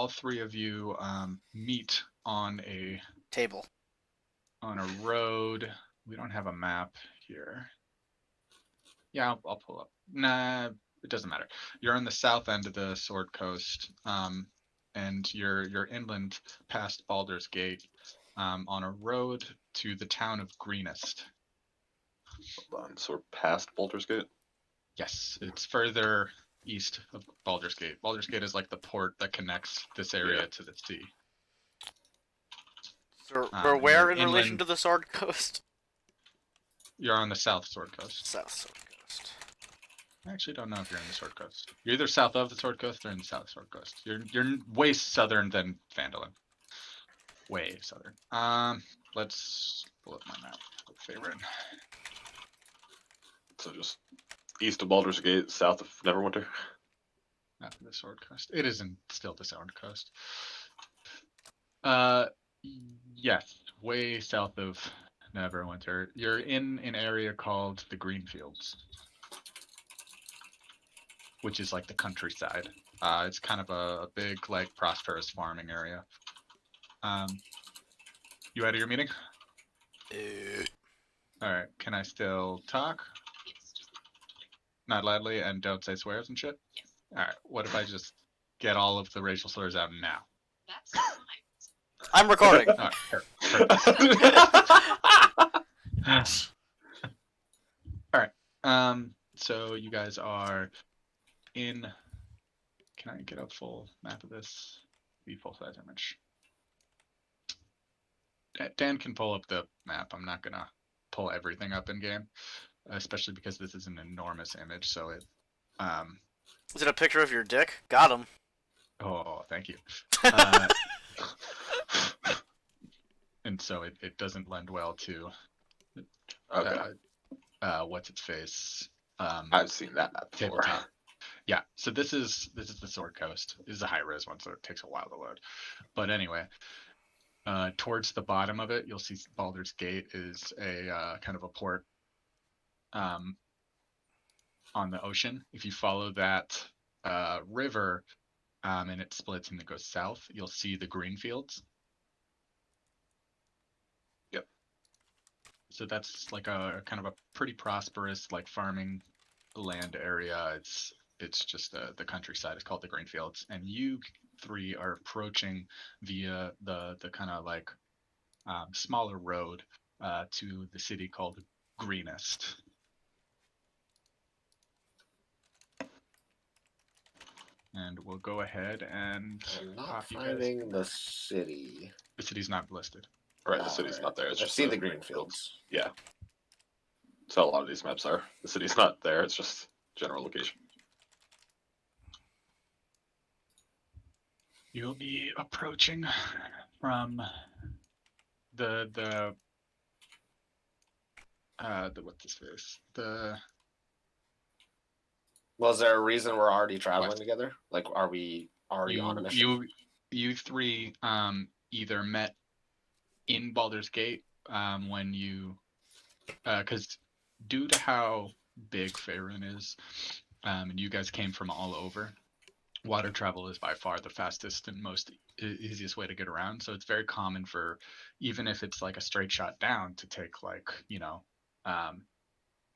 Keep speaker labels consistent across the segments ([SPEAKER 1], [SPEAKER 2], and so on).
[SPEAKER 1] all three of you meet on a
[SPEAKER 2] Table.
[SPEAKER 1] road. We don't have a map here. Yeah, I'll pull up. Nah, it doesn't matter. You're on the south end of the Sword Coast, and you're inland past Baldur's Gate, on a road to the town of Greenest.
[SPEAKER 3] Hold on, so we're past Baldur's Gate?
[SPEAKER 1] Yes, it's further east of Baldur's Gate. Baldur's Gate is like the port that connects this area to the sea.
[SPEAKER 2] So we're where in
[SPEAKER 1] inland,
[SPEAKER 2] relation to the Sword Coast?
[SPEAKER 1] You're on the South Sword Coast.
[SPEAKER 2] South Sword Coast.
[SPEAKER 1] I actually don't know if you're in the Sword Coast. You're either south of the Sword Coast or in the South Sword Coast. You're way southern than Phandalin. Way southern. Let's pull up my map. Favorite.
[SPEAKER 3] So just east of Baldur's Gate, south of Neverwinter.
[SPEAKER 1] Not the Sword Coast. It isn't still the Sword Coast. Yes, way south of Neverwinter. You're in an area called the Greenfields, which is like the countryside. It's kind of a big, like, prosperous farming area. You out of your meeting? All right. Can I still talk? Not loudly, and don't say swears and shit?
[SPEAKER 4] Yes.
[SPEAKER 1] All right. What if I just get all of the racial slurs out now?
[SPEAKER 4] That's fine.
[SPEAKER 2] I'm recording.
[SPEAKER 1] All right. Perfect. All right. So you guys are in. Can I get a full map of this? Be full size image. Dan can pull up the map. I'm not gonna pull everything up in game, especially because this is an enormous image. So it.
[SPEAKER 2] Is it a picture of your dick? Got him.
[SPEAKER 1] Oh, thank you. And so it doesn't lend well to.
[SPEAKER 3] Okay.
[SPEAKER 1] What's its face?
[SPEAKER 3] I've seen that map before.
[SPEAKER 1] Tabletop. Yeah, so this is the Sword Coast. This is a high res one, so it takes a while to load. But anyway, towards the bottom of it, you'll see Baldur's Gate is a kind of a port on the ocean. If you follow that river and it splits and it goes south, you'll see the Greenfields.
[SPEAKER 3] Yep.
[SPEAKER 1] So that's like a kind of a pretty prosperous, like, farming land area. It's just the countryside. It's called the Greenfields, and you three are approaching via the kind of like smaller road to the city called Greenest. And we'll go ahead and
[SPEAKER 5] I'm not
[SPEAKER 1] pop you
[SPEAKER 5] finding
[SPEAKER 1] guys.
[SPEAKER 5] the city.
[SPEAKER 1] The city's not listed.
[SPEAKER 3] Right, the city's not there. It's
[SPEAKER 5] I've
[SPEAKER 3] just
[SPEAKER 5] seen the Greenfields.
[SPEAKER 3] Yeah. That's how a lot of these maps are. The city's not there. It's just general location.
[SPEAKER 1] You'll be approaching from the what's this face?
[SPEAKER 5] Was there a reason we're already traveling
[SPEAKER 1] What?
[SPEAKER 5] together? Like, are we already on a mission?
[SPEAKER 1] You three either met in Baldur's Gate when you because due to how big Faerun is, and you guys came from all over, water travel is by far the fastest and most easiest way to get around. So it's very common for, even if it's like a straight shot down, to take, like,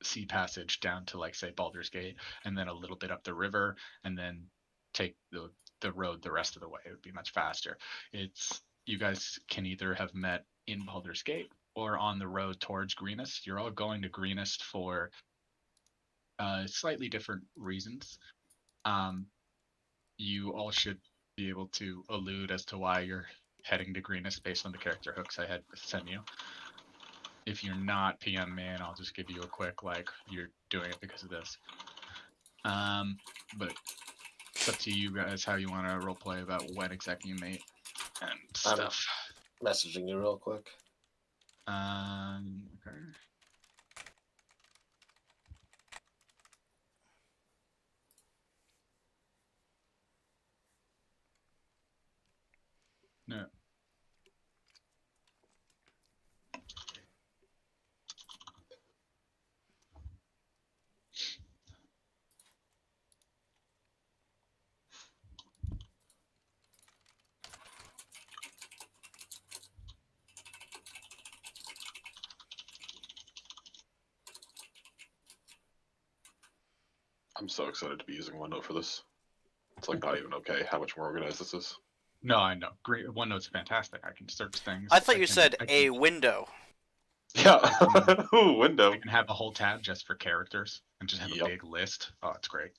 [SPEAKER 1] sea passage down to, like, say, Baldur's Gate, and then a little bit up the river, and then take the road the rest of the way. It would be much faster. You guys can either have met in Baldur's Gate or on the road towards Greenest. You're all going to Greenest for slightly different reasons. You all should be able to allude as to why you're heading to Greenest based on the character hooks I had sent you. If you're not, PM me and I'll just give you a quick, like, you're doing it because of this. But it's up to you guys how you want to roleplay about when exactly you meet and stuff.
[SPEAKER 5] Messaging you real quick.
[SPEAKER 1] Okay. No.
[SPEAKER 3] I'm so excited to be using OneNote for this. It's like not even okay how much more organized this is.
[SPEAKER 1] No, I know. OneNote's fantastic. I can search things.
[SPEAKER 2] I thought you said a window.
[SPEAKER 3] Yeah. Ooh,
[SPEAKER 1] I
[SPEAKER 3] window.
[SPEAKER 1] can have a whole tab just for characters and just have a big list. Oh, it's great.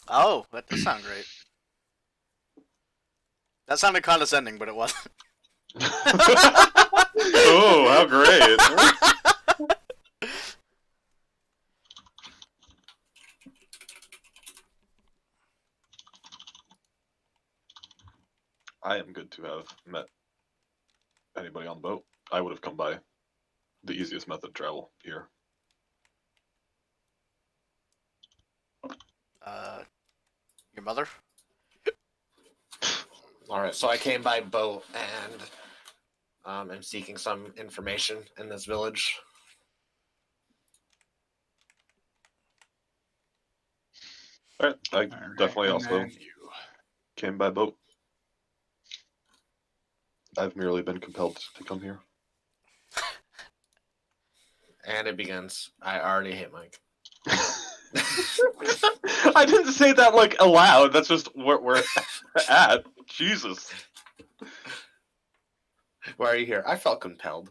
[SPEAKER 2] Oh, that does sound great. That sounded condescending, but it wasn't.
[SPEAKER 3] Oh, how great. I am good to have met anybody on the boat. I would have come by the easiest method to travel here.
[SPEAKER 2] Your mother?
[SPEAKER 5] All right, so I came by boat and I'm seeking some information in this village.
[SPEAKER 3] Alright, I definitely
[SPEAKER 1] and
[SPEAKER 3] also
[SPEAKER 1] then you.
[SPEAKER 3] came by boat. I've merely been compelled to come here.
[SPEAKER 5] And it begins. I already hate Mike.
[SPEAKER 3] I didn't say that like aloud. That's just where we're at. Jesus.
[SPEAKER 5] Why are you here? I felt compelled.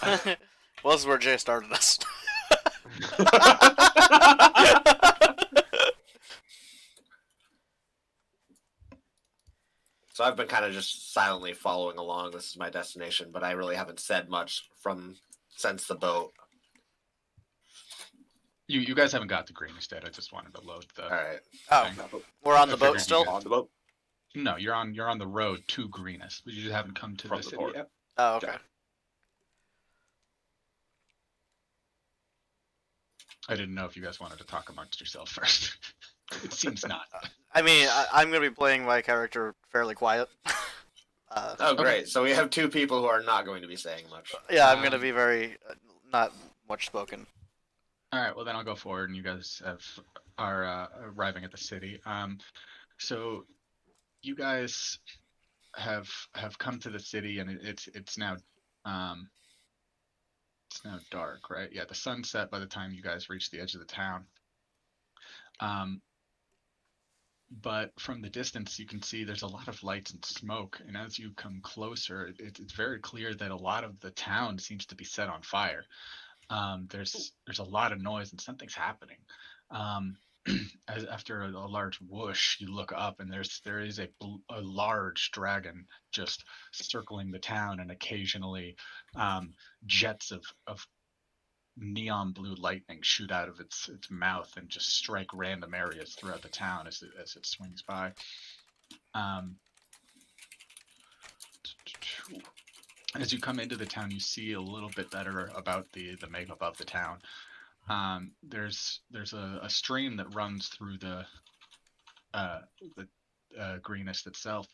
[SPEAKER 2] Well, this is where Jay started us.
[SPEAKER 5] So I've been kind of just silently following along. This is my destination, but I really haven't said much since the boat.
[SPEAKER 1] You guys haven't got the greenish yet. I just wanted to load the.
[SPEAKER 5] All right.
[SPEAKER 2] Oh,
[SPEAKER 1] thing.
[SPEAKER 2] we're on
[SPEAKER 1] I
[SPEAKER 2] the boat
[SPEAKER 1] figured
[SPEAKER 2] still?
[SPEAKER 1] you
[SPEAKER 3] On the boat?
[SPEAKER 1] No, you're on the road to Greenest, but you just haven't come to
[SPEAKER 3] From
[SPEAKER 1] the
[SPEAKER 3] the
[SPEAKER 1] city
[SPEAKER 3] port.
[SPEAKER 1] yet.
[SPEAKER 2] Oh, okay.
[SPEAKER 3] Yeah.
[SPEAKER 1] I didn't know if you guys wanted to talk amongst yourself first. It seems not.
[SPEAKER 2] I mean, I'm going to be playing my character fairly quiet.
[SPEAKER 5] Oh, great. So we have two people who are not going to be saying much.
[SPEAKER 2] Yeah, I'm going to be very, not much spoken.
[SPEAKER 1] All right, well then I'll go forward, and you guys are arriving at the city. So you guys have come to the city, and it's now dark, right? Yeah, the sun set by the time you guys reach the edge of the town. But from the distance, you can see there's a lot of lights and smoke, and as you come closer, it's very clear that a lot of the town seems to be set on fire. There's a lot of noise and something's happening. After a large whoosh, you look up and there is a large dragon just circling the town, and occasionally jets of neon blue lightning shoot out of its mouth and just strike random areas throughout the town as it swings by. As you come into the town, you see a little bit better about the makeup of the town. There's a stream that runs through the Greenest itself,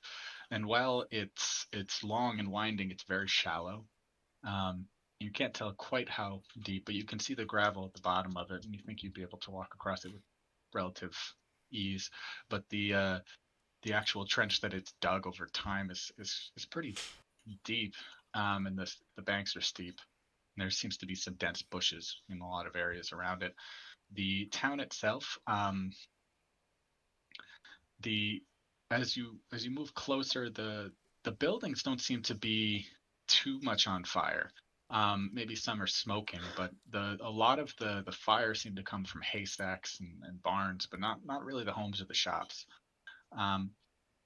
[SPEAKER 1] and while it's long and winding, it's very shallow. You can't tell quite how deep, but you can see the gravel at the bottom of it, and you think you'd be able to walk across it with relative ease. But the actual trench that it's dug over time is pretty deep, and the banks are steep. And there seems to be some dense bushes in a lot of areas around it. The town itself, as you move closer, the buildings don't seem to be too much on fire. Maybe some are smoking, but a lot of the fire seem to come from haystacks and barns, but not really the homes or the shops.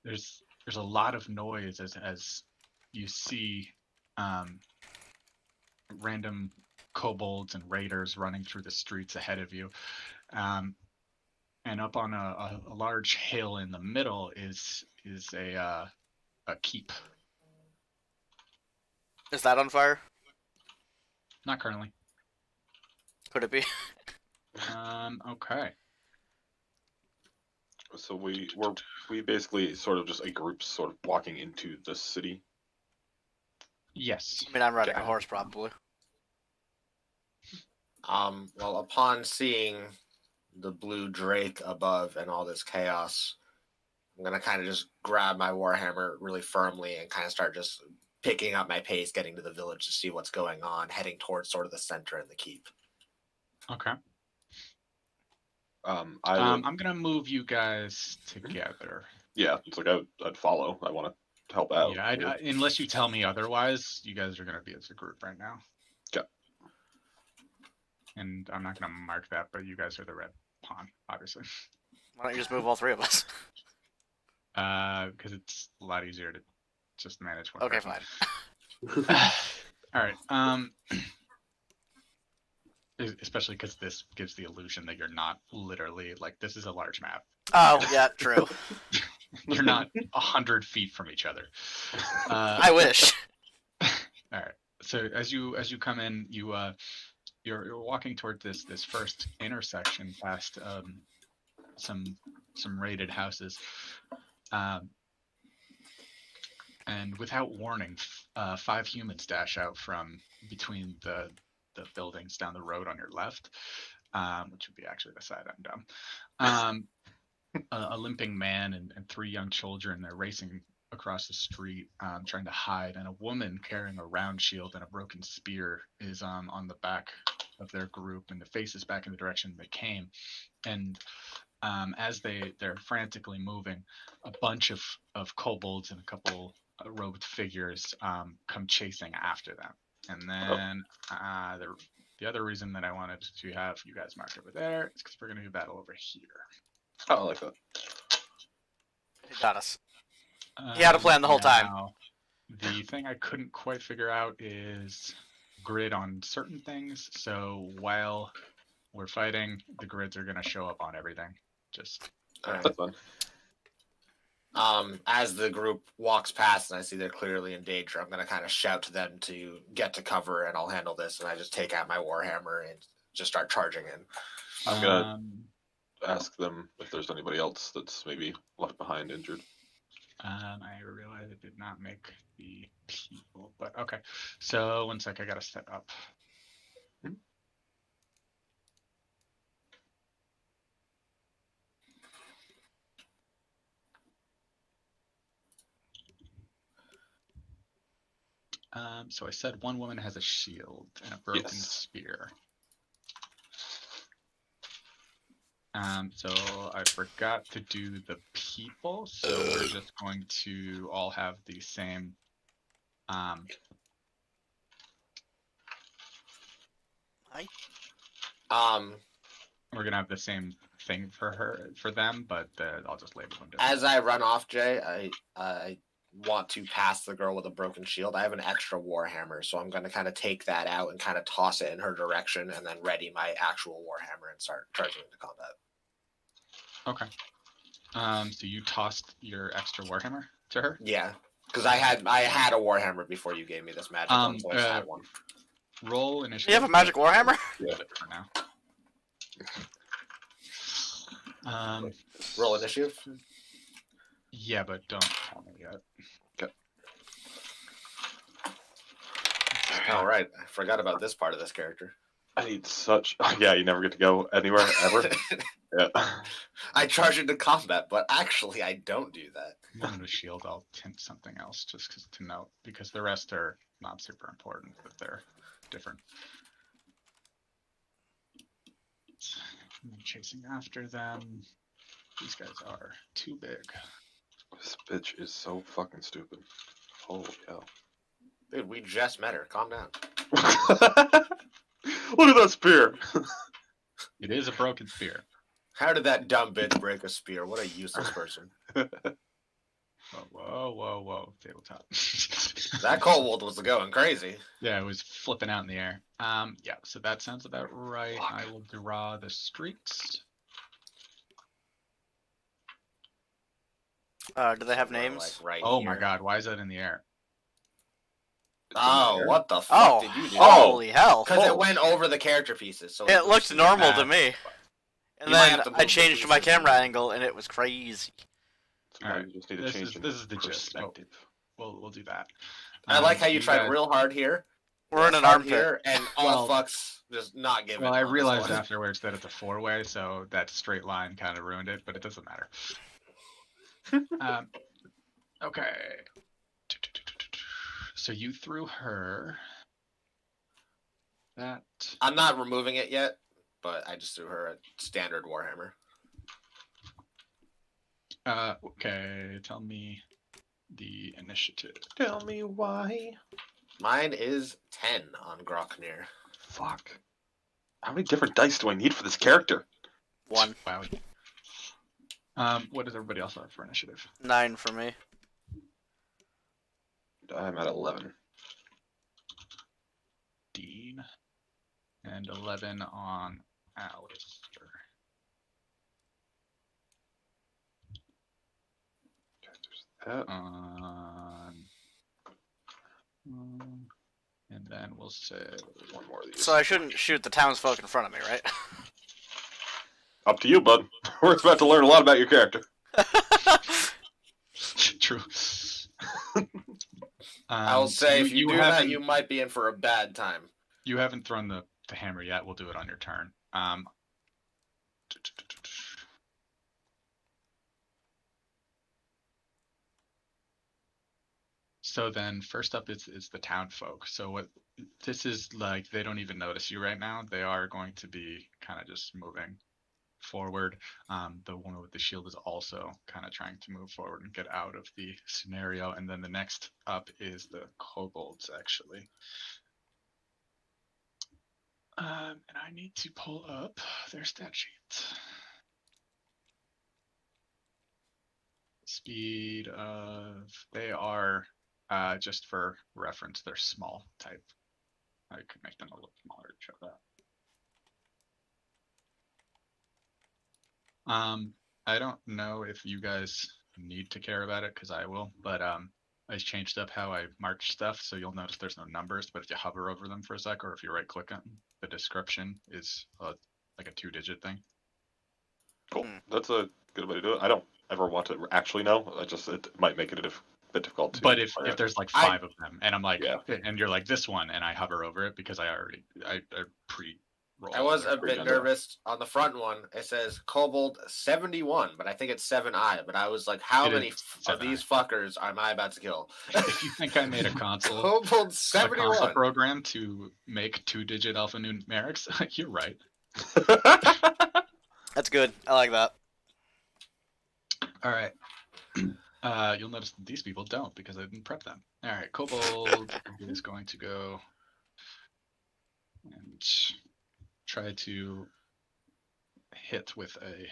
[SPEAKER 1] There's a lot of noise as you see random kobolds and raiders running through the streets ahead of you. And up on a large hill in the middle is a keep.
[SPEAKER 2] Is that on fire?
[SPEAKER 1] Not currently.
[SPEAKER 2] Could it be?
[SPEAKER 1] Okay.
[SPEAKER 3] So we basically sort of just a group sort of walking into the city.
[SPEAKER 1] Yes.
[SPEAKER 2] I mean, I'm riding a horse, probably.
[SPEAKER 5] Well, upon seeing the blue drake above and all this chaos, I'm gonna kind of just grab my warhammer really firmly and kind of start just picking up my pace, getting to the village to see what's going on, heading towards sort of the center and the keep.
[SPEAKER 1] Okay.
[SPEAKER 3] I would,
[SPEAKER 1] I'm gonna move you guys together.
[SPEAKER 3] yeah, it's like I'd follow. I want to help out.
[SPEAKER 1] Yeah, unless you tell me otherwise, you guys are gonna be as a group right now.
[SPEAKER 3] Okay.
[SPEAKER 1] And I'm not gonna mark that, but you guys are the red pawn, obviously.
[SPEAKER 2] Why don't you just move all three of us?
[SPEAKER 1] Because it's a lot easier to just manage one
[SPEAKER 2] Okay,
[SPEAKER 1] person.
[SPEAKER 2] fine.
[SPEAKER 1] All right. Especially because this gives the illusion that you're not literally like this is a large map.
[SPEAKER 2] Oh, yeah, true.
[SPEAKER 1] You're not 100 feet from each other.
[SPEAKER 2] I wish.
[SPEAKER 1] All right. So as you come in, you're walking toward this first intersection past some raided houses, and without warning, 5 humans dash out from between the buildings down the road on your left, which would be actually the side I'm down. A limping man and 3 young children. They're racing across the street, trying to hide, and a woman carrying a round shield and a broken spear is on the back of their group, and the faces back in the direction they came. And as they're frantically moving, a bunch of kobolds and a couple robed figures come chasing after them. And then the other reason that I wanted to have you guys marked over there is because we're going to do battle over here.
[SPEAKER 3] Oh, I like that.
[SPEAKER 2] He got us. He had a plan the whole time.
[SPEAKER 1] Now, the thing I couldn't quite figure out is grid on certain things. So while we're fighting, the grids are going to show up on everything. Just
[SPEAKER 5] All right.
[SPEAKER 3] That's fun.
[SPEAKER 5] As the group walks past and I see they're clearly in danger, I'm going to kind of shout to them to get to cover and I'll handle this. And I just take out my Warhammer and just start charging in.
[SPEAKER 3] I'm gonna ask them if there's anybody else that's maybe left behind injured.
[SPEAKER 1] I realized it did not make the people, but okay. So 1 sec, I gotta step up. So I said one woman has a shield and a broken
[SPEAKER 3] Yes.
[SPEAKER 1] spear. So I forgot to do the people, so we're just going to all have the same. We're gonna have the same thing for them, but I'll just label them different.
[SPEAKER 5] As I run off, Jay, I want to pass the girl with a broken shield. I have an extra Warhammer, so I'm going to kind of take that out and kind of toss it in her direction and then ready my actual Warhammer and start charging into combat.
[SPEAKER 1] Okay. So you tossed your extra Warhammer to her?
[SPEAKER 5] Yeah, because I had a Warhammer before you gave me this magic one, so I just had one.
[SPEAKER 1] Roll initiative.
[SPEAKER 2] You have a magic Warhammer?
[SPEAKER 3] Yeah.
[SPEAKER 1] For now.
[SPEAKER 5] Roll initiative.
[SPEAKER 1] Yeah, but don't tell me yet.
[SPEAKER 5] All right, I forgot about this part of this character.
[SPEAKER 3] I need such. Yeah, you never get to go anywhere ever. Yeah.
[SPEAKER 5] I charge into combat, but actually, I don't do that.
[SPEAKER 1] One with a shield, I'll tint something else just to note, because the rest are not super important, but they're different. I'm chasing after them. These guys are too big.
[SPEAKER 3] This bitch is so fucking stupid. Holy hell.
[SPEAKER 5] Dude, we just met her. Calm down.
[SPEAKER 3] Look at that spear.
[SPEAKER 1] It is a broken spear.
[SPEAKER 5] How did that dumb bitch break a spear? What a useless person.
[SPEAKER 1] Whoa. Tabletop.
[SPEAKER 5] That kobold was going crazy.
[SPEAKER 1] Yeah, it was flipping out in the air. Yeah, so that sounds about right.
[SPEAKER 3] Fuck.
[SPEAKER 1] I will draw the streets.
[SPEAKER 2] Do they have
[SPEAKER 5] Somewhere,
[SPEAKER 2] names?
[SPEAKER 5] like, right
[SPEAKER 1] Oh
[SPEAKER 5] here.
[SPEAKER 1] my god, why is that in the air?
[SPEAKER 5] Oh, what the fuck
[SPEAKER 2] Oh,
[SPEAKER 5] did you do?
[SPEAKER 2] holy hell.
[SPEAKER 5] Because it went over the character pieces. So
[SPEAKER 2] It looked normal to me. And
[SPEAKER 5] You might
[SPEAKER 2] then
[SPEAKER 5] have to
[SPEAKER 2] I
[SPEAKER 5] move the
[SPEAKER 2] changed my
[SPEAKER 5] pieces.
[SPEAKER 2] camera angle and it was crazy.
[SPEAKER 3] So now
[SPEAKER 1] Alright,
[SPEAKER 3] you just need to
[SPEAKER 1] this
[SPEAKER 3] change
[SPEAKER 1] is-
[SPEAKER 3] the
[SPEAKER 1] this is the gist. Oh.
[SPEAKER 3] perspective.
[SPEAKER 1] We'll do that.
[SPEAKER 5] I like how you tried
[SPEAKER 1] guys-
[SPEAKER 5] real hard here.
[SPEAKER 2] We're in an
[SPEAKER 5] hard
[SPEAKER 2] armpit.
[SPEAKER 5] here, and all
[SPEAKER 1] Well-
[SPEAKER 5] fucks just not giving.
[SPEAKER 1] Well, I
[SPEAKER 5] on this
[SPEAKER 1] realized
[SPEAKER 5] one.
[SPEAKER 1] afterwards that it's a 4-way, so that straight line kind of ruined it, but it doesn't matter. Okay. So you threw her. That.
[SPEAKER 5] I'm not removing it yet, but I just threw her a standard Warhammer.
[SPEAKER 1] Okay, tell me the initiative.
[SPEAKER 3] Tell me why.
[SPEAKER 5] Mine is 10 on Groknir.
[SPEAKER 3] Fuck. How many different dice do I need for this character?
[SPEAKER 2] 1.
[SPEAKER 1] Wow. What does everybody else have for initiative?
[SPEAKER 2] 9 for me.
[SPEAKER 3] I'm at 11.
[SPEAKER 1] Dean. And 11 on Alistair.
[SPEAKER 3] That.
[SPEAKER 1] And then we'll say
[SPEAKER 3] One more of these.
[SPEAKER 2] So I shouldn't shoot the townsfolk in front of me, right?
[SPEAKER 3] Up to you, bud. We're about to learn a lot about your character.
[SPEAKER 1] true.
[SPEAKER 5] I'll say if you do that,
[SPEAKER 1] haven't-
[SPEAKER 5] you might be in for a bad time.
[SPEAKER 1] You haven't thrown the hammer yet. We'll do it on your turn. So then first up is the town folk. So what this is like, they don't even notice you right now. They are going to be kind of just moving forward. The woman with the shield is also kind of trying to move forward and get out of the scenario. And then the next up is the kobolds, actually. And I need to pull up their stat sheet. Speed of, they are, just for reference, they're small type. I could make them a little smaller to show that. I don't know if you guys need to care about it, because I will, but I changed up how I march stuff, so you'll notice there's no numbers, but if you hover over them for a sec, or if you right click on the description is like a 2-digit thing.
[SPEAKER 3] Cool.
[SPEAKER 2] Hmm.
[SPEAKER 3] That's a good way to do it. I don't ever want to actually know. It might make it a bit difficult to.
[SPEAKER 1] But if there's like 5 of them, and I'm like,
[SPEAKER 3] Yeah.
[SPEAKER 1] and you're like this one, and I hover over it because I pre-roll.
[SPEAKER 5] I was a
[SPEAKER 3] pretty
[SPEAKER 5] bit
[SPEAKER 3] good.
[SPEAKER 5] nervous on the front one. It says Kobold 71, but I think it's 7I. But I was like, how
[SPEAKER 1] It
[SPEAKER 5] many
[SPEAKER 1] is
[SPEAKER 5] of
[SPEAKER 1] 7i.
[SPEAKER 5] these fuckers am I about to kill?
[SPEAKER 1] If you think I made a console,
[SPEAKER 5] Kobold
[SPEAKER 1] a console
[SPEAKER 5] 71.
[SPEAKER 1] program to make 2-digit alphanumerics, you're right.
[SPEAKER 2] That's good. I like that.
[SPEAKER 1] All right. You'll notice that these people don't because I didn't prep them. All right, Kobold is going to go and try to hit with a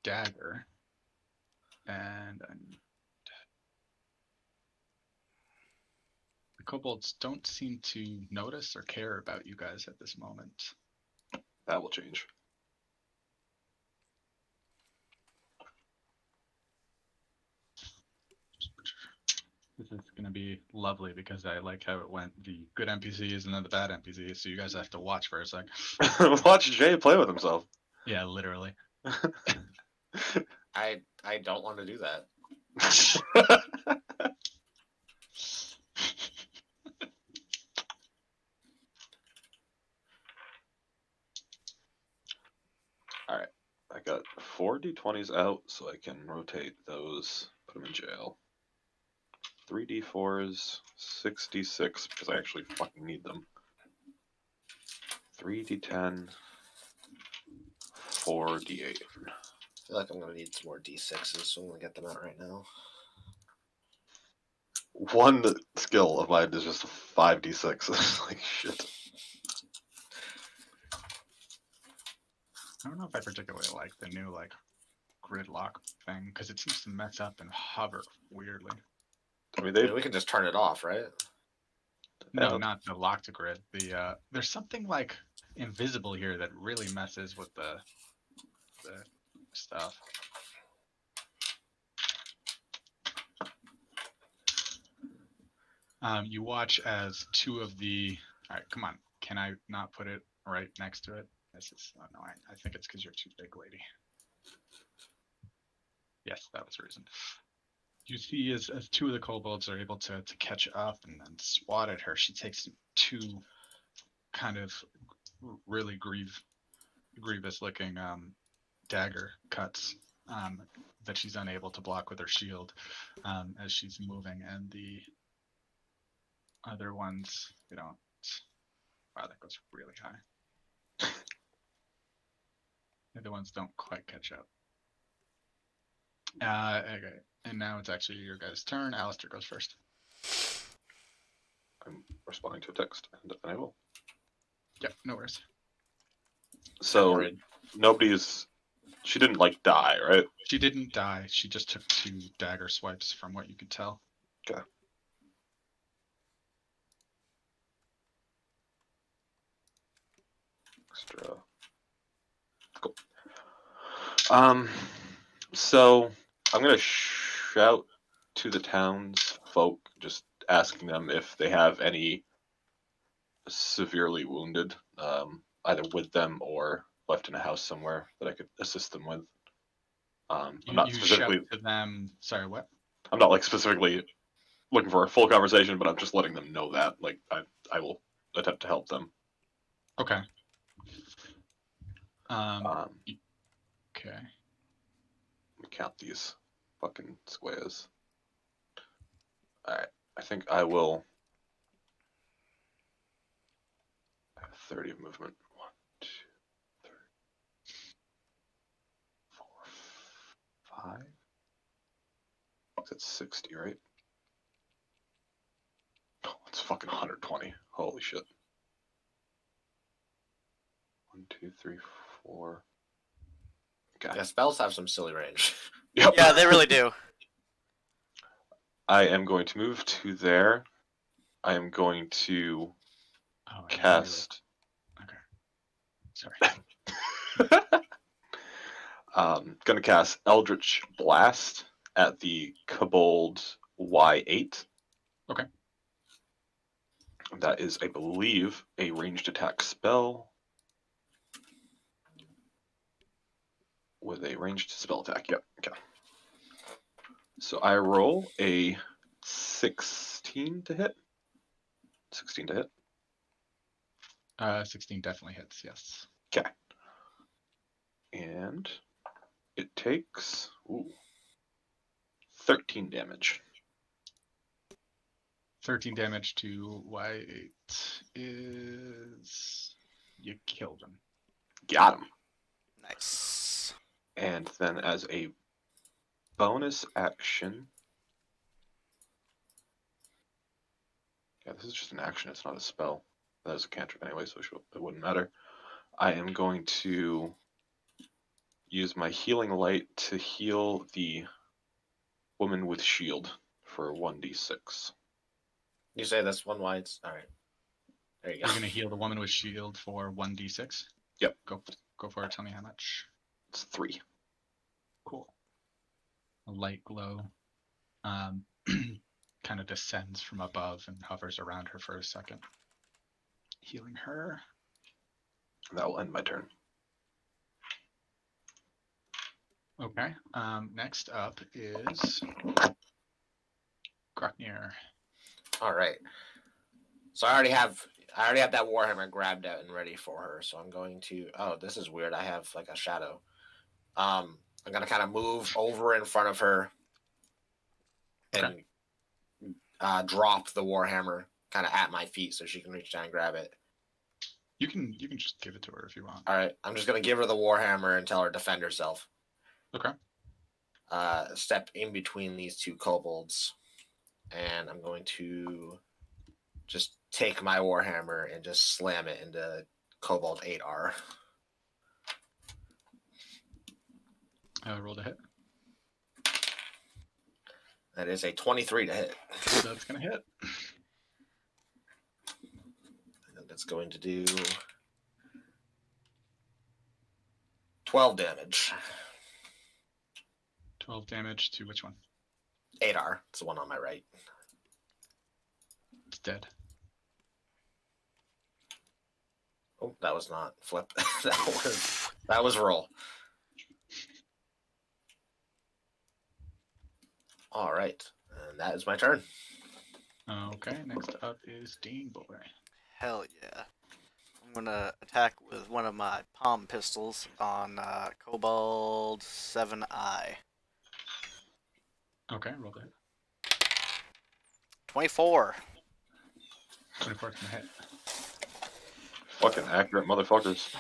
[SPEAKER 1] dagger, and the kobolds don't seem to notice or care about you guys at this moment.
[SPEAKER 3] That will change.
[SPEAKER 1] This is going to be lovely because I like how it went the good NPCs and then the bad NPCs, so you guys have to watch for a sec.
[SPEAKER 3] Watch Jay play with himself.
[SPEAKER 1] Yeah, literally.
[SPEAKER 5] I don't want to do that.
[SPEAKER 3] Alright. I got 4 d20s out, so I can rotate those, put them in jail. 3 d4s, 6 d6, because I actually fucking need them. 3 d10, 4 d8.
[SPEAKER 5] I feel like I'm going to need some more D6s, so I'm going to get them out right now.
[SPEAKER 3] One skill of mine is just 5 d6. Like, shit.
[SPEAKER 1] I don't know if I particularly like the new like gridlock thing because it seems to mess up and hover weirdly.
[SPEAKER 3] I mean,
[SPEAKER 5] I mean, we can just turn it off, right?
[SPEAKER 1] No,
[SPEAKER 3] Yeah.
[SPEAKER 1] not the lock to grid. The there's something like invisible here that really messes with the stuff. You watch as 2 of the. All right, come on. Can I not put it right next to it? This is. Oh no, I think it's because you're too big, lady. Yes, that was the reason. You see, as 2 of the kobolds are able to catch up and then swat at her, she takes 2 kind of really grievous looking dagger cuts that she's unable to block with her shield as she's moving, and the other ones, they don't. Wow, that goes really high. The other ones don't quite catch up. Okay. And now it's actually your guys' turn. Alistair goes first.
[SPEAKER 3] I'm responding to a text, and I will.
[SPEAKER 1] Yep, no worries.
[SPEAKER 3] So
[SPEAKER 5] worried.
[SPEAKER 3] nobody's. She didn't like die, right?
[SPEAKER 1] She didn't die. She just took 2 dagger swipes from what you could tell.
[SPEAKER 3] Okay. Extra. Cool. So I'm gonna shout to the townsfolk, just asking them if they have any severely wounded, either with them or left in a house somewhere that I could assist them with. I'm not
[SPEAKER 1] You
[SPEAKER 3] specifically.
[SPEAKER 1] shout to them. Sorry, what?
[SPEAKER 3] I'm not like specifically looking for a full conversation, but I'm just letting them know that like I will attempt to help them.
[SPEAKER 1] Okay.
[SPEAKER 3] Um,
[SPEAKER 1] Okay.
[SPEAKER 3] Let me count these fucking squares. Alright, I think I will. I have 30 of movement. 1, 2, 3, 4, 5. That's 60, right? Oh, it's fucking 120. Holy shit. 1, 2, 3, 4. Okay.
[SPEAKER 5] Yeah, spells have some silly range.
[SPEAKER 3] Yep.
[SPEAKER 2] Yeah, they really do.
[SPEAKER 3] I am going to move to there. I am going to
[SPEAKER 1] Oh,
[SPEAKER 3] cast.
[SPEAKER 1] Sorry.
[SPEAKER 3] Gonna cast Eldritch Blast at the Kobold Y8.
[SPEAKER 1] Okay.
[SPEAKER 3] That is, I believe, a ranged attack spell with a ranged spell attack. Yep. Okay. So I roll a 16 to hit. 16 to hit.
[SPEAKER 1] 16 definitely hits. Yes.
[SPEAKER 3] Okay. And it takes 13 damage.
[SPEAKER 1] 13 damage to Y8 is you killed him.
[SPEAKER 3] Got him.
[SPEAKER 2] Nice.
[SPEAKER 3] And then as a bonus action. Yeah, this is just an action. It's not a spell. That is a cantrip anyway, so it wouldn't matter. I am going to use my healing light to heal the woman with shield for 1d6.
[SPEAKER 5] You say that's one wide. All right. There you go.
[SPEAKER 1] You're gonna heal the woman with shield for 1d6.
[SPEAKER 3] Yep.
[SPEAKER 1] Go for it. Tell me how much.
[SPEAKER 3] It's 3.
[SPEAKER 1] Cool. A light glow kind of descends from above and hovers around her for a second, healing her.
[SPEAKER 3] That will end my turn.
[SPEAKER 1] Okay. Next up is Groknir.
[SPEAKER 5] All right. So I already have that warhammer grabbed out and ready for her. So I'm going to. Oh, this is weird. I have like a shadow. I'm gonna kind of move over in front of her and drop the warhammer kind of at my feet so she can reach down and grab it.
[SPEAKER 1] You can just give it to her if you want.
[SPEAKER 5] All right. I'm just gonna give her the warhammer and tell her to defend herself.
[SPEAKER 1] Okay.
[SPEAKER 5] Step in between these 2 kobolds, and I'm going to just take my warhammer and just slam it into Kobold 8R.
[SPEAKER 1] Roll to hit.
[SPEAKER 5] That is a 23 to hit.
[SPEAKER 1] That's gonna hit.
[SPEAKER 5] And that's going to do 12 damage.
[SPEAKER 1] 12 damage to which one?
[SPEAKER 5] 8R. It's the one on my right.
[SPEAKER 1] It's dead.
[SPEAKER 5] Oh, that was not flip. that was roll. All right, and that is my turn.
[SPEAKER 1] Okay. Next up is Dean Boy.
[SPEAKER 2] Hell yeah. I'm gonna attack with one of my palm pistols on Kobold 7I.
[SPEAKER 1] Okay. Roll to hit.
[SPEAKER 2] 24.
[SPEAKER 1] 24 can hit.
[SPEAKER 3] Fucking accurate motherfuckers.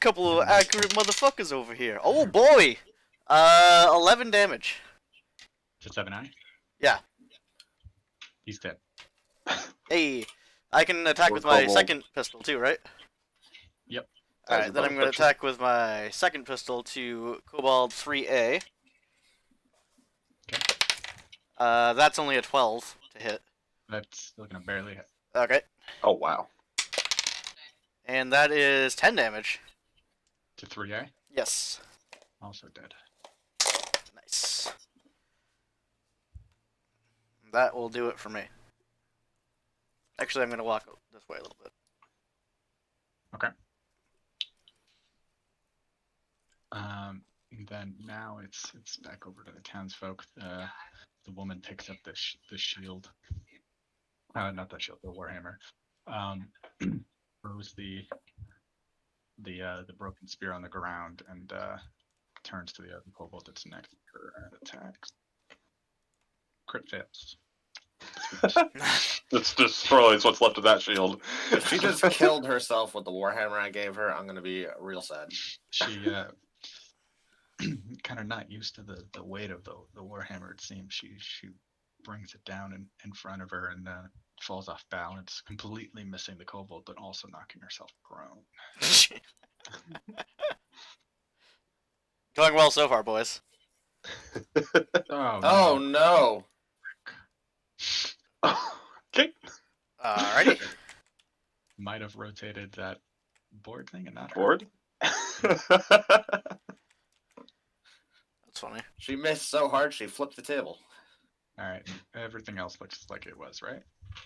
[SPEAKER 2] couple of accurate motherfuckers over here. Oh boy! 11 damage.
[SPEAKER 1] To 7-eye?
[SPEAKER 2] Yeah.
[SPEAKER 1] He's dead.
[SPEAKER 2] Hey, I can attack
[SPEAKER 3] Or
[SPEAKER 2] with my
[SPEAKER 3] kobold.
[SPEAKER 2] second pistol too, right?
[SPEAKER 1] Yep.
[SPEAKER 2] Alright, then I'm going to attack with my second pistol to Kobold 3A.
[SPEAKER 1] Okay.
[SPEAKER 2] That's only a 12 to hit.
[SPEAKER 1] That's still gonna barely hit.
[SPEAKER 2] Okay.
[SPEAKER 3] Oh wow.
[SPEAKER 2] And that is 10 damage.
[SPEAKER 1] To 3A?
[SPEAKER 2] Yes.
[SPEAKER 1] Also dead.
[SPEAKER 2] Nice. That will do it for me. Actually, I'm going to walk this way a little bit.
[SPEAKER 1] Okay. Then now it's back over to the townsfolk. The woman picks up the shield. Not the shield, the warhammer. Throws the broken spear on the ground and turns to the other kobold that's next to her and attacks. Crit fails.
[SPEAKER 3] This destroys what's left of that shield.
[SPEAKER 5] If she just killed herself with the warhammer I gave her, I'm gonna be real sad.
[SPEAKER 1] She kind of not used to the weight of the warhammer. It seems she brings it down in front of her and falls off balance, completely missing the kobold, but also knocking herself prone.
[SPEAKER 2] Going well so far, boys.
[SPEAKER 5] Oh no!
[SPEAKER 3] Okay.
[SPEAKER 2] Alrighty.
[SPEAKER 1] Might have rotated that board thing and not her.
[SPEAKER 3] Board.
[SPEAKER 2] That's funny.
[SPEAKER 5] She missed so hard she flipped the table.
[SPEAKER 1] All right, everything else looks like it was, right?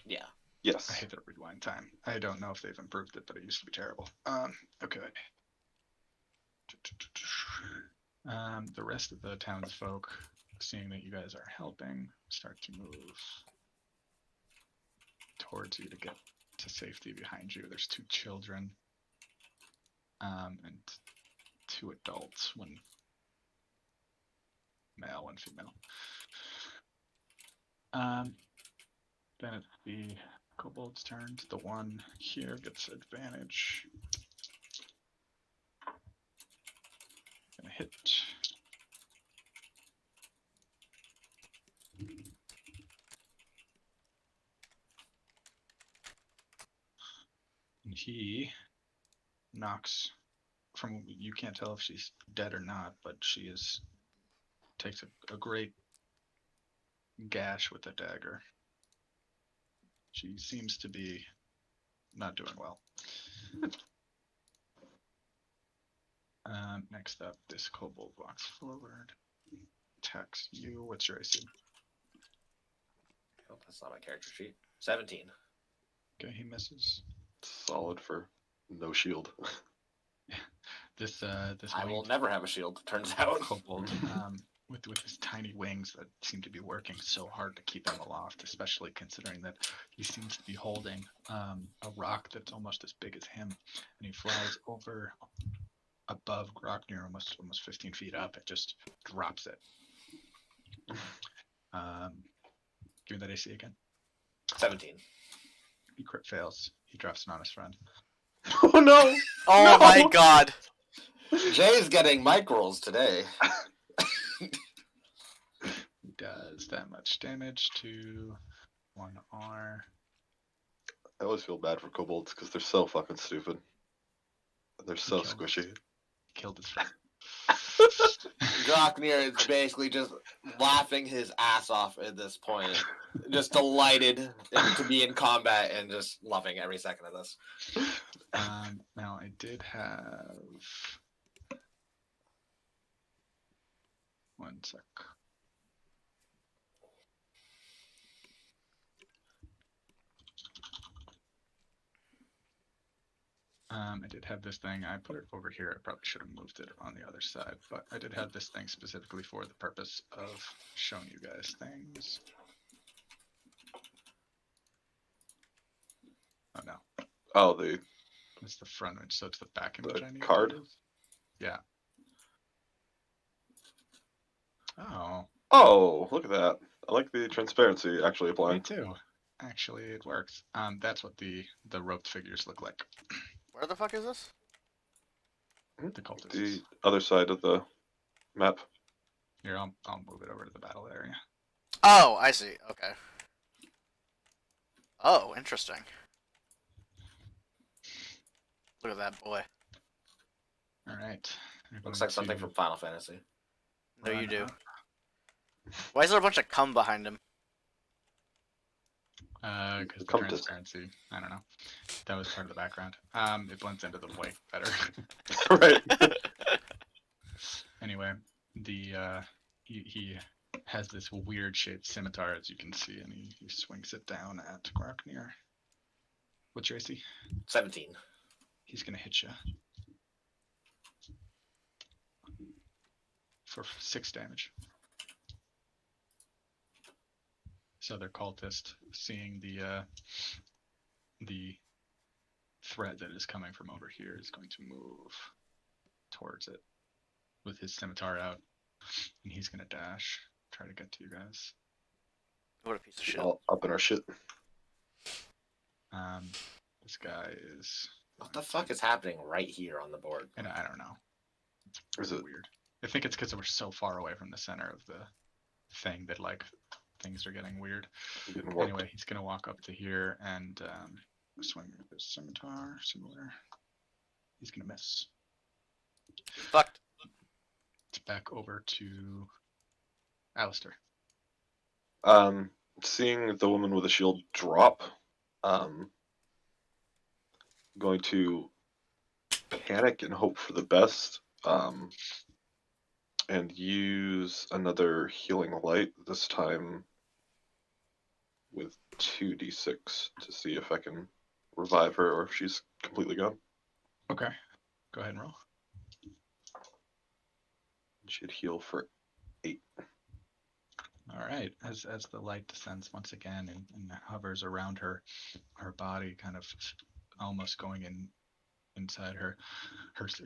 [SPEAKER 5] Yeah.
[SPEAKER 1] I
[SPEAKER 3] Yes.
[SPEAKER 1] hate the rewind time. I don't know if they've improved it, but it used to be terrible. Okay. The rest of the townsfolk, seeing that you guys are helping, start to move towards you to get to safety behind you. There's 2 children, and 2 adults, one male, one female. Then it's the kobold's turn. The one here gets advantage. Gonna hit. And he knocks from, you can't tell if she's dead or not, but she takes a great gash with the dagger. She seems to be not doing well. Next up, this kobold walks forward, attacks you. What's your AC?
[SPEAKER 5] Oh, that's not my character sheet. 17.
[SPEAKER 1] Okay, he misses.
[SPEAKER 3] Solid for no shield.
[SPEAKER 1] This
[SPEAKER 5] I will
[SPEAKER 1] winged
[SPEAKER 5] never have a shield, turns out.
[SPEAKER 1] kobold, with his tiny wings that seem to be working so hard to keep him aloft, especially considering that he seems to be holding a rock that's almost as big as him, and he flies over above Groknir, almost 15 feet up. It just drops it. Give me that AC again.
[SPEAKER 5] 17.
[SPEAKER 1] He crit fails. He drops it on his friend.
[SPEAKER 3] Oh no!
[SPEAKER 2] Oh
[SPEAKER 3] No!
[SPEAKER 2] my god.
[SPEAKER 5] Jay's getting mic rolls today.
[SPEAKER 1] He does that much damage to 1R.
[SPEAKER 3] I always feel bad for kobolds because they're so fucking stupid. They're so
[SPEAKER 1] Kills.
[SPEAKER 3] squishy.
[SPEAKER 1] Killed his friend.
[SPEAKER 5] Groknir is basically just laughing his ass off at this point. Just delighted to be in combat and just loving every second of this.
[SPEAKER 1] Now I did have one sec. I did have this thing. I put it over here. I probably should have moved it on the other side, but I did have this thing specifically for the purpose of showing you guys things. Oh no,
[SPEAKER 3] Oh,
[SPEAKER 1] it's the front image, so it's the back
[SPEAKER 3] The
[SPEAKER 1] image I need.
[SPEAKER 3] card?
[SPEAKER 1] To use. Yeah. Oh,
[SPEAKER 3] oh, look at that. I like the transparency actually
[SPEAKER 1] me
[SPEAKER 3] applying.
[SPEAKER 1] too. Actually, it works. That's what the roped figures look like.
[SPEAKER 2] Where the fuck is this?
[SPEAKER 1] The cultists.
[SPEAKER 3] The other side of the map.
[SPEAKER 1] Here, I'll move it over to the battle area.
[SPEAKER 2] Oh, I see. Okay. Oh, interesting. Look at that boy.
[SPEAKER 1] All right.
[SPEAKER 5] Looks like something from Final Fantasy.
[SPEAKER 2] No, you do.
[SPEAKER 1] Up.
[SPEAKER 2] Why is there a bunch of cum behind him?
[SPEAKER 1] Because the
[SPEAKER 3] Come to-
[SPEAKER 1] transparency. I don't know. That was part of the background. It blends into the white better.
[SPEAKER 3] Right.
[SPEAKER 1] Anyway, he has this weird shaped scimitar, as you can see, and he swings it down at Groknir. What's your AC?
[SPEAKER 5] 17.
[SPEAKER 1] He's gonna hit you for 6 damage. This other cultist, seeing the threat that is coming from over here, is going to move towards it with his scimitar out, and he's gonna dash, try to get to you guys.
[SPEAKER 2] What a piece of shit.
[SPEAKER 3] All up in our shit.
[SPEAKER 1] This guy is.
[SPEAKER 5] What the fuck is happening right here on the board?
[SPEAKER 1] And I don't know. It's
[SPEAKER 3] Is it?
[SPEAKER 1] weird? I think it's because we're so far away from the center of the thing that like things are getting weird.
[SPEAKER 3] Getting warped.
[SPEAKER 1] Anyway, he's gonna walk up to here and swing with his scimitar. Similar. He's gonna miss.
[SPEAKER 2] Fucked.
[SPEAKER 1] It's back over to Alistair.
[SPEAKER 3] Seeing the woman with a shield drop, going to panic and hope for the best, and use another healing light, this time with 2d6 to see if I can revive her or if she's completely gone.
[SPEAKER 1] Okay. Go ahead and roll.
[SPEAKER 3] She'd heal for 8.
[SPEAKER 1] All right. As the light descends once again and hovers around her body, kind of almost going inside her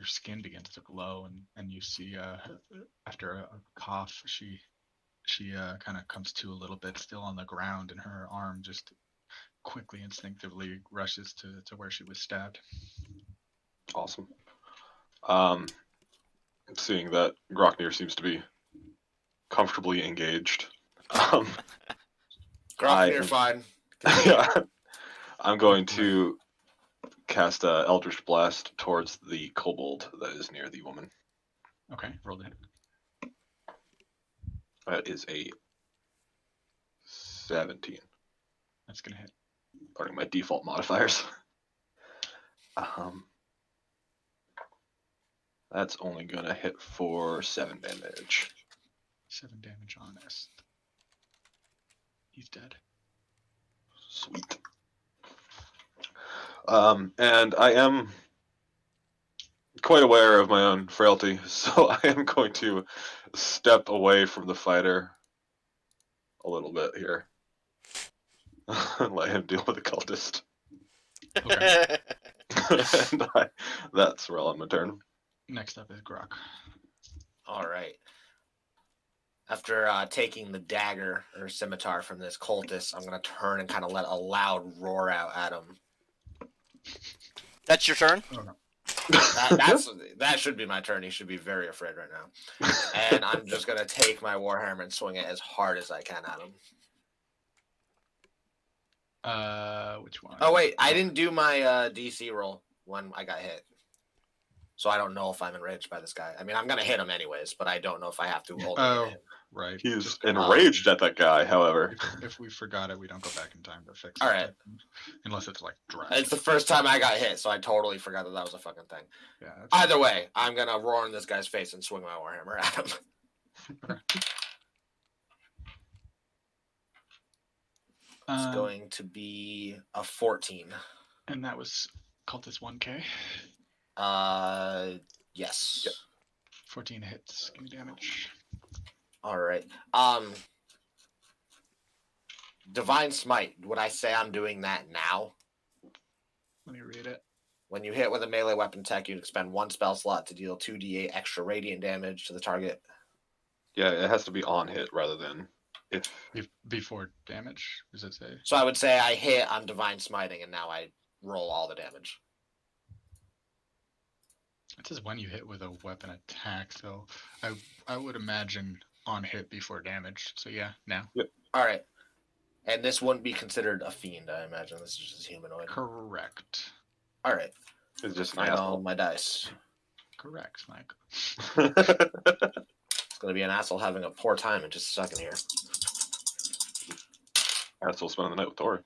[SPEAKER 1] skin begins to glow, and you see after a cough, she kind of comes to a little bit, still on the ground, and her arm just quickly, instinctively rushes to where she was stabbed.
[SPEAKER 3] Awesome. Seeing that Groknir seems to be comfortably engaged,
[SPEAKER 5] Grok, you're fine.
[SPEAKER 3] yeah, I'm going to cast a Eldritch Blast towards the kobold that is near the woman.
[SPEAKER 1] Okay, roll the hit.
[SPEAKER 3] That is a 17.
[SPEAKER 1] That's gonna hit.
[SPEAKER 3] Pardon my default modifiers. That's only gonna hit for 7 damage.
[SPEAKER 1] 7 damage on Est. He's dead.
[SPEAKER 3] Sweet. And I am quite aware of my own frailty, so I am going to step away from the fighter a little bit here. And let him deal with the cultist.
[SPEAKER 1] Okay.
[SPEAKER 3] And that's where I'll end my turn.
[SPEAKER 1] Next up is Grok.
[SPEAKER 5] All right. After taking the dagger or scimitar from this cultist, I'm going to turn and kind of let a loud roar out at him.
[SPEAKER 2] That's your turn?
[SPEAKER 1] Oh, no.
[SPEAKER 5] That should be my turn. He should be very afraid right now. And I'm just going to take my warhammer and swing it as hard as I can at him.
[SPEAKER 1] Which one?
[SPEAKER 5] Oh, wait. I didn't do my DC roll when I got hit. So I don't know if I'm enraged by this guy. I mean, I'm going to hit him anyways, but I don't know if I have to hold him.
[SPEAKER 1] Right.
[SPEAKER 3] He's
[SPEAKER 1] Just-
[SPEAKER 3] enraged at that guy, however.
[SPEAKER 1] If we forgot it, we don't go back in time to fix
[SPEAKER 5] All
[SPEAKER 1] it.
[SPEAKER 5] right.
[SPEAKER 1] Unless it's like dry.
[SPEAKER 5] It's the first time I got hit, so I totally forgot that was a fucking thing.
[SPEAKER 1] Yeah. that's
[SPEAKER 5] Either
[SPEAKER 1] fine.
[SPEAKER 5] way, I'm going to roar in this guy's face and swing my warhammer at him. It's going to be a 14.
[SPEAKER 1] And that was Cultist 1K.
[SPEAKER 5] Yes.
[SPEAKER 3] Yep.
[SPEAKER 1] 14 hits. Give me damage.
[SPEAKER 5] All right. Divine Smite. Would I say I'm doing that now?
[SPEAKER 1] Let me read it.
[SPEAKER 5] When you hit with a melee weapon tech, you expend 1 spell slot to deal 2d8 extra radiant damage to the target.
[SPEAKER 3] Yeah, it has to be on hit rather than if.
[SPEAKER 1] Before damage, does it say?
[SPEAKER 5] So I would say I hit, I'm Divine Smiting, and now I roll all the damage.
[SPEAKER 1] It says when you hit with a weapon attack, so I would imagine on hit before damage. So yeah, now.
[SPEAKER 5] All right. And this wouldn't be considered a fiend, I imagine. This is just humanoid.
[SPEAKER 1] Correct.
[SPEAKER 5] All right.
[SPEAKER 3] It's just an
[SPEAKER 5] Find all
[SPEAKER 3] asshole.
[SPEAKER 5] my dice.
[SPEAKER 1] Correct, Mike.
[SPEAKER 5] It's going to be an asshole having a poor time in just a second here.
[SPEAKER 3] Asshole spending the night with Tori.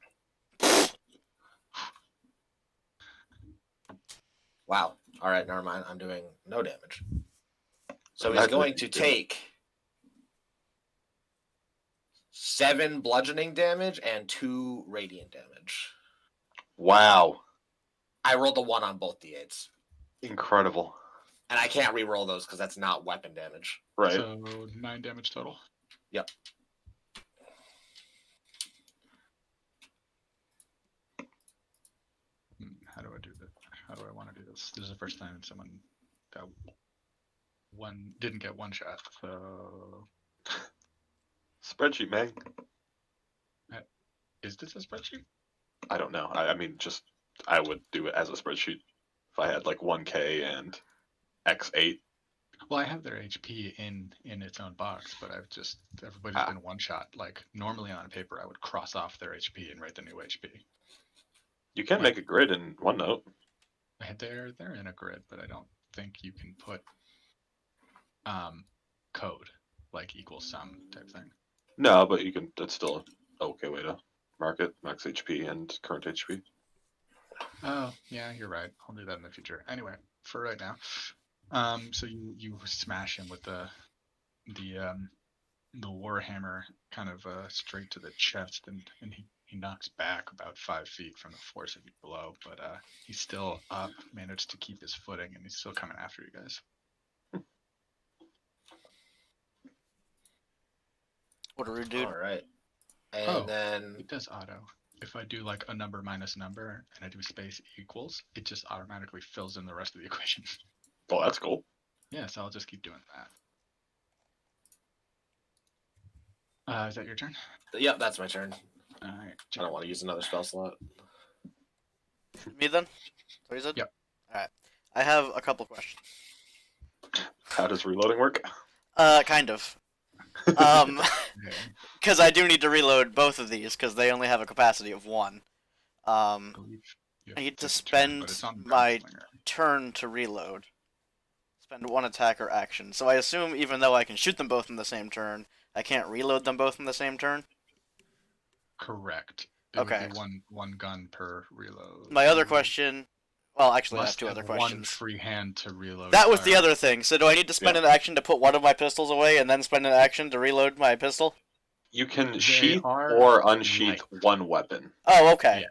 [SPEAKER 5] Wow. All right, never mind. I'm doing no damage. So he's
[SPEAKER 3] Imagine
[SPEAKER 5] going
[SPEAKER 3] if
[SPEAKER 5] to
[SPEAKER 3] you did.
[SPEAKER 5] take 7 bludgeoning damage and 2 radiant damage.
[SPEAKER 3] Wow.
[SPEAKER 5] I rolled a 1 on both d8s.
[SPEAKER 3] Incredible.
[SPEAKER 5] And I can't re-roll those because that's not weapon damage.
[SPEAKER 3] Right.
[SPEAKER 1] So 9 damage total.
[SPEAKER 5] Yep.
[SPEAKER 1] How do I do that? How do I want to do this? This is the first time someone got didn't get one shot. So
[SPEAKER 3] Spreadsheet, man.
[SPEAKER 1] is this a spreadsheet?
[SPEAKER 3] I don't know. I mean, just I would do it as a spreadsheet if I had like 1K and X8.
[SPEAKER 1] Well, I have their HP in its own box, but everybody's been one shot. Like normally on paper, I would cross off their HP and write the new HP.
[SPEAKER 3] You can make a grid in OneNote.
[SPEAKER 1] They're in a grid, but I don't think you can put code like equal sum type thing.
[SPEAKER 3] No, but you can. That's still an okay way to mark it. Max HP and current HP.
[SPEAKER 1] Oh yeah, you're right. I'll do that in the future. Anyway, for right now, so you smash him with the warhammer kind of straight to the chest, and he knocks back about 5 feet from the force of your blow, but he's still up, managed to keep his footing, and he's still coming after you guys.
[SPEAKER 2] What do we do?
[SPEAKER 5] All right. And then
[SPEAKER 1] It does auto. If I do like a number minus number and I do space equals, it just automatically fills in the rest of the equation.
[SPEAKER 3] Well, that's cool.
[SPEAKER 1] Yeah, so I'll just keep doing that. Is that your turn?
[SPEAKER 5] Yep, that's my turn.
[SPEAKER 1] All right.
[SPEAKER 5] I don't want to use another spell slot.
[SPEAKER 2] Me then? What you said?
[SPEAKER 1] Yep.
[SPEAKER 2] All right. I have a couple questions.
[SPEAKER 3] How does reloading work?
[SPEAKER 2] Kind of.
[SPEAKER 1] Okay.
[SPEAKER 2] Because I do need to reload both of these because they only have a capacity of 1.
[SPEAKER 1] I believe you have
[SPEAKER 2] I need to
[SPEAKER 1] take a turn, but
[SPEAKER 2] spend
[SPEAKER 1] it's on
[SPEAKER 2] my
[SPEAKER 1] Gunslinger.
[SPEAKER 2] turn to reload. Spend 1 attack or action. So I assume even though I can shoot them both in the same turn, I can't reload them both in the same turn?
[SPEAKER 1] Correct. It
[SPEAKER 2] Okay.
[SPEAKER 1] would be one gun per reload.
[SPEAKER 2] My other question... Well, actually, I have
[SPEAKER 1] Must
[SPEAKER 2] 2
[SPEAKER 1] have
[SPEAKER 2] other
[SPEAKER 1] one
[SPEAKER 2] questions.
[SPEAKER 1] free hand to reload.
[SPEAKER 2] That was the
[SPEAKER 1] fire.
[SPEAKER 2] other thing. So do I need to spend an action to put one of my pistols away and then spend an action to reload my pistol?
[SPEAKER 3] You can
[SPEAKER 1] They
[SPEAKER 3] sheath
[SPEAKER 1] are
[SPEAKER 3] or unsheath
[SPEAKER 1] light.
[SPEAKER 3] one weapon
[SPEAKER 2] Oh, okay.
[SPEAKER 1] Yeah.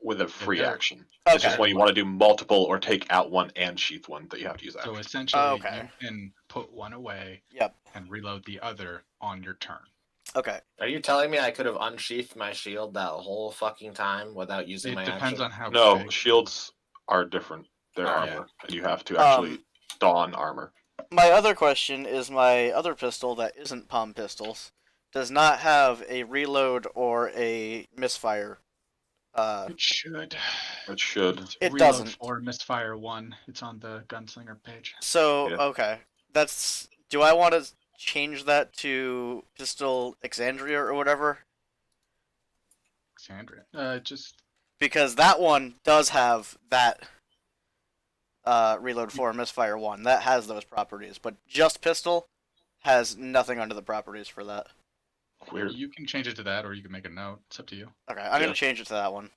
[SPEAKER 3] with a free
[SPEAKER 1] they're-
[SPEAKER 3] action. It's just
[SPEAKER 2] Okay.
[SPEAKER 3] when you want to do multiple or take out one and sheath one that you have to use
[SPEAKER 1] So
[SPEAKER 3] action.
[SPEAKER 1] essentially,
[SPEAKER 2] okay.
[SPEAKER 1] you can put one away
[SPEAKER 2] Yep.
[SPEAKER 1] and reload the other on your turn.
[SPEAKER 2] Okay.
[SPEAKER 5] Are you telling me I could have unsheathed my shield that whole fucking time without using
[SPEAKER 1] It
[SPEAKER 5] my
[SPEAKER 1] depends
[SPEAKER 5] action?
[SPEAKER 1] on how
[SPEAKER 3] No,
[SPEAKER 1] big.
[SPEAKER 3] shields are different. They're
[SPEAKER 5] Alright.
[SPEAKER 3] armor, and you have to actually
[SPEAKER 2] Um,
[SPEAKER 3] don armor.
[SPEAKER 2] My other question is my other pistol that isn't palm pistols does not have a reload or a misfire.
[SPEAKER 1] It should.
[SPEAKER 3] It should.
[SPEAKER 2] It
[SPEAKER 1] Reload
[SPEAKER 2] doesn't.
[SPEAKER 1] 4, misfire 1. It's on the Gunslinger page.
[SPEAKER 2] So,
[SPEAKER 3] Yeah.
[SPEAKER 2] okay. That's... Do I want to change that to pistol Exandria or whatever?
[SPEAKER 1] Xandria. Just
[SPEAKER 2] Because that one does have that reload 4, misfire 1. That has those properties. But just pistol has nothing under the properties for that.
[SPEAKER 3] Weird.
[SPEAKER 1] you can change it to that, or you can make a note. It's up to you.
[SPEAKER 2] Okay, I'm going to change it to that one.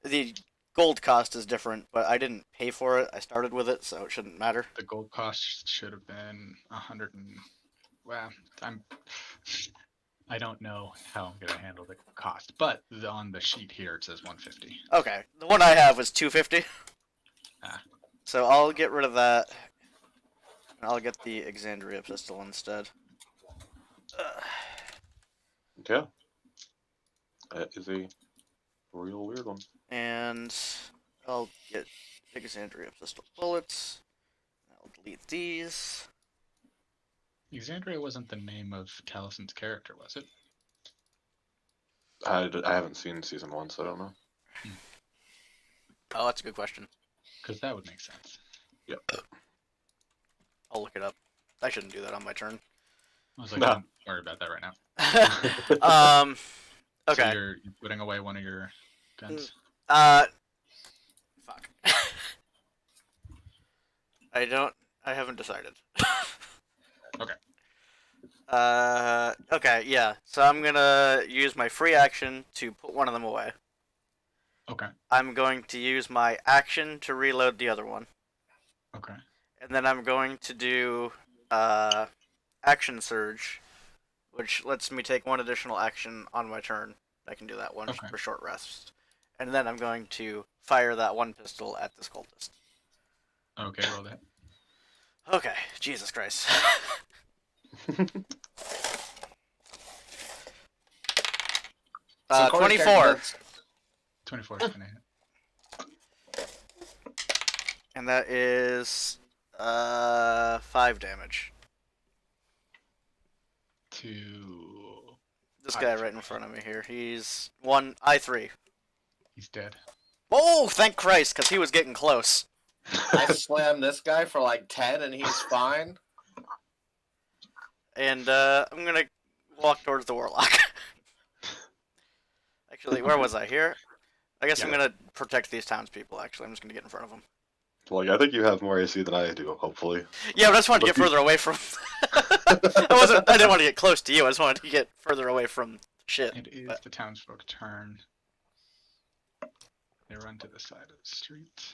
[SPEAKER 2] The gold cost is different, but I didn't pay for it. I started with it, so it shouldn't matter.
[SPEAKER 1] The gold cost should have been 100 and well, I don't know how I'm gonna handle the cost, but on the sheet here it says 150.
[SPEAKER 2] Okay, the one I have was 250.
[SPEAKER 1] Ah.
[SPEAKER 2] So I'll get rid of that. And I'll get the Exandria pistol instead.
[SPEAKER 3] Yeah. That is a real weird one.
[SPEAKER 2] And I'll get Exandria pistol bullets. I'll delete these.
[SPEAKER 1] Exandria wasn't the name of Talison's character, was it?
[SPEAKER 3] I haven't seen season 1, so I don't know.
[SPEAKER 2] Oh, that's a good question.
[SPEAKER 1] Because that would make sense.
[SPEAKER 2] I'll look it up. I shouldn't do that on my turn.
[SPEAKER 1] I was like,
[SPEAKER 3] Nah.
[SPEAKER 1] don't worry about that right now. So
[SPEAKER 2] Okay.
[SPEAKER 1] you're putting away one of your guns.
[SPEAKER 2] Fuck. I haven't decided.
[SPEAKER 1] Okay.
[SPEAKER 2] Okay, yeah. So I'm gonna use my free action to put one of them away.
[SPEAKER 1] Okay.
[SPEAKER 2] I'm going to use my action to reload the other one.
[SPEAKER 1] Okay.
[SPEAKER 2] And then I'm going to do action surge, which lets me take one additional action on my turn. I can do that one
[SPEAKER 1] Okay.
[SPEAKER 2] for short rest. And then I'm going to fire that one pistol at this cultist.
[SPEAKER 1] Okay. Roll that.
[SPEAKER 2] Okay, Jesus Christ.
[SPEAKER 5] So Corey's character
[SPEAKER 2] 24.
[SPEAKER 5] does-
[SPEAKER 1] 24 is gonna hit.
[SPEAKER 2] And that is 5 damage.
[SPEAKER 1] To
[SPEAKER 2] This guy right in front of me here. He's I3.
[SPEAKER 1] he's dead.
[SPEAKER 2] Oh, thank Christ, because he was getting close.
[SPEAKER 5] I slammed this guy for like 10 and he's fine.
[SPEAKER 2] And I'm gonna walk towards the warlock. Actually, where was I? Here? I guess I'm
[SPEAKER 1] Yeah.
[SPEAKER 2] gonna protect these townspeople, actually. I'm just gonna get in front of them.
[SPEAKER 3] Like, I think you have more AC than I do, hopefully.
[SPEAKER 2] Yeah, but I just wanted to get further away from... I didn't want to get close to you, I just wanted to get further away from shit.
[SPEAKER 1] It is the townsfolk turn. They run to the side of the street.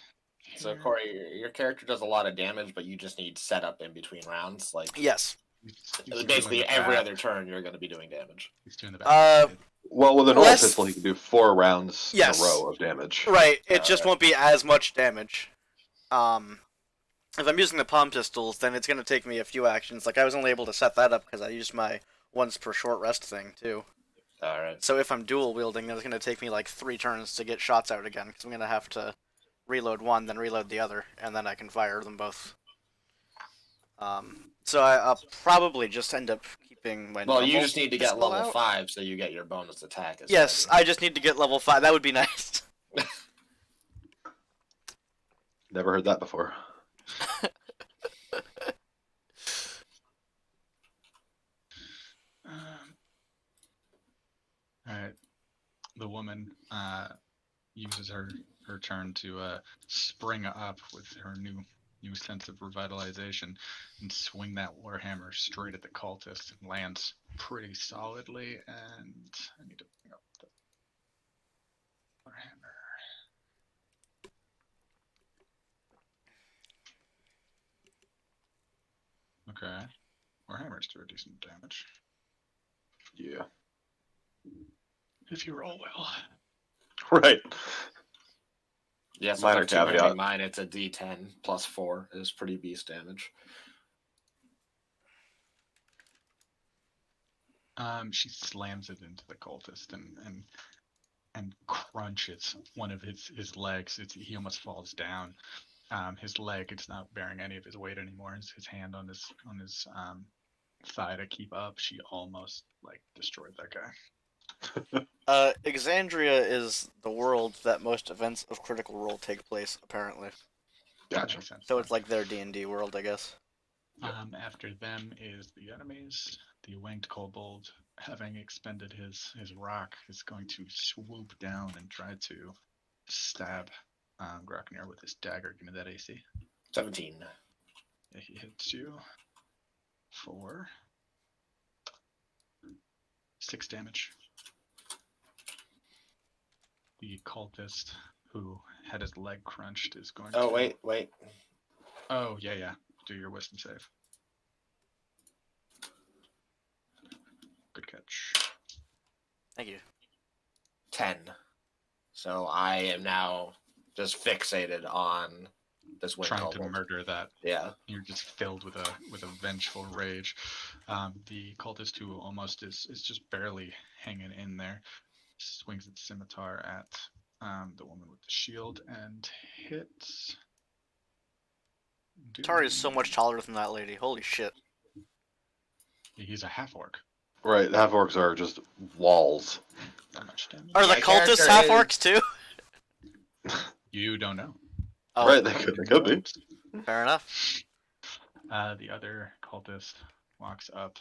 [SPEAKER 5] So
[SPEAKER 1] Here.
[SPEAKER 5] Corey, your character does a lot of damage, but you just need setup in between rounds. Like
[SPEAKER 2] Yes.
[SPEAKER 1] He's
[SPEAKER 5] basically
[SPEAKER 1] doing the
[SPEAKER 5] every
[SPEAKER 1] back.
[SPEAKER 5] other turn, you're going to be doing damage.
[SPEAKER 1] He's doing the back.
[SPEAKER 3] Well, with a normal
[SPEAKER 2] Less-
[SPEAKER 3] pistol, he can do 4 rounds
[SPEAKER 2] Yes.
[SPEAKER 3] in a row of damage.
[SPEAKER 2] Right, it just
[SPEAKER 5] Alright.
[SPEAKER 2] won't be as much damage. If I'm using the palm pistols, then it's gonna take me a few actions. Like, I was only able to set that up because I used my once per short rest thing, too.
[SPEAKER 5] All right.
[SPEAKER 2] So if I'm dual wielding, then it's gonna take me like 3 turns to get shots out again, because I'm gonna have to reload one, then reload the other, and then I can fire them both. So I'll probably just end up keeping my
[SPEAKER 5] Well, you
[SPEAKER 2] normal
[SPEAKER 5] just need to get
[SPEAKER 2] pistol
[SPEAKER 5] level
[SPEAKER 2] out.
[SPEAKER 5] 5 so you get your bonus attack. as
[SPEAKER 2] Yes,
[SPEAKER 5] well.
[SPEAKER 2] I just need to get level 5. That would be nice.
[SPEAKER 3] Never heard that before.
[SPEAKER 1] Alright. The woman uses her turn to spring up with her new sense of revitalization and swing that warhammer straight at the cultist and lands pretty solidly. And I need to bring up the warhammer. Okay. Warhammers do a decent damage.
[SPEAKER 3] Yeah.
[SPEAKER 1] If you roll well.
[SPEAKER 3] Right.
[SPEAKER 5] Yeah, so
[SPEAKER 3] Minor
[SPEAKER 5] for 2 hitting
[SPEAKER 3] caveat.
[SPEAKER 5] mine, it's a D10 plus 4 is pretty beast damage.
[SPEAKER 1] She slams it into the cultist and crunches one of his legs. He almost falls down. His leg, it's not bearing any of his weight anymore. His hand on his thigh to keep up. She almost like destroyed that guy.
[SPEAKER 2] Exandria is the world that most events of Critical Role take place, apparently.
[SPEAKER 1] That
[SPEAKER 3] Gotcha.
[SPEAKER 1] makes sense.
[SPEAKER 2] So it's like their D&D world, I guess.
[SPEAKER 1] After them is the enemies. The winged kobold, having expended his rock, is going to swoop down and try to stab Groknir with his dagger. Give me that AC.
[SPEAKER 5] 17.
[SPEAKER 1] Yeah, he hits you for 6 damage. The cultist who had his leg crunched is going to...
[SPEAKER 5] Oh, wait.
[SPEAKER 1] Oh, yeah. Do your wisdom save. Good catch.
[SPEAKER 2] Thank you.
[SPEAKER 5] 10. So I am now just fixated on this wing
[SPEAKER 1] Trying to
[SPEAKER 5] kobold.
[SPEAKER 1] murder that.
[SPEAKER 5] Yeah.
[SPEAKER 1] You're just filled with a vengeful rage. The cultist who almost is just barely hanging in there swings its scimitar at the woman with the shield and hits.
[SPEAKER 2] Tari is so much taller than that lady. Holy shit.
[SPEAKER 1] He's a half orc.
[SPEAKER 3] Right, half orcs are just walls.
[SPEAKER 1] That much damage.
[SPEAKER 2] Are the
[SPEAKER 5] My
[SPEAKER 2] cultists
[SPEAKER 5] character
[SPEAKER 2] half
[SPEAKER 5] is-
[SPEAKER 2] orcs too?
[SPEAKER 1] You don't know.
[SPEAKER 2] Oh,
[SPEAKER 3] Right, they could be.
[SPEAKER 2] Fair enough.
[SPEAKER 1] The other cultist walks up,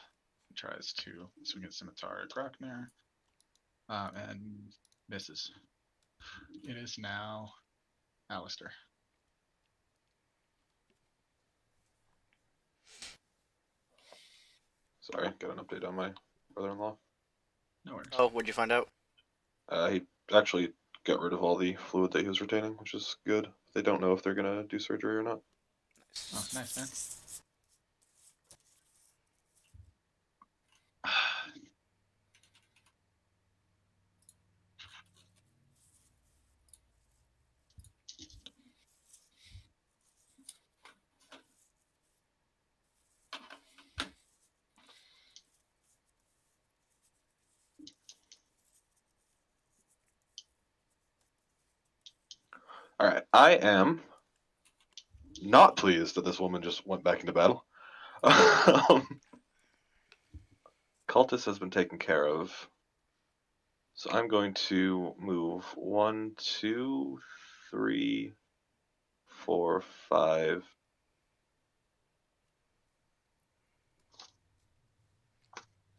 [SPEAKER 1] tries to swing his scimitar at Grockner, and misses. It is now Alistair.
[SPEAKER 3] Sorry, got an update on my brother-in-law.
[SPEAKER 1] No worries.
[SPEAKER 2] Oh, what'd you find out?
[SPEAKER 3] He actually got rid of all the fluid that he was retaining, which is good. They don't know if they're gonna do surgery or not.
[SPEAKER 1] Oh, nice, man.
[SPEAKER 3] All right, I am not pleased that this woman just went back into battle. Cultist has been taken care of, so I'm going to move 1, 2, 3, 4, 5.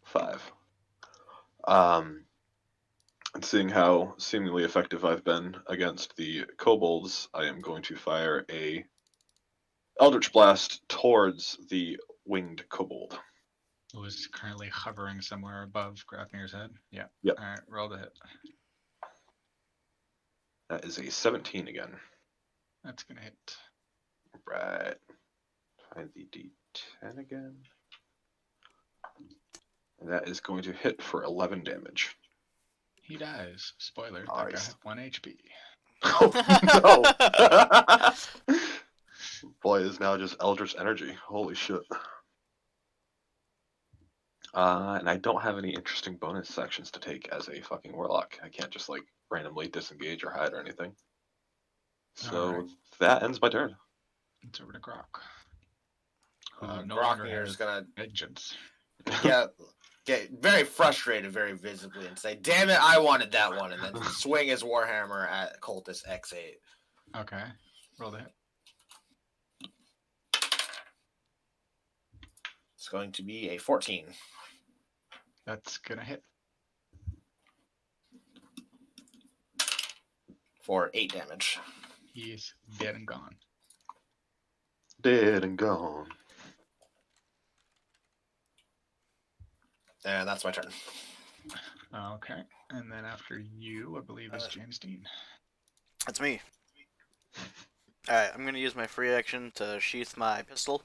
[SPEAKER 3] 5. And seeing how seemingly effective I've been against the kobolds, I am going to fire a Eldritch Blast towards the winged kobold.
[SPEAKER 1] Who is currently hovering somewhere above Grafnir's head. Yeah.
[SPEAKER 3] Yep.
[SPEAKER 1] Alright, roll the hit.
[SPEAKER 3] That is a 17 again.
[SPEAKER 1] That's gonna hit.
[SPEAKER 3] Right. Find the D10 again. And that is going to hit for 11 damage.
[SPEAKER 1] He dies. Spoiler, that guy
[SPEAKER 3] Nice.
[SPEAKER 1] had 1 HP.
[SPEAKER 3] Oh, no! Boy, is now just Eldritch Energy. Holy shit. And I don't have any interesting bonus sections to take as a fucking warlock. I can't just, like, randomly disengage or hide or anything. So
[SPEAKER 1] Alright.
[SPEAKER 3] that ends my turn.
[SPEAKER 1] It's over to Grok.
[SPEAKER 5] Grockner
[SPEAKER 1] No longer
[SPEAKER 5] is
[SPEAKER 1] has
[SPEAKER 5] gonna
[SPEAKER 1] vengeance.
[SPEAKER 5] get very frustrated, very visibly, and say, "Damn it, I wanted that one," and then swing his warhammer at Cultist X8.
[SPEAKER 1] Okay. Roll the hit.
[SPEAKER 5] It's going to be a 14
[SPEAKER 1] That's gonna hit.
[SPEAKER 5] for 8 damage.
[SPEAKER 1] He's dead and gone.
[SPEAKER 3] Dead and gone.
[SPEAKER 5] And that's my turn.
[SPEAKER 1] Okay. And then after you, I believe, is James Dean.
[SPEAKER 2] That's me. Alright, I'm going to use my free action to sheath my pistol.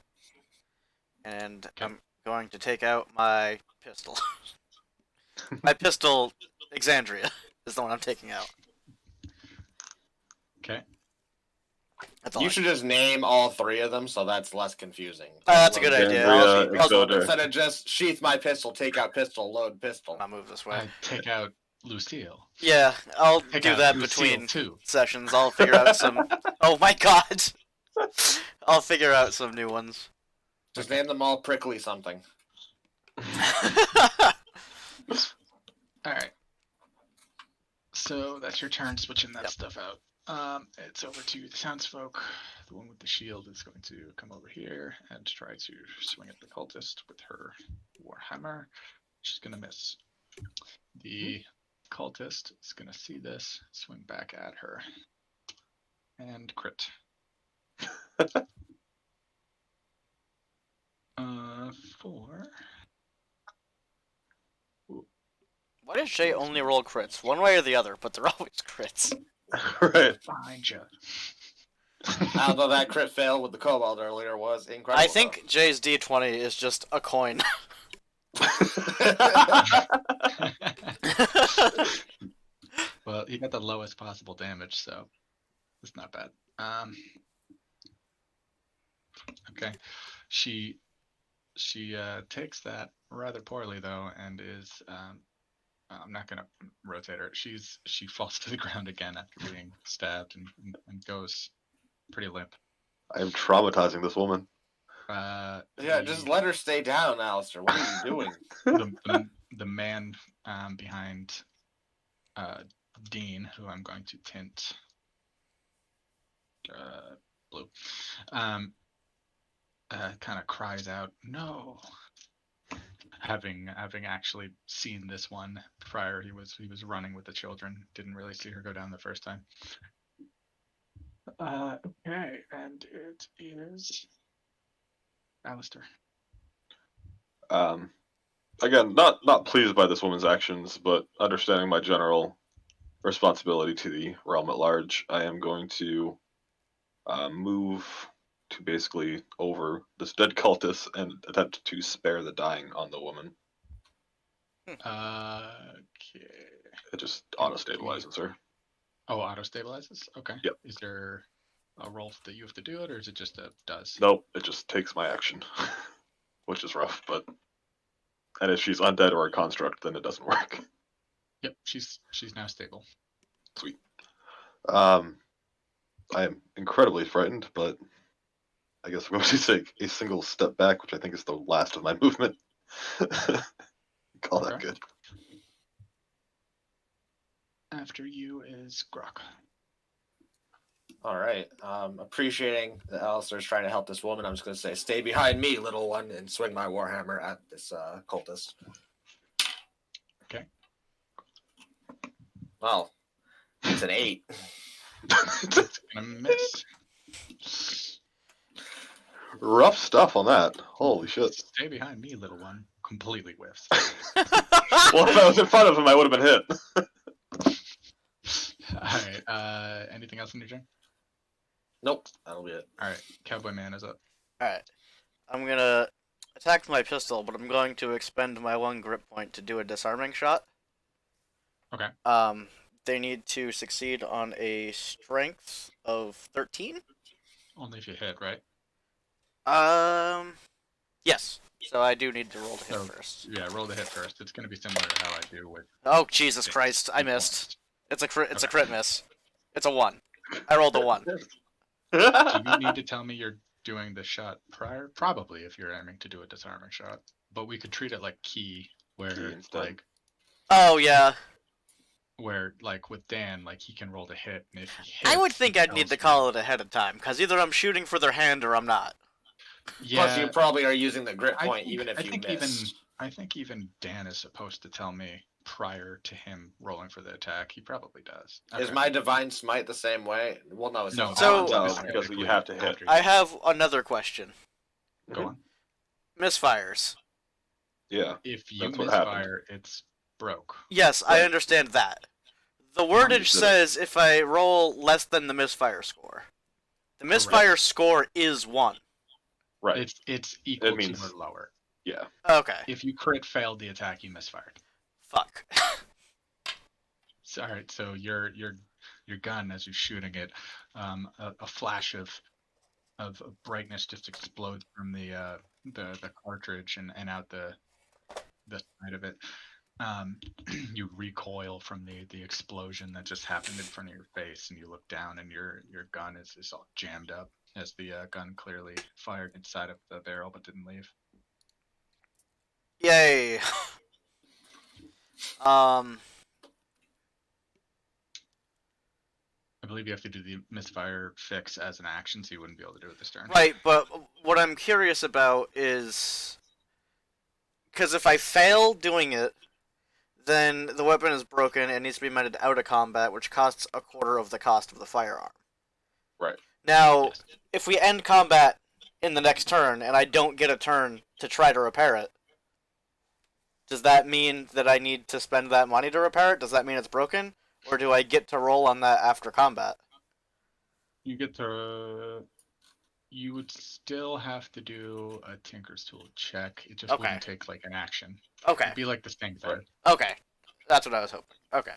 [SPEAKER 2] And
[SPEAKER 1] Okay.
[SPEAKER 2] I'm going to take out my pistol. My pistol, Exandria, is the one I'm taking out.
[SPEAKER 1] Okay.
[SPEAKER 2] That's all.
[SPEAKER 5] You should just name all 3 of them, so that's less confusing.
[SPEAKER 2] That's a good idea.
[SPEAKER 3] Exandria, Exoder.
[SPEAKER 5] Instead of just sheath my pistol, take out pistol, load pistol.
[SPEAKER 2] I'll move this way.
[SPEAKER 1] I take out Lucille.
[SPEAKER 2] Yeah, I'll
[SPEAKER 1] Take
[SPEAKER 2] do
[SPEAKER 1] out
[SPEAKER 2] that
[SPEAKER 1] Lucille
[SPEAKER 2] between
[SPEAKER 1] too.
[SPEAKER 2] sessions. I'll figure out some... Oh my god! I'll figure out some new ones.
[SPEAKER 5] Just name them all prickly something.
[SPEAKER 1] Alright. So that's your turn switching that
[SPEAKER 2] Yep.
[SPEAKER 1] stuff out. It's over to the townsfolk. The one with the shield is going to come over here and try to swing at the cultist with her warhammer. She's gonna miss. The cultist is gonna see this, swing back at her, and crit. 4.
[SPEAKER 2] Why does Shay only roll crits? One way or the other, but they're always crits.
[SPEAKER 3] Right.
[SPEAKER 1] Behind you.
[SPEAKER 5] Although that crit fail with the kobold earlier was incredible.
[SPEAKER 2] I think Jay's D20 is just a coin.
[SPEAKER 1] Well, he got the lowest possible damage, so it's not bad. Okay, she takes that rather poorly though, and is I'm not gonna rotate her. She falls to the ground again after being stabbed and goes pretty limp.
[SPEAKER 3] I am traumatizing this woman.
[SPEAKER 5] Yeah, just let her stay down, Alistair. What are you doing?
[SPEAKER 1] The man behind Dean, who I'm going to tint blue. Kind of cries out, "No!" Having actually seen this one prior, he was running with the children. Didn't really see her go down the first time. Okay, and it is Alistair.
[SPEAKER 3] Again, not pleased by this woman's actions, but understanding my general responsibility to the realm at large, I am going to move to basically over this dead cultist and attempt to spare the dying on the woman.
[SPEAKER 1] Okay.
[SPEAKER 3] It just auto stabilizes her.
[SPEAKER 1] Oh, auto stabilizes. Okay.
[SPEAKER 3] Yep.
[SPEAKER 1] Is there a roll that you have to do it, or is it just a does?
[SPEAKER 3] Nope, it just takes my action, which is rough. And if she's undead or a construct, then it doesn't work.
[SPEAKER 1] Yep. She's now stable.
[SPEAKER 3] Sweet. I am incredibly frightened, but I guess I'm going to take a single step back, which I think is the last of my movement. Call that
[SPEAKER 1] Okay.
[SPEAKER 3] good.
[SPEAKER 1] After you is Grok.
[SPEAKER 5] All right. Appreciating that Alistair's trying to help this woman, I'm just going to say, stay behind me, little one, and swing my warhammer at this cultist.
[SPEAKER 1] Okay.
[SPEAKER 5] Well, it's an 8.
[SPEAKER 1] It's gonna miss.
[SPEAKER 3] Rough stuff on that. Holy shit.
[SPEAKER 1] Stay behind me, little one. Completely whiffs.
[SPEAKER 3] Well, if I was in front of him, I would have been hit.
[SPEAKER 1] Alright, anything else in your turn?
[SPEAKER 5] Nope, that'll be it.
[SPEAKER 1] Alright, Cowboy Man is up.
[SPEAKER 2] Alright. I'm gonna attack with my pistol, but I'm going to expend my 1 grip point to do a disarming shot.
[SPEAKER 1] Okay.
[SPEAKER 2] They need to succeed on a strength of 13.
[SPEAKER 1] Only if you hit, right?
[SPEAKER 2] Yes. So I do need to roll to hit
[SPEAKER 1] So,
[SPEAKER 2] first.
[SPEAKER 1] Yeah, roll the hit first. It's gonna be similar to how I do with
[SPEAKER 2] Oh, Jesus Christ. I missed. It's a crit miss. It's a 1. I rolled a 1.
[SPEAKER 1] Do you need to tell me you're doing the shot prior? Probably, if you're aiming to do a disarming shot. But we could treat it like key, where
[SPEAKER 3] Key instead.
[SPEAKER 2] Oh, yeah.
[SPEAKER 1] where with Dan, he can roll to hit, and if he hits,
[SPEAKER 2] I would think
[SPEAKER 1] he
[SPEAKER 2] I'd need
[SPEAKER 1] tells
[SPEAKER 2] to call
[SPEAKER 1] me.
[SPEAKER 2] it ahead of time, because either I'm shooting for their hand or I'm not.
[SPEAKER 1] Yeah,
[SPEAKER 5] Plus, you probably are using the grip
[SPEAKER 1] I
[SPEAKER 5] point
[SPEAKER 1] think,
[SPEAKER 5] even if
[SPEAKER 1] I
[SPEAKER 5] you
[SPEAKER 1] think
[SPEAKER 5] miss.
[SPEAKER 1] I think even Dan is supposed to tell me prior to him rolling for the attack. He probably does.
[SPEAKER 5] Is my divine smite the same way? Well, no, it's
[SPEAKER 1] No,
[SPEAKER 5] not.
[SPEAKER 2] So-
[SPEAKER 3] No,
[SPEAKER 1] specifically
[SPEAKER 3] because you have to hit.
[SPEAKER 1] after you
[SPEAKER 2] I have another question.
[SPEAKER 1] go on.
[SPEAKER 2] Misfires.
[SPEAKER 3] Yeah.
[SPEAKER 1] If you
[SPEAKER 3] That's what happened.
[SPEAKER 1] misfire, it's broke.
[SPEAKER 2] Yes, I
[SPEAKER 3] Right.
[SPEAKER 2] understand that. The wordage
[SPEAKER 3] Understood.
[SPEAKER 2] says if I roll less than the misfire score. The misfire score is 1.
[SPEAKER 3] Right.
[SPEAKER 1] It's equal
[SPEAKER 3] means-
[SPEAKER 1] to or lower.
[SPEAKER 3] Yeah.
[SPEAKER 2] Okay.
[SPEAKER 1] If you crit failed the attack, you misfired.
[SPEAKER 2] Fuck.
[SPEAKER 1] So, all right, so your gun, as you're shooting it, a flash of brightness just explodes from the cartridge and out the side of it. You recoil from the explosion that just happened in front of your face, and you look down, and your gun is all jammed up, as the gun clearly fired inside of the barrel but didn't leave.
[SPEAKER 2] Yay.
[SPEAKER 1] I believe you have to do the misfire fix as an action, so you wouldn't be able to do it this turn.
[SPEAKER 2] Right, but what I'm curious about is... Because if I fail doing it, then the weapon is broken and needs to be mended out of combat, which costs a quarter of the cost of the firearm.
[SPEAKER 3] Right.
[SPEAKER 2] Now,
[SPEAKER 1] Yes.
[SPEAKER 2] if we end combat in the next turn and I don't get a turn to try to repair it, does that mean that I need to spend that money to repair it? Does that mean it's broken? Or do I get to roll on that after combat?
[SPEAKER 1] You get to. You would still have to do a Tinker's Tool check. It just
[SPEAKER 2] Okay.
[SPEAKER 1] wouldn't take an action.
[SPEAKER 2] Okay.
[SPEAKER 1] It'd be like the same thing.
[SPEAKER 3] Right.
[SPEAKER 2] Okay. That's what I was hoping. Okay.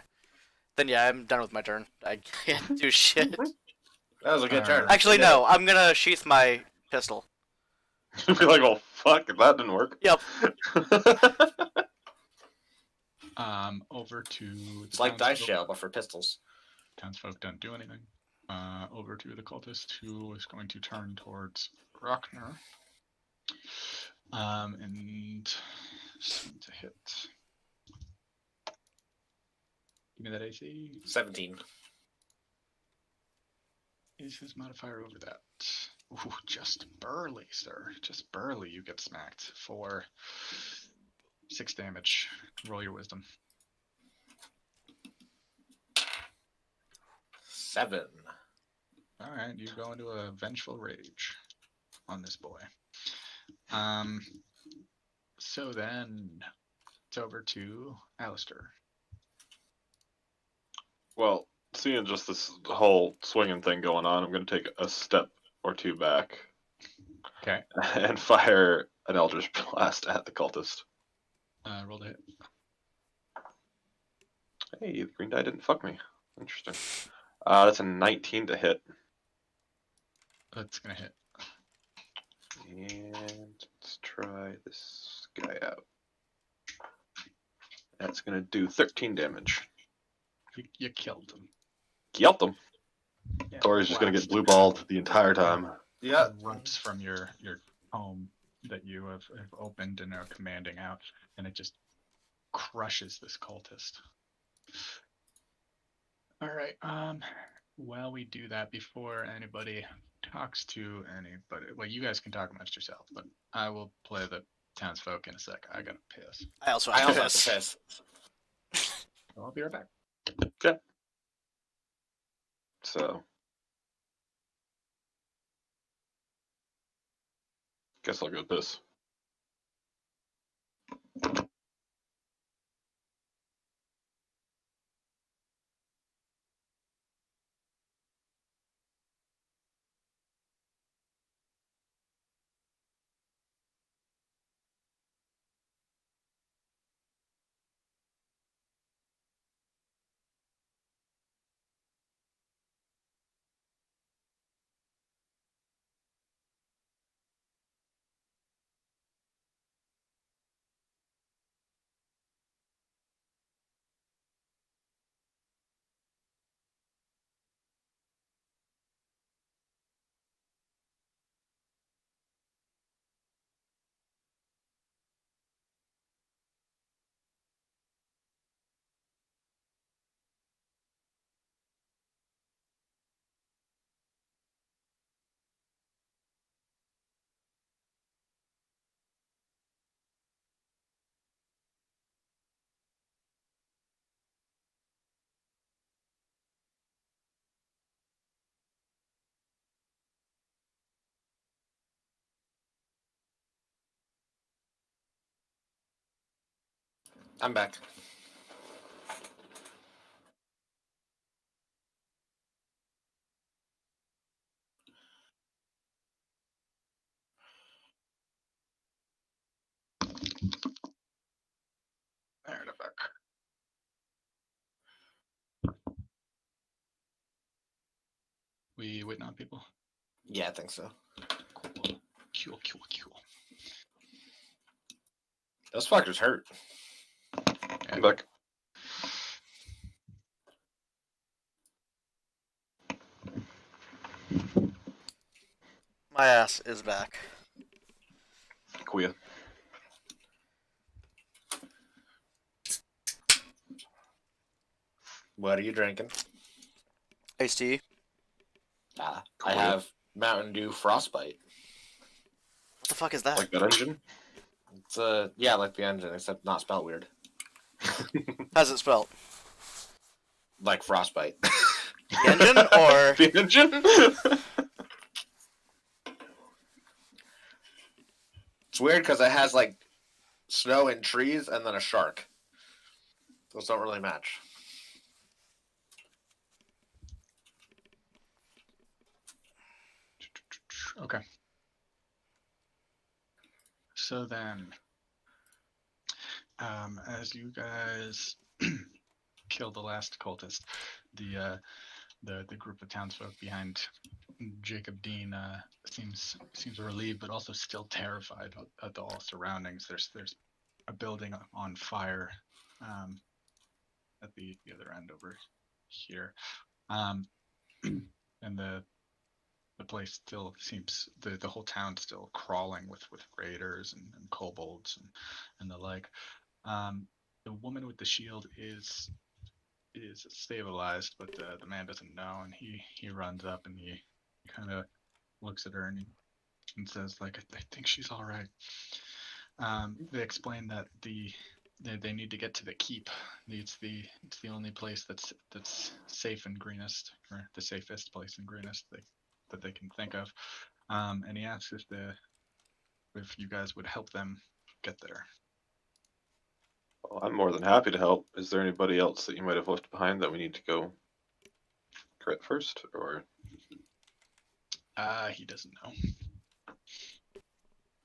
[SPEAKER 2] Then yeah, I'm done with my turn. I can't do shit.
[SPEAKER 5] That was a good turn.
[SPEAKER 2] Actually,
[SPEAKER 5] You did
[SPEAKER 2] no. I'm gonna sheath my pistol.
[SPEAKER 3] You'd be like, well, fuck, that didn't work.
[SPEAKER 2] Yep.
[SPEAKER 1] Over to.
[SPEAKER 5] It's like dice jail, but for pistols.
[SPEAKER 1] Townsfolk don't do anything. Over to the cultist, who is going to turn towards Rockner. And swing to hit. Give me that AC.
[SPEAKER 5] 17.
[SPEAKER 1] It is his modifier over that? Ooh, just barely, sir. Just barely you get smacked for 6 damage. Roll your wisdom.
[SPEAKER 5] 7.
[SPEAKER 1] Alright, you go into a vengeful rage on this boy. So then it's over to Alistair.
[SPEAKER 3] Well, seeing just this whole swinging thing going on, I'm going to take a step or two back.
[SPEAKER 1] Okay.
[SPEAKER 3] And fire an Eldritch Blast at the cultist.
[SPEAKER 1] Roll to hit.
[SPEAKER 3] Hey, the green die didn't fuck me. Interesting. That's a 19 to hit.
[SPEAKER 1] That's gonna hit.
[SPEAKER 3] And let's try this guy out. That's going to do 13 damage.
[SPEAKER 1] You killed him.
[SPEAKER 3] Killed him.
[SPEAKER 1] Yeah,
[SPEAKER 3] Tori's just going to
[SPEAKER 1] blast
[SPEAKER 3] get blue balled the entire time.
[SPEAKER 5] Yeah.
[SPEAKER 1] erupts from your home that you have opened and are commanding out, and it just crushes this cultist. All right. While we do that, before anybody talks to anybody, well, you guys can talk amongst yourself, but I will play the townsfolk in a sec. I gotta piss.
[SPEAKER 2] I also
[SPEAKER 5] I
[SPEAKER 2] have
[SPEAKER 5] also
[SPEAKER 2] to
[SPEAKER 5] have to
[SPEAKER 2] piss.
[SPEAKER 5] piss.
[SPEAKER 1] So I'll be right back.
[SPEAKER 3] Okay. So. Guess I'll go piss.
[SPEAKER 5] I'm back.
[SPEAKER 1] There, I'm back. We waiting on people.
[SPEAKER 5] Yeah, I think so.
[SPEAKER 1] Cool. Cool.
[SPEAKER 5] Those fuckers hurt.
[SPEAKER 3] I'm back.
[SPEAKER 2] My ass is back.
[SPEAKER 3] Kuya.
[SPEAKER 5] What are you drinking?
[SPEAKER 2] Iced tea.
[SPEAKER 5] I
[SPEAKER 3] Cool.
[SPEAKER 5] have Mountain Dew Frostbite.
[SPEAKER 2] What the fuck is that?
[SPEAKER 3] Like that engine?
[SPEAKER 5] It's yeah, like the engine, except not spelled weird.
[SPEAKER 2] How's it spelled?
[SPEAKER 5] Like Frostbite.
[SPEAKER 2] The engine or
[SPEAKER 3] The engine?
[SPEAKER 5] It's weird because it has like snow and trees and then a shark. Those don't really match.
[SPEAKER 1] Okay. So then, as you guys kill the last cultist, the group of townsfolk behind Jacob Dean seems relieved, but also still terrified at the all surroundings. There's a building on fire at the other end over here, and the place still seems the whole town's still crawling with raiders and kobolds and the like. The woman with the shield is stabilized, but the man doesn't know, and he runs up and kind of looks at her and says, like, I think she's all right. They explain that they need to get to the keep. It's the only place that's safe and greenest, or the safest place and greenest that they can think of. And he asks if you guys would help them get there.
[SPEAKER 3] Well, I'm more than happy to help. Is there anybody else that you might have left behind that we need to go crit first, or
[SPEAKER 1] He doesn't know.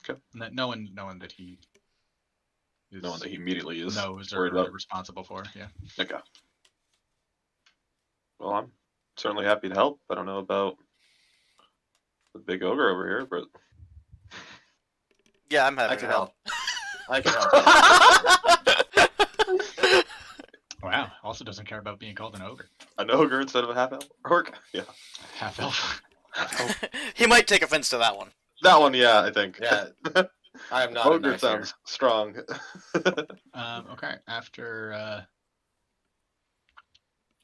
[SPEAKER 3] Okay.
[SPEAKER 1] Knowing that he is
[SPEAKER 3] no one that he immediately is
[SPEAKER 1] knows
[SPEAKER 3] worried
[SPEAKER 1] or
[SPEAKER 3] about?
[SPEAKER 1] responsible for? Yeah.
[SPEAKER 3] Okay. Well, I'm certainly happy to help. I don't know about the big ogre over here, but
[SPEAKER 2] Yeah, I'm happy
[SPEAKER 5] I
[SPEAKER 2] to
[SPEAKER 5] can
[SPEAKER 2] help.
[SPEAKER 5] help. I can help.
[SPEAKER 1] Wow. Also doesn't care about being called an ogre.
[SPEAKER 3] an ogre instead of a half elf orc. Yeah,
[SPEAKER 1] Half elf.
[SPEAKER 2] He might take offense to that one.
[SPEAKER 3] that one. Yeah, I think.
[SPEAKER 5] Yeah, I am not a
[SPEAKER 3] ogre
[SPEAKER 5] knife here.
[SPEAKER 3] sounds strong.
[SPEAKER 1] Okay. After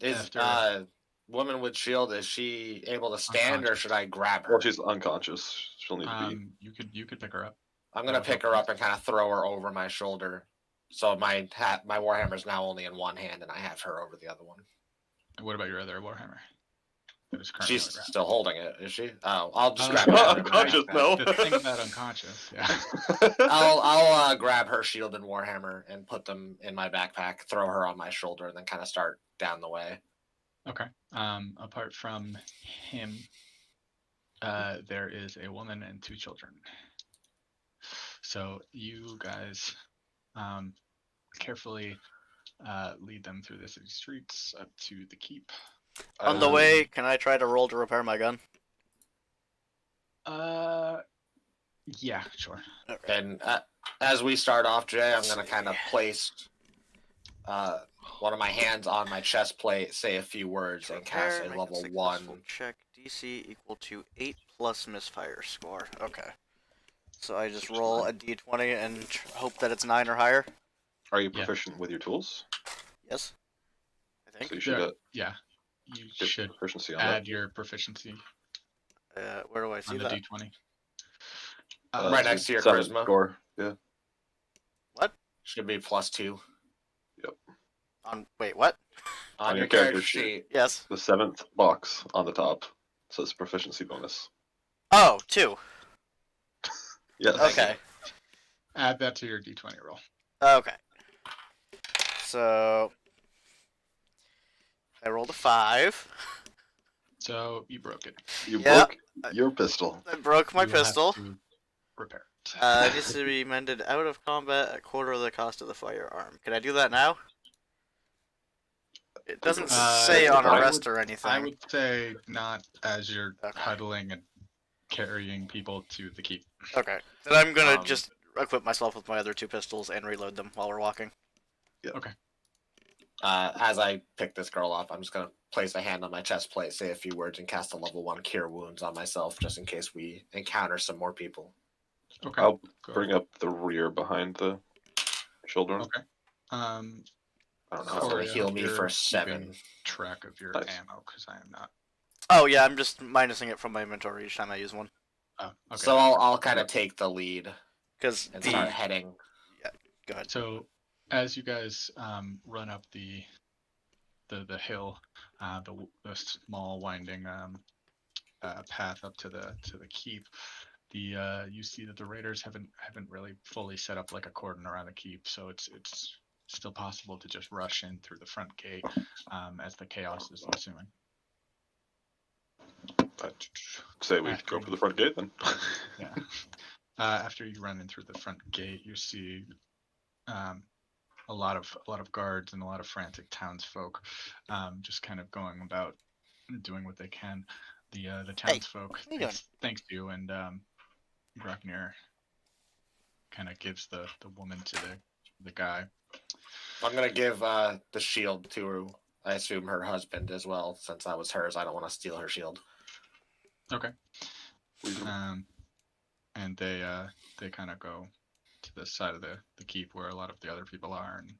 [SPEAKER 5] Is
[SPEAKER 1] after-
[SPEAKER 5] woman with shield, is she able to stand or should I grab her?
[SPEAKER 3] Well, she's unconscious. She'll need to be.
[SPEAKER 1] you could pick her up.
[SPEAKER 5] I'm gonna pick her up and kind of throw her over my shoulder. So my warhammer's now only in one hand, and I have her over the other one.
[SPEAKER 1] What about your other warhammer? That is currently
[SPEAKER 5] She's
[SPEAKER 1] on the ground.
[SPEAKER 5] still holding it, is she? Oh, I'll just
[SPEAKER 1] Oh,
[SPEAKER 5] grab
[SPEAKER 1] yeah.
[SPEAKER 5] her.
[SPEAKER 3] Unconscious, no.
[SPEAKER 1] The thing about unconscious, yeah.
[SPEAKER 5] I'll grab her shield and warhammer and put them in my backpack, throw her on my shoulder, and then kind of start down the way.
[SPEAKER 1] Okay. Apart from him, there is a woman and 2 children. So you guys carefully lead them through the city streets up to the keep.
[SPEAKER 2] On the way, can I try to roll to repair my gun?
[SPEAKER 1] Yeah, sure.
[SPEAKER 5] And as we start off, Jay, I'm gonna kind of place one of my hands on my chest plate, say a few words, and cast
[SPEAKER 2] Repair,
[SPEAKER 5] a
[SPEAKER 2] make
[SPEAKER 5] level
[SPEAKER 2] successful
[SPEAKER 5] 1.
[SPEAKER 2] check. DC equal to 8 plus misfire score. Okay. So I just roll a d20 and hope that it's 9 or higher.
[SPEAKER 3] Are you
[SPEAKER 1] Yeah.
[SPEAKER 3] proficient with your tools?
[SPEAKER 2] Yes. I think.
[SPEAKER 3] So you should
[SPEAKER 1] Yeah. You
[SPEAKER 3] get
[SPEAKER 1] should
[SPEAKER 3] proficiency on
[SPEAKER 1] add your proficiency
[SPEAKER 2] Where do I see
[SPEAKER 1] on the
[SPEAKER 2] that?
[SPEAKER 1] d20.
[SPEAKER 3] that.
[SPEAKER 5] Right next to your
[SPEAKER 3] 7
[SPEAKER 5] charisma.
[SPEAKER 3] score. Yeah.
[SPEAKER 5] Should be +2
[SPEAKER 2] Wait, what?
[SPEAKER 5] on
[SPEAKER 3] your
[SPEAKER 5] your
[SPEAKER 3] character
[SPEAKER 5] character
[SPEAKER 3] sheet.
[SPEAKER 5] sheet.
[SPEAKER 2] Yes.
[SPEAKER 3] The 7th box on the top says proficiency bonus.
[SPEAKER 2] Oh, 2.
[SPEAKER 3] Yes.
[SPEAKER 2] Okay.
[SPEAKER 1] Add that to your d20 roll.
[SPEAKER 2] Okay. So I rolled a 5.
[SPEAKER 1] So you broke it.
[SPEAKER 3] You
[SPEAKER 2] Yeah.
[SPEAKER 3] broke your pistol.
[SPEAKER 2] I broke my
[SPEAKER 1] You will have
[SPEAKER 2] pistol.
[SPEAKER 1] to repair it.
[SPEAKER 2] It needs to be mended out of combat at quarter of the cost of the firearm. Can I do that now? It doesn't say on
[SPEAKER 3] I
[SPEAKER 2] arrest or anything.
[SPEAKER 1] I would say not as you're
[SPEAKER 2] Okay.
[SPEAKER 1] huddling and carrying people to the keep.
[SPEAKER 2] Okay. Then I'm gonna
[SPEAKER 5] Um,
[SPEAKER 2] just equip myself with my other 2 pistols and reload them while we're walking.
[SPEAKER 5] As I pick this girl up, I'm just gonna place a hand on my chest plate, say a few words, and cast a level 1 cure wounds on myself, just in case we encounter some more people.
[SPEAKER 1] Okay.
[SPEAKER 3] I'll
[SPEAKER 1] go.
[SPEAKER 3] bring up the rear behind the children.
[SPEAKER 1] Okay.
[SPEAKER 3] I don't know.
[SPEAKER 5] That's
[SPEAKER 3] how
[SPEAKER 5] gonna
[SPEAKER 1] Corey, I
[SPEAKER 5] heal
[SPEAKER 1] hope
[SPEAKER 5] me
[SPEAKER 1] you're
[SPEAKER 5] for
[SPEAKER 1] keeping
[SPEAKER 5] 7.
[SPEAKER 1] track of your
[SPEAKER 3] Nice.
[SPEAKER 1] ammo, because I am not.
[SPEAKER 2] Oh yeah, I'm just minusing it from my inventory each time I use one.
[SPEAKER 1] Oh, okay.
[SPEAKER 5] So I'll kind of take the lead
[SPEAKER 2] Because
[SPEAKER 5] and
[SPEAKER 2] the
[SPEAKER 5] start heading.
[SPEAKER 2] go ahead.
[SPEAKER 1] So as you guys run up the hill, the small winding path up to the keep, you see that the raiders haven't really fully set up like a cordon around the keep, so it's still possible to just rush in through the front gate as the chaos is ensuing.
[SPEAKER 3] I'd say we go for the front gate then.
[SPEAKER 1] Yeah. After you run in through the front gate, you see a lot of guards and a lot of frantic townsfolk, just kind of going about doing what they can. The townsfolk
[SPEAKER 2] how you doing?
[SPEAKER 1] thanks you, and Graknir kind of gives the woman to the guy.
[SPEAKER 5] I'm gonna give the shield to, I assume, her husband as well, since that was hers. I don't want to steal her shield.
[SPEAKER 1] Okay.
[SPEAKER 3] Reasonable.
[SPEAKER 1] And they kind of go to the side of the keep where a lot of the other people are and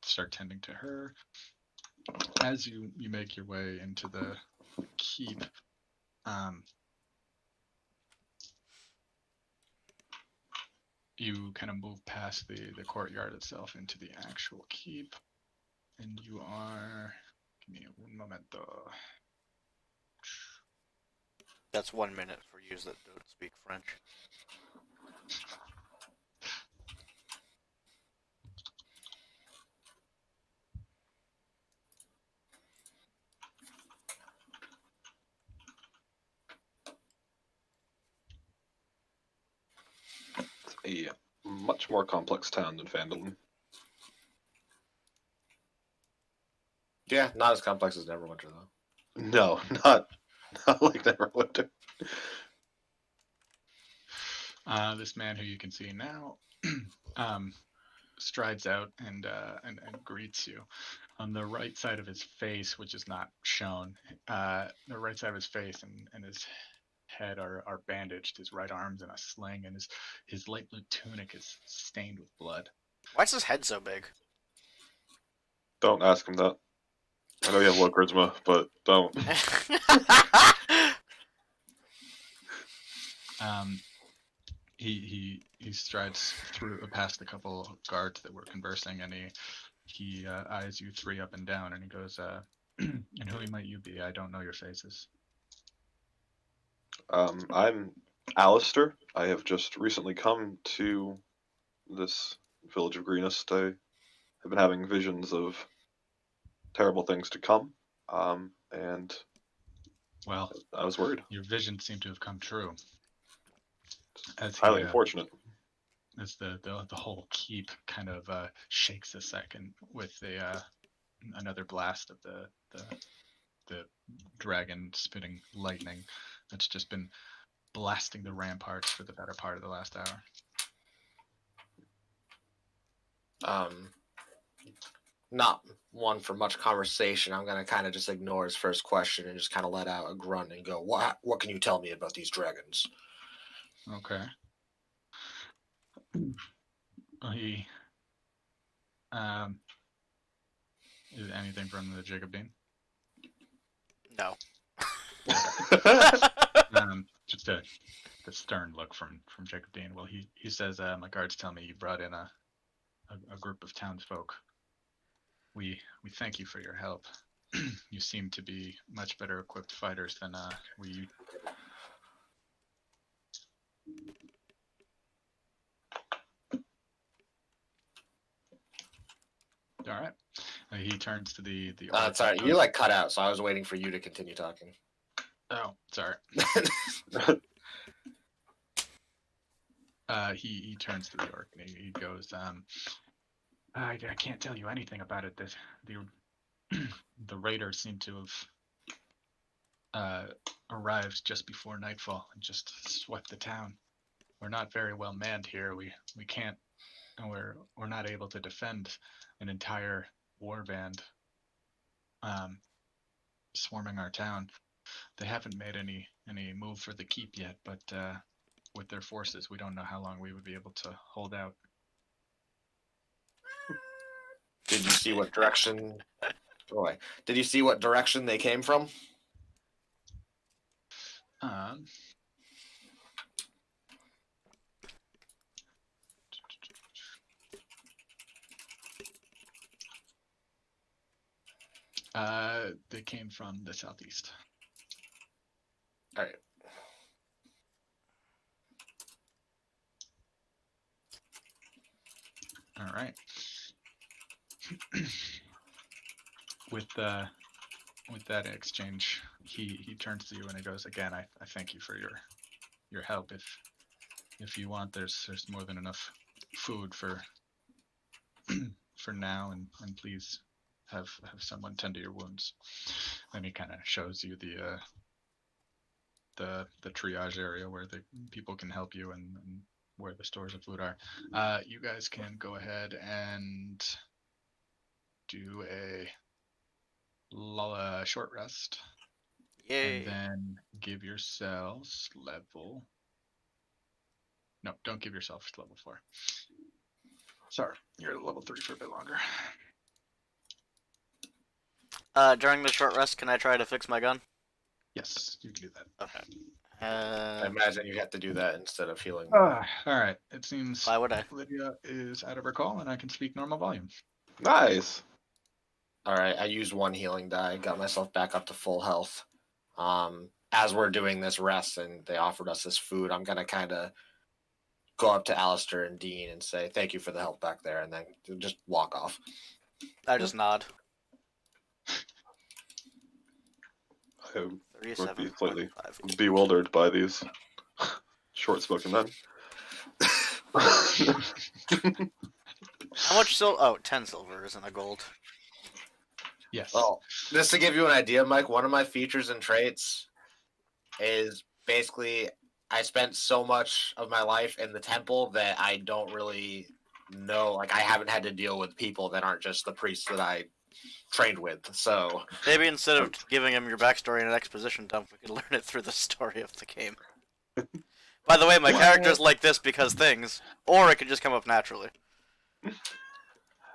[SPEAKER 1] start tending to her. As you make your way into the keep, you kind of move past the courtyard itself into the actual keep, and you are. Give me un momento.
[SPEAKER 2] That's 1 minute for you that don't speak French.
[SPEAKER 3] It's a much more complex town than Phandalin.
[SPEAKER 5] Yeah, not as complex as Neverwinter though.
[SPEAKER 3] No, not like Neverwinter.
[SPEAKER 1] This man who you can see now um, strides out and greets you. On the right side of his face, which is not shown, the right side of his face and his head are bandaged. His right arm's in a sling, and his light blue tunic is stained with blood.
[SPEAKER 2] Why is his head so big?
[SPEAKER 3] Don't ask him that. I know you have low charisma, but don't.
[SPEAKER 1] He strides through past a couple guards that were conversing, and he eyes you three up and down, and he goes, "And who might you be? I don't know your faces."
[SPEAKER 3] I'm Alistair. I have just recently come to this village of Greenest. I have been having visions of terrible things to come, and
[SPEAKER 1] Well,
[SPEAKER 3] I was worried.
[SPEAKER 1] your vision seemed to have come true. As
[SPEAKER 3] Highly unfortunate.
[SPEAKER 1] as the whole keep kind of shakes a second with another blast of the dragon spitting lightning that's just been blasting the ramparts for the better part of the last hour.
[SPEAKER 5] Not one for much conversation. I'm gonna kind of just ignore his first question and just kind of let out a grunt and go, What can you tell me about these dragons?"
[SPEAKER 1] Okay. He is anything from the Jacob Dean?
[SPEAKER 2] No.
[SPEAKER 1] Just a stern look from Jacob Dean. Well, he says, my guards tell me you brought in a group of townsfolk. We thank you for your help. You seem to be much better equipped fighters than we. All right. He turns to the
[SPEAKER 5] Sorry, you like cut out, so I was waiting for you to continue talking.
[SPEAKER 1] Oh, sorry. He turns to the orc and he goes, I can't tell you anything about it. The raiders seem to have arrived just before nightfall and just swept the town. We're not very well manned here. We can't, and we're not able to defend an entire war band swarming our town. They haven't made any move for the keep yet, but with their forces, we don't know how long we would be able to hold out.
[SPEAKER 5] Did you see what direction? Did you see what direction they came from?
[SPEAKER 1] They came from the southeast.
[SPEAKER 5] All right.
[SPEAKER 1] All right. With that exchange, he turns to you and he goes, again, I thank you for your help. If you want, there's more than enough food for for now, and please have someone tend to your wounds. Then he kind of shows you the triage area where the people can help you and where the stores of food are. You guys can go ahead and do a short rest.
[SPEAKER 2] Yay.
[SPEAKER 1] And then give yourselves level. No, don't give yourself level 4. Sorry, you're at level 3 for a bit longer.
[SPEAKER 2] During the short rest, can I try to fix my gun?
[SPEAKER 1] Yes, you can do that.
[SPEAKER 2] Okay.
[SPEAKER 5] I imagine you have to do that instead of healing.
[SPEAKER 1] All right. It seems
[SPEAKER 2] Why would I?
[SPEAKER 1] Lydia is out of her call, and I can speak normal volume.
[SPEAKER 3] Nice.
[SPEAKER 5] All right, I used one healing die, got myself back up to full health. As we're doing this rest and they offered us this food, I'm gonna kind of go up to Alistair and Dean and say thank you for the help back there, and then just walk off.
[SPEAKER 2] I just nod.
[SPEAKER 3] I would be
[SPEAKER 2] 37.5.
[SPEAKER 3] slightly bewildered by these short-spoken men.
[SPEAKER 2] How much silver? Oh, 10 silver isn't a gold.
[SPEAKER 1] Yes.
[SPEAKER 5] Well, just to give you an idea, Mike, one of my features and traits is basically I spent so much of my life in the temple that I don't really know. Like, I haven't had to deal with people that aren't just the priests that I trained with. So,
[SPEAKER 2] Maybe instead of giving him your backstory in an exposition dump, we could learn it through the story of the game. By the way, my character's like this because things, or it could just come up naturally.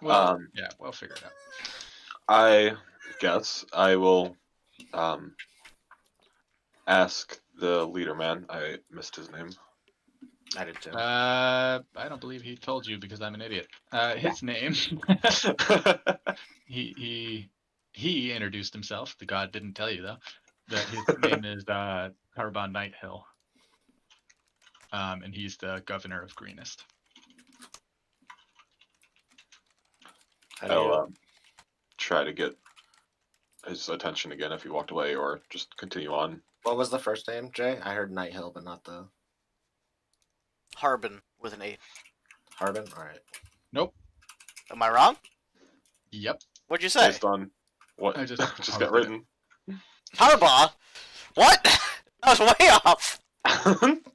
[SPEAKER 1] Well, yeah, we'll figure it out.
[SPEAKER 3] I guess I will ask the leader man. I missed his name.
[SPEAKER 5] I did too.
[SPEAKER 1] I don't believe he told you because I'm an idiot. His name. he introduced himself. The god didn't tell you though. That his name is Carbon Nighthill. And he's the governor of Greenest.
[SPEAKER 3] I'll try to get his attention again if he walked away, or just continue on.
[SPEAKER 5] What was the first name, Jay? I heard Night Hill, but not the
[SPEAKER 2] Harbin with an 8.
[SPEAKER 5] Harbin. All right.
[SPEAKER 1] Nope.
[SPEAKER 2] Am I wrong?
[SPEAKER 1] Yep.
[SPEAKER 2] What'd you say?
[SPEAKER 3] Based on what
[SPEAKER 1] I just
[SPEAKER 3] just got written.
[SPEAKER 2] Harbaugh? What? That was way off.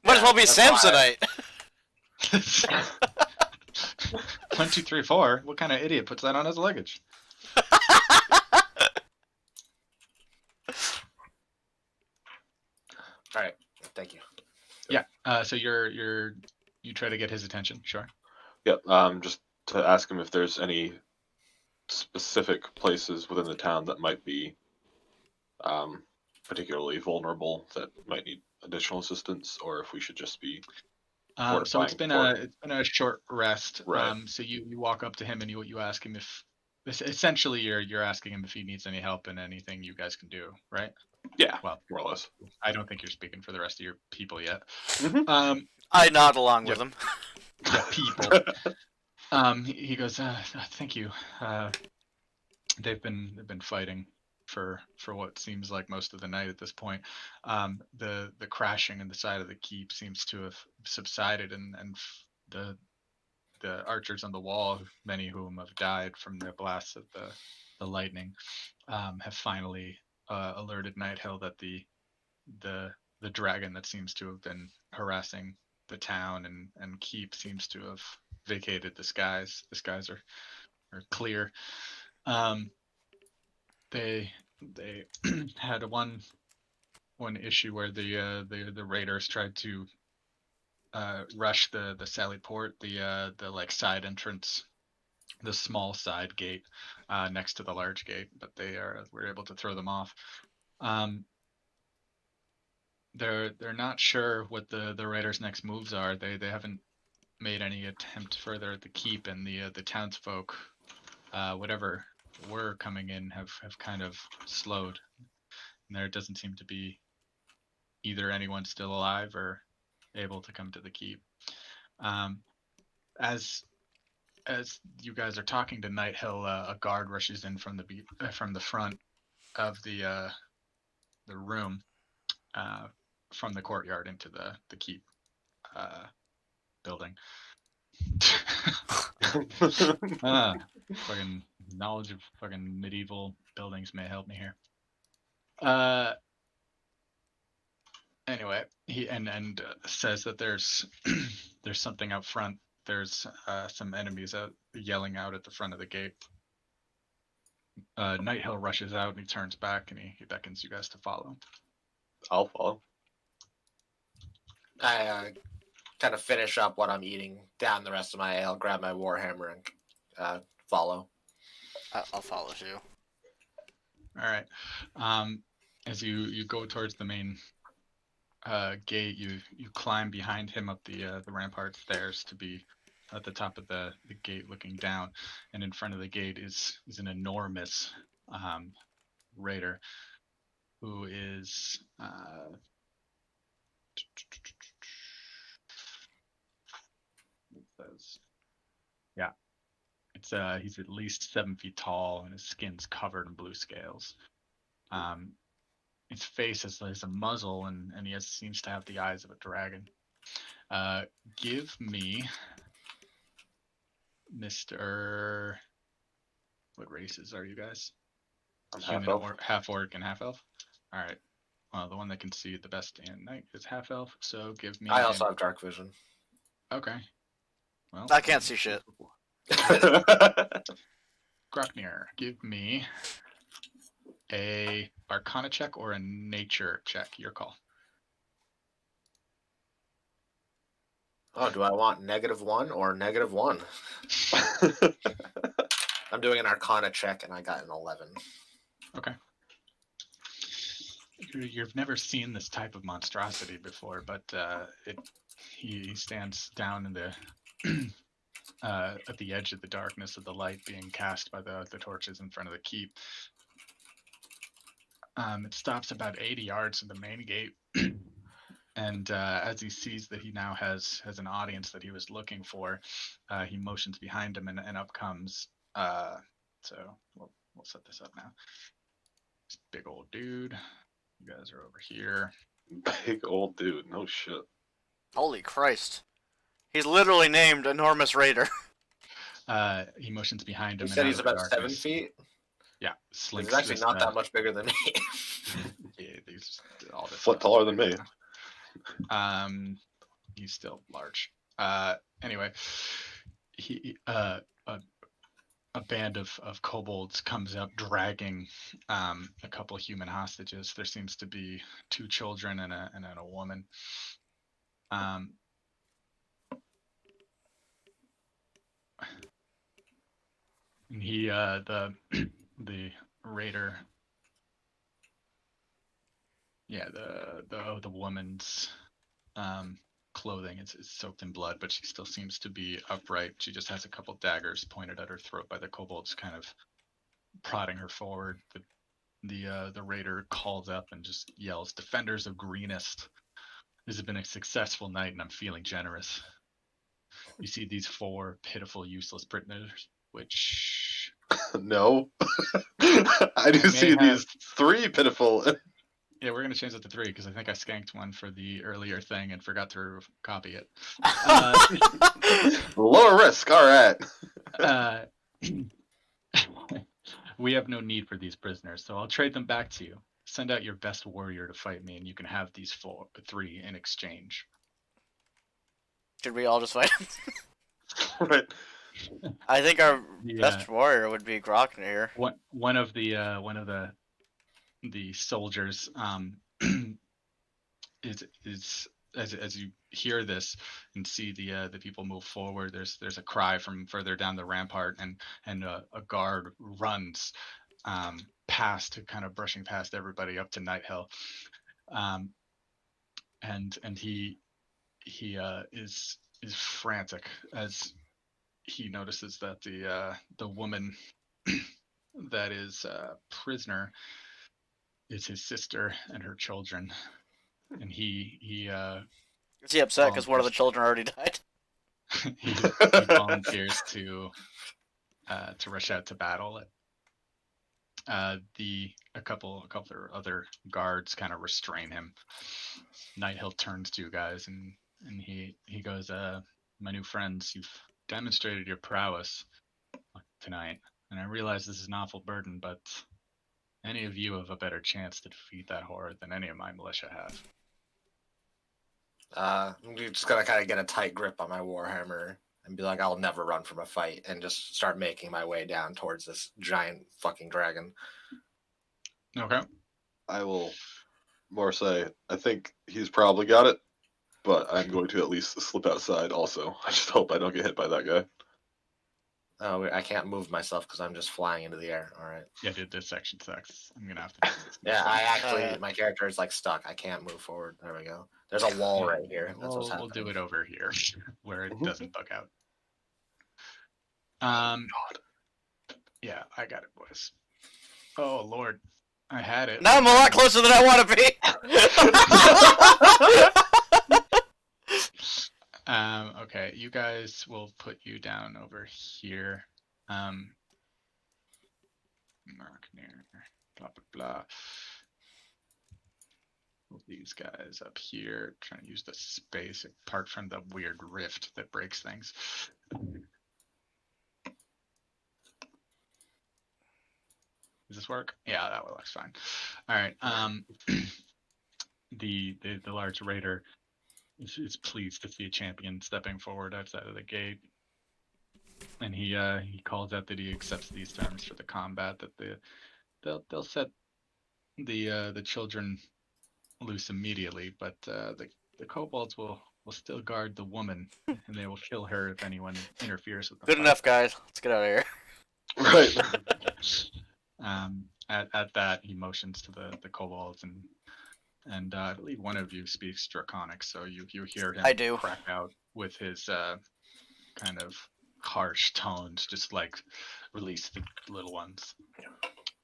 [SPEAKER 2] Might as well be
[SPEAKER 5] that's why.
[SPEAKER 2] Samsonite.
[SPEAKER 1] 1, 2, 3, 4. What kind of idiot puts that on his luggage?
[SPEAKER 5] All right. Thank you.
[SPEAKER 1] Yeah. So you try to get his attention. Sure.
[SPEAKER 3] Yep. Just to ask him if there's any specific places within the town that might be particularly vulnerable that might need additional assistance, or if we should just be
[SPEAKER 1] So it's been a short rest.
[SPEAKER 3] Right.
[SPEAKER 1] So you walk up to him and you ask him if essentially you're asking him if he needs any help in anything you guys can do, right?
[SPEAKER 3] Yeah.
[SPEAKER 1] Well,
[SPEAKER 3] more or less.
[SPEAKER 1] I don't think you're speaking for the rest of your people yet.
[SPEAKER 3] Mhm.
[SPEAKER 2] I nod along with
[SPEAKER 1] Yep.
[SPEAKER 2] him.
[SPEAKER 1] Yeah, people. He goes, thank you. They've been fighting for what seems like most of the night at this point. The crashing in the side of the keep seems to have subsided, and the archers on the wall, many of whom have died from the blasts of the lightning, have finally alerted Nighthill that the dragon that seems to have been harassing the town and keep seems to have vacated the skies. The skies are clear. They had one issue where the raiders tried to rush the Sally Port, the like side entrance, the small side gate next to the large gate, but they were able to throw them off. They're not sure what the raiders' next moves are. They haven't made any attempt further at the keep, and the townsfolk, whatever were coming in, have kind of slowed. And there doesn't seem to be either anyone still alive or able to come to the keep. As you guys are talking to Nighthill, a guard rushes in from the front of the room, from the courtyard into the keep building. Fucking knowledge of fucking medieval buildings may help me here. Anyway, he says that there's there's something out front. There's some enemies yelling out at the front of the gate. Nighthill rushes out and he turns back and he beckons you guys to follow.
[SPEAKER 3] I'll follow.
[SPEAKER 5] I kind of finish up what I'm eating, down the rest of my ale, grab my warhammer, and follow.
[SPEAKER 2] I'll follow you.
[SPEAKER 1] All right. As you go towards the main gate. You climb behind him up the rampart stairs to be at the top of the gate, looking down. And in front of the gate is an enormous raider who is it says, yeah, it's he's at least 7 feet tall and his skin's covered in blue scales. His face has a muzzle and he seems to have the eyes of a dragon. Give me Mr. What races are you guys?
[SPEAKER 3] I'm
[SPEAKER 1] Human
[SPEAKER 3] half elf.
[SPEAKER 1] or half orc and half elf. All right. Well, the one that can see the best in night is half elf. So give me.
[SPEAKER 5] I also have dark vision.
[SPEAKER 1] Okay. Well,
[SPEAKER 2] I can't see shit.
[SPEAKER 1] Groknir, give me a Arcana check or a Nature check. Your call.
[SPEAKER 5] Oh, do I want -1 or -1? I'm doing an Arcana check and I got an 11.
[SPEAKER 1] Okay. You've never seen this type of monstrosity before, but he stands down in the at the edge of the darkness of the light being cast by the torches in front of the keep. It stops about 80 yards from the main gate, and as he sees that he now has an audience that he was looking for, he motions behind him, and up comes. So we'll set this up now. This big old dude. You guys are over here.
[SPEAKER 3] Big old dude. No shit.
[SPEAKER 2] Holy Christ. He's literally named Enormous Raider.
[SPEAKER 1] He motions behind him.
[SPEAKER 5] You said
[SPEAKER 1] and
[SPEAKER 5] he's
[SPEAKER 1] out of
[SPEAKER 5] about
[SPEAKER 1] the
[SPEAKER 5] 7
[SPEAKER 1] darkness,
[SPEAKER 5] feet?
[SPEAKER 1] Yeah,
[SPEAKER 5] He's
[SPEAKER 1] slinks.
[SPEAKER 5] actually
[SPEAKER 1] this,
[SPEAKER 5] not that much bigger than me.
[SPEAKER 1] Yeah, these all this
[SPEAKER 3] Foot
[SPEAKER 1] stuff
[SPEAKER 3] taller
[SPEAKER 1] is
[SPEAKER 3] than
[SPEAKER 1] big
[SPEAKER 3] me.
[SPEAKER 1] now. He's still large. Anyway, he a band of kobolds comes up dragging a couple human hostages. There seems to be 2 children and a woman. And he the raider, yeah, the woman's clothing is soaked in blood, but she still seems to be upright. She just has a couple daggers pointed at her throat by the kobolds, kind of prodding her forward. The raider calls up and just yells, "Defenders of Greenest, this has been a successful night, and I'm feeling generous. You see these 4 pitiful, useless prisoners, which
[SPEAKER 3] No. I do
[SPEAKER 1] may
[SPEAKER 3] see
[SPEAKER 1] have-
[SPEAKER 3] these 3 pitiful.
[SPEAKER 1] yeah, we're gonna change it to 3 because I think I skanked one for the earlier thing and forgot to copy it.
[SPEAKER 3] Lower risk. All right.
[SPEAKER 1] We have no need for these prisoners, so I'll trade them back to you. Send out your best warrior to fight me, and you can have these 3 in exchange."
[SPEAKER 2] Should we all just fight him?
[SPEAKER 3] Right.
[SPEAKER 2] I think our
[SPEAKER 1] The,
[SPEAKER 2] best warrior would be Groknir here.
[SPEAKER 1] one of the soldiers is as you hear this and see the people move forward, there's a cry from further down the rampart, and a guard runs past, kind of brushing past everybody up to Night Hill, and he is frantic as he notices that the woman that is prisoner is his sister and her children, and he
[SPEAKER 2] Is he upset because one of the children already died?
[SPEAKER 1] he volunteers to rush out to battle. A couple of other guards kind of restrain him. Nighthill turns to you guys and he goes, "My new friends, you've demonstrated your prowess tonight, and I realize this is an awful burden, but any of you have a better chance to defeat that horde than any of my militia have."
[SPEAKER 5] I'm just gonna kind of get a tight grip on my warhammer and be like, I'll never run from a fight, and just start making my way down towards this giant fucking dragon.
[SPEAKER 1] Okay.
[SPEAKER 3] I will more say, I think he's probably got it, but I'm going to at least slip outside also. I just hope I don't get hit by that guy.
[SPEAKER 5] Oh, I can't move myself because I'm just flying into the air. All right.
[SPEAKER 1] Yeah, dude, this section sucks. I'm gonna have to do this.
[SPEAKER 5] Yeah, I actually,
[SPEAKER 2] Uh,
[SPEAKER 5] my character is like stuck. I can't move forward. There we go. There's a wall
[SPEAKER 1] Yeah,
[SPEAKER 5] right here. That's what's
[SPEAKER 1] we'll do
[SPEAKER 5] happening.
[SPEAKER 1] it over here where it
[SPEAKER 3] Mhm.
[SPEAKER 1] doesn't bug out. Yeah, I got it, boys. Oh Lord, I had it.
[SPEAKER 2] now I'm a lot closer than I want to be.
[SPEAKER 1] Okay, you guys will put you down over here. Mark near, blah blah blah. Move these guys up here. Trying to use the space apart from the weird rift that breaks things. Does this work? Yeah, that works fine. All right. The large raider is pleased to see a champion stepping forward outside of the gate, and he calls out that he accepts these terms for the combat. That they'll set the children loose immediately, but the kobolds will still guard the woman, and they will kill her if anyone interferes with the
[SPEAKER 2] Good
[SPEAKER 1] fight.
[SPEAKER 2] enough, guys. Let's get out of here.
[SPEAKER 3] Right.
[SPEAKER 1] At that, he motions to the kobolds, and I believe one of you speaks Draconic, so you hear him
[SPEAKER 2] I do.
[SPEAKER 1] crack out with his kind of harsh tones, just like release the little ones.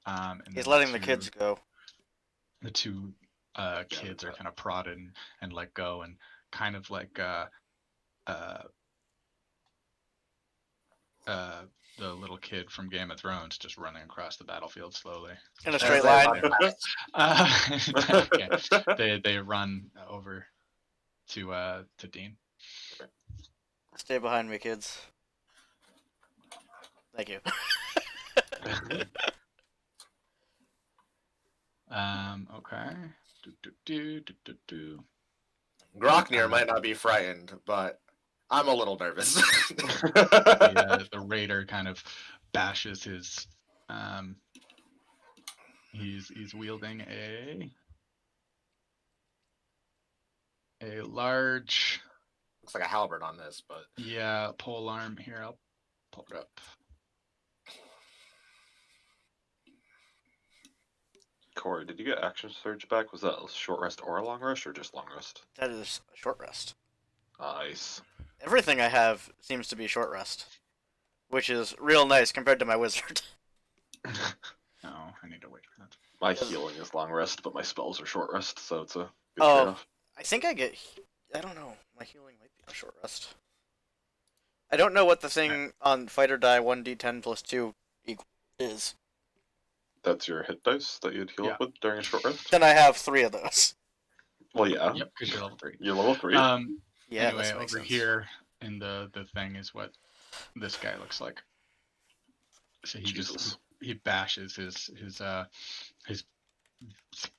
[SPEAKER 1] And
[SPEAKER 2] He's
[SPEAKER 1] then
[SPEAKER 2] letting the kids go.
[SPEAKER 1] the two kids are kind of prodded and let go, and kind of like the little kid from Game of Thrones just running across the battlefield slowly.
[SPEAKER 2] In a straight line.
[SPEAKER 1] Okay. They run over to Dean.
[SPEAKER 2] Stay behind me, kids. Thank you.
[SPEAKER 1] Okay. Do.
[SPEAKER 5] Groknir might not be frightened, but I'm a little nervous.
[SPEAKER 1] The raider kind of bashes his. He's wielding a large.
[SPEAKER 5] Looks like a halberd on this, but
[SPEAKER 1] Yeah, pole arm here. I'll pull it up.
[SPEAKER 3] Corey, did you get action surge back? Was that a short rest or a long rest, or just long rest?
[SPEAKER 2] That is a short rest.
[SPEAKER 3] Nice.
[SPEAKER 2] Everything I have seems to be short rest, which is real nice compared to my wizard.
[SPEAKER 1] No, I need to wait for that.
[SPEAKER 3] My healing is long rest, but my spells are short rest, so it's a good
[SPEAKER 2] Oh.
[SPEAKER 3] trade-off.
[SPEAKER 2] I think I get. I don't know. My healing might be a short rest. I don't know what the thing on fighter die 1d10 plus 2 is.
[SPEAKER 3] That's your hit dice that you'd heal up with during a short rest?
[SPEAKER 2] Then I have 3 of those.
[SPEAKER 3] Well, yeah.
[SPEAKER 1] Yep, because you're level 3.
[SPEAKER 3] You're level 3.
[SPEAKER 2] Yeah,
[SPEAKER 1] Anyway,
[SPEAKER 2] that
[SPEAKER 1] over
[SPEAKER 2] makes sense.
[SPEAKER 1] here in the thing is what this guy looks like. So he bashes his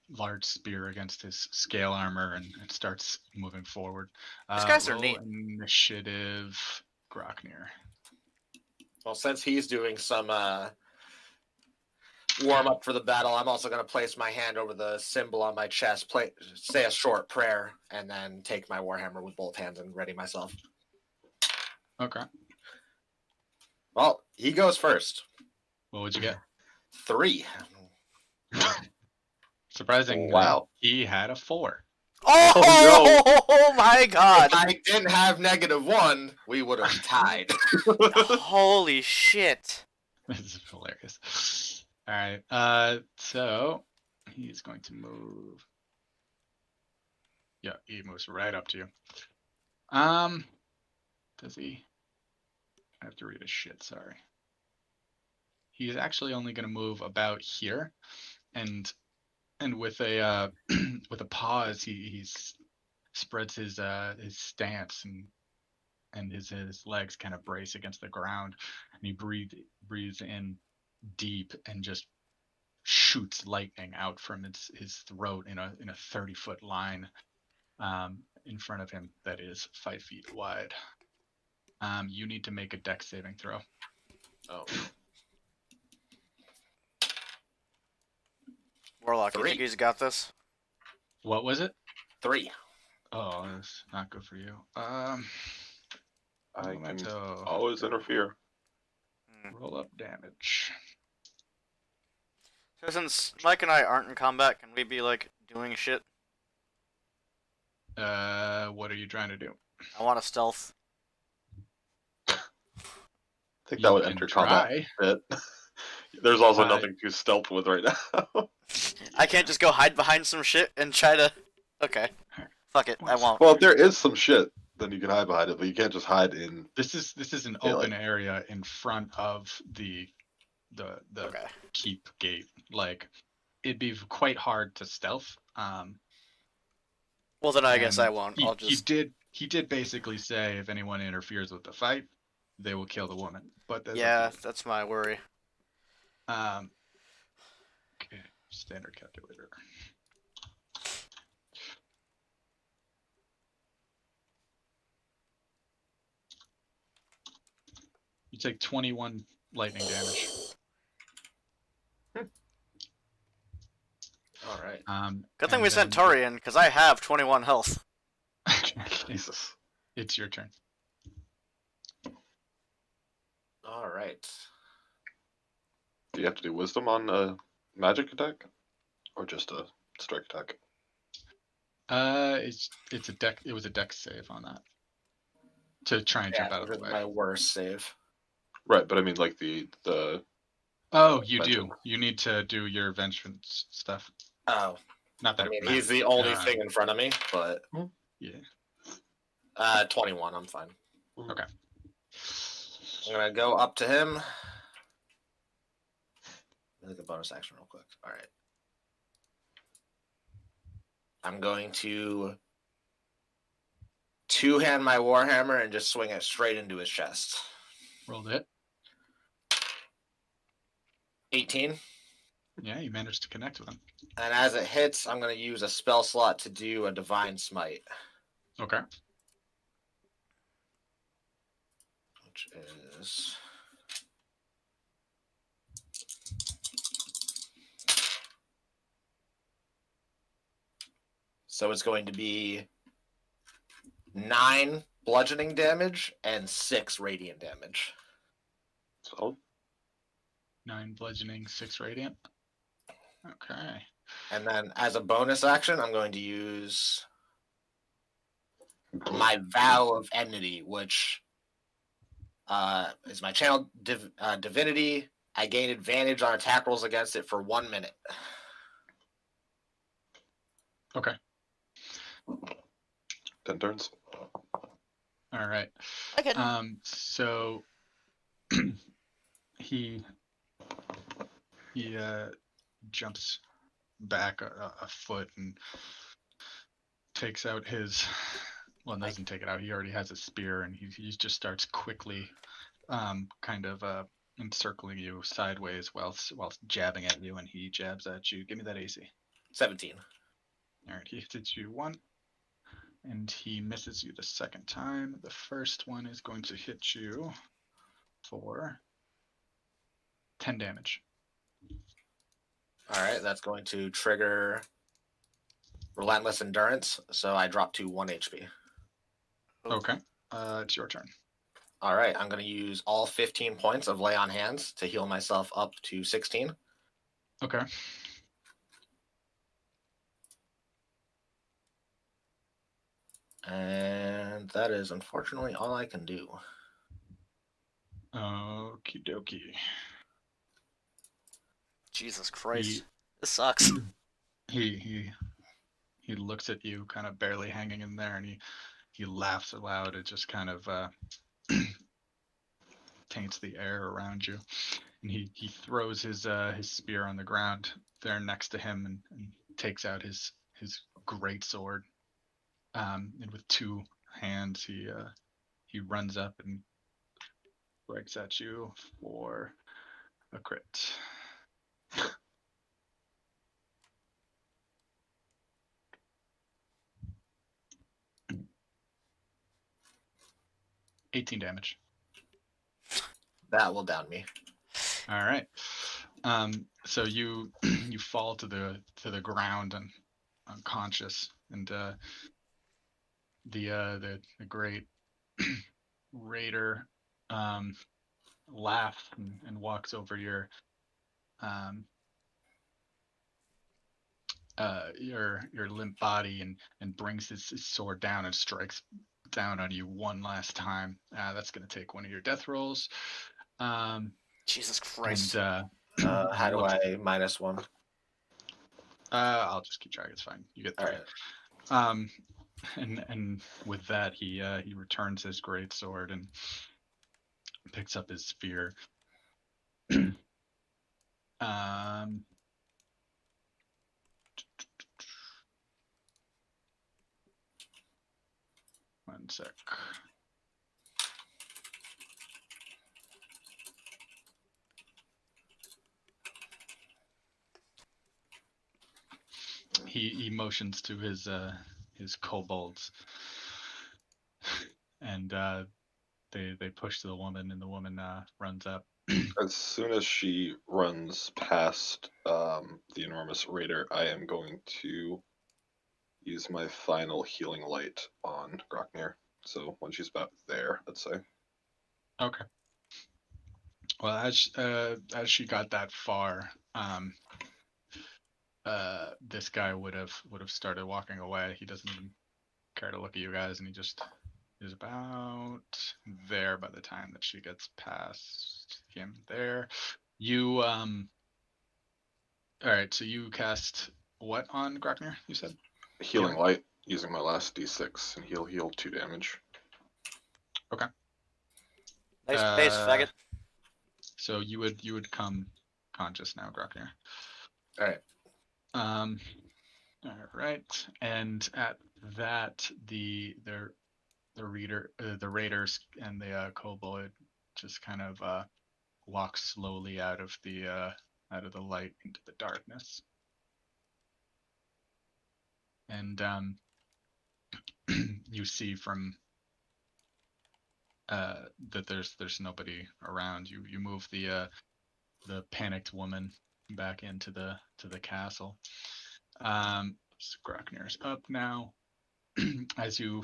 [SPEAKER 1] large spear against his scale armor and starts moving forward.
[SPEAKER 2] These guys are
[SPEAKER 1] roll
[SPEAKER 2] neat.
[SPEAKER 1] Initiative, Groknir.
[SPEAKER 5] well, since he's doing some warm up for the battle, I'm also going to place my hand over the symbol on my chest, say a short prayer, and then take my warhammer with both hands and ready myself.
[SPEAKER 1] Okay.
[SPEAKER 5] Well, he goes first.
[SPEAKER 1] What would you get?
[SPEAKER 5] 3.
[SPEAKER 1] Surprisingly,
[SPEAKER 3] Wow.
[SPEAKER 1] he had a 4.
[SPEAKER 2] Oh my god!
[SPEAKER 5] If I didn't have -1, we would have tied.
[SPEAKER 2] Holy shit!
[SPEAKER 1] This is hilarious. All right. So he's going to move. Yeah, he moves right up to you. Does he? I have to read his shit. Sorry. He's actually only going to move about here, and with a with a pause, he spreads his stance and his legs kind of brace against the ground, and he breathes in deep and just shoots lightning out from his throat in a 30-foot line in front of him that is 5 feet wide. You need to make a dex saving throw.
[SPEAKER 5] Oh.
[SPEAKER 2] Warlock, you
[SPEAKER 5] 3.
[SPEAKER 2] think he's got this?
[SPEAKER 1] What was it?
[SPEAKER 5] 3.
[SPEAKER 1] Oh, that's not good for you.
[SPEAKER 3] I can
[SPEAKER 1] Memento.
[SPEAKER 3] always interfere.
[SPEAKER 1] Roll up damage.
[SPEAKER 2] So since Mike and I aren't in combat, can we be like doing shit?
[SPEAKER 1] What are you trying to do?
[SPEAKER 2] I want to stealth.
[SPEAKER 3] I think
[SPEAKER 1] You
[SPEAKER 3] that would
[SPEAKER 1] can
[SPEAKER 3] enter combat
[SPEAKER 1] try.
[SPEAKER 3] a bit. There's also
[SPEAKER 1] Uh,
[SPEAKER 3] nothing to stealth with right now.
[SPEAKER 2] I can't just go hide behind some shit and try to. Okay. Fuck it. I won't.
[SPEAKER 3] Well, if there is some shit, then you can hide behind it, but you can't just hide in.
[SPEAKER 1] This is an
[SPEAKER 3] Yeah,
[SPEAKER 1] open area in front of the
[SPEAKER 2] Okay.
[SPEAKER 1] keep gate. Like it'd be quite hard to stealth.
[SPEAKER 2] Well, then I guess I
[SPEAKER 1] And
[SPEAKER 2] won't.
[SPEAKER 1] he,
[SPEAKER 2] I'll just.
[SPEAKER 1] he did basically say if anyone interferes with the fight, they will kill the woman. But that's up
[SPEAKER 2] Yeah,
[SPEAKER 1] to
[SPEAKER 2] that's my worry.
[SPEAKER 1] you. Okay, standard calculator. You take 21 lightning damage.
[SPEAKER 5] All right.
[SPEAKER 2] Good thing
[SPEAKER 1] And
[SPEAKER 2] we sent
[SPEAKER 1] then
[SPEAKER 2] Tori in, because I have 21 health.
[SPEAKER 3] Jesus.
[SPEAKER 1] it's your turn.
[SPEAKER 5] All right.
[SPEAKER 3] Do you have to do wisdom on a magic attack, or just a strike attack?
[SPEAKER 1] It's a deck. It was a deck save on that to try and
[SPEAKER 5] Yeah,
[SPEAKER 1] jump out of
[SPEAKER 5] this
[SPEAKER 1] the
[SPEAKER 5] is
[SPEAKER 1] way.
[SPEAKER 5] my worst save.
[SPEAKER 3] Right, but I mean like the
[SPEAKER 1] Oh, you
[SPEAKER 3] Vengeance.
[SPEAKER 1] do. You need to do your vengeance stuff.
[SPEAKER 5] Oh,
[SPEAKER 1] Not that
[SPEAKER 5] I
[SPEAKER 1] it
[SPEAKER 5] mean,
[SPEAKER 1] matters.
[SPEAKER 5] he's the only
[SPEAKER 1] Uh,
[SPEAKER 5] thing in front of me, but
[SPEAKER 1] Yeah.
[SPEAKER 5] 21. I'm fine.
[SPEAKER 1] Okay.
[SPEAKER 5] I'm gonna go up to him. Make a bonus action real quick. All right. I'm going to two-hand my warhammer and just swing it straight into his chest.
[SPEAKER 1] Rolled it.
[SPEAKER 5] 18.
[SPEAKER 1] Yeah, you managed to connect with him.
[SPEAKER 5] And as it hits, I'm going to use a spell slot to do a divine smite,
[SPEAKER 1] Okay.
[SPEAKER 5] which is so it's going to be 9 bludgeoning damage and 6 radiant damage.
[SPEAKER 3] so
[SPEAKER 1] 9 bludgeoning, 6 radiant. Okay.
[SPEAKER 5] And then as a bonus action, I'm going to use my Vow of Enmity, which is my channel divinity. I gain advantage on attack rolls against it for 1 minute.
[SPEAKER 1] Okay.
[SPEAKER 3] 10 turns.
[SPEAKER 1] All right.
[SPEAKER 2] Again.
[SPEAKER 1] So he jumps back a foot and takes out his. Well, doesn't take it out. He already has a spear, and he just starts quickly, kind of encircling you sideways while jabbing at you, and he jabs at you. Give me that AC.
[SPEAKER 5] 17.
[SPEAKER 1] All right, he hits you one, and he misses you the second time. The first one is going to hit you for 10 damage.
[SPEAKER 5] All right, that's going to trigger Relentless Endurance, so I drop to 1 HP.
[SPEAKER 1] Okay, it's your turn.
[SPEAKER 5] All right, I'm going to use all 15 points of Lay on Hands to heal myself up to 16.
[SPEAKER 1] Okay.
[SPEAKER 5] And that is unfortunately all I can do.
[SPEAKER 1] Okie dokie.
[SPEAKER 2] Jesus Christ. This sucks.
[SPEAKER 1] He looks at you, kind of barely hanging in there, and he laughs aloud. It just kind of taints the air around you, and he throws his spear on the ground there next to him, and takes out his great sword. And with 2 hands, he runs up and strikes at you for a crit. $18 damage.
[SPEAKER 5] That will down me.
[SPEAKER 1] All right. So you fall to the ground and unconscious, and the great raider laughs and walks over um, your limp body and brings his sword down and strikes down on you one last time. That's going to take one of your death rolls.
[SPEAKER 2] Jesus
[SPEAKER 1] And
[SPEAKER 2] Christ.
[SPEAKER 5] How do
[SPEAKER 1] looks,
[SPEAKER 5] I -1?
[SPEAKER 1] I'll just keep track. It's fine. You get
[SPEAKER 5] All
[SPEAKER 1] 3.
[SPEAKER 5] right.
[SPEAKER 1] And with that, he returns his great sword and picks up his spear. um, One sec. He motions to his kobolds, and they push to the woman, and the woman runs up.
[SPEAKER 3] As soon as she runs past the enormous raider, I am going to use my final healing light on Groknir. So when she's about there, I'd say.
[SPEAKER 1] Okay. Well, as she got that far, this guy would have started walking away. He doesn't even care to look at you guys, and he just is about there by the time that she gets past him there. You all right, so you cast what on Groknir, you said?
[SPEAKER 3] Healing light using my last d6, and he'll heal 2 damage.
[SPEAKER 1] Okay.
[SPEAKER 2] Nice pace, faggot.
[SPEAKER 1] So you would come conscious now, Groknir.
[SPEAKER 5] All right.
[SPEAKER 1] All right, and at that, the raiders and the kobold just kind of walk slowly out of the light into the darkness, and you see from that there's nobody around. You move the panicked woman back into the castle. So Groknir's up now. as you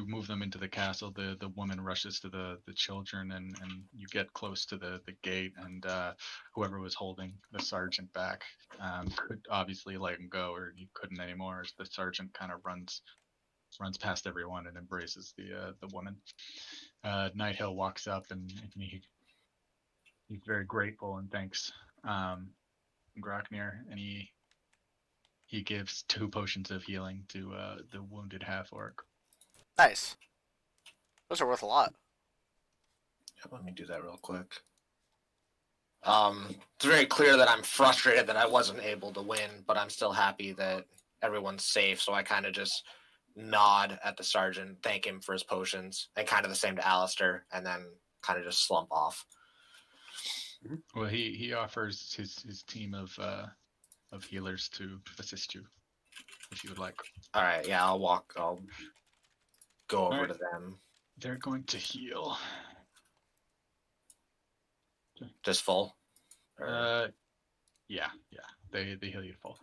[SPEAKER 1] move them into the castle, the woman rushes to the children, and you get close to the gate, and whoever was holding the sergeant back could obviously let him go, or he couldn't anymore, as the sergeant kind of runs past everyone and embraces the woman. Nighthill walks up, and he's very grateful and thanks Groknir, and he gives 2 potions of healing to the wounded half orc.
[SPEAKER 2] Nice. Those are worth a lot.
[SPEAKER 5] Yeah, let me do that real quick. It's very clear that I'm frustrated that I wasn't able to win, but I'm still happy that everyone's safe. So I kind of just nod at the sergeant, thank him for his potions, and kind of the same to Alistair, and then kind of just slump off.
[SPEAKER 1] Well, he offers his team of healers to assist you, if you would like.
[SPEAKER 5] All right, yeah, I'll go over
[SPEAKER 1] right.
[SPEAKER 5] to them.
[SPEAKER 1] They're going to heal.
[SPEAKER 5] Just full? Or...
[SPEAKER 1] Yeah. They heal you full.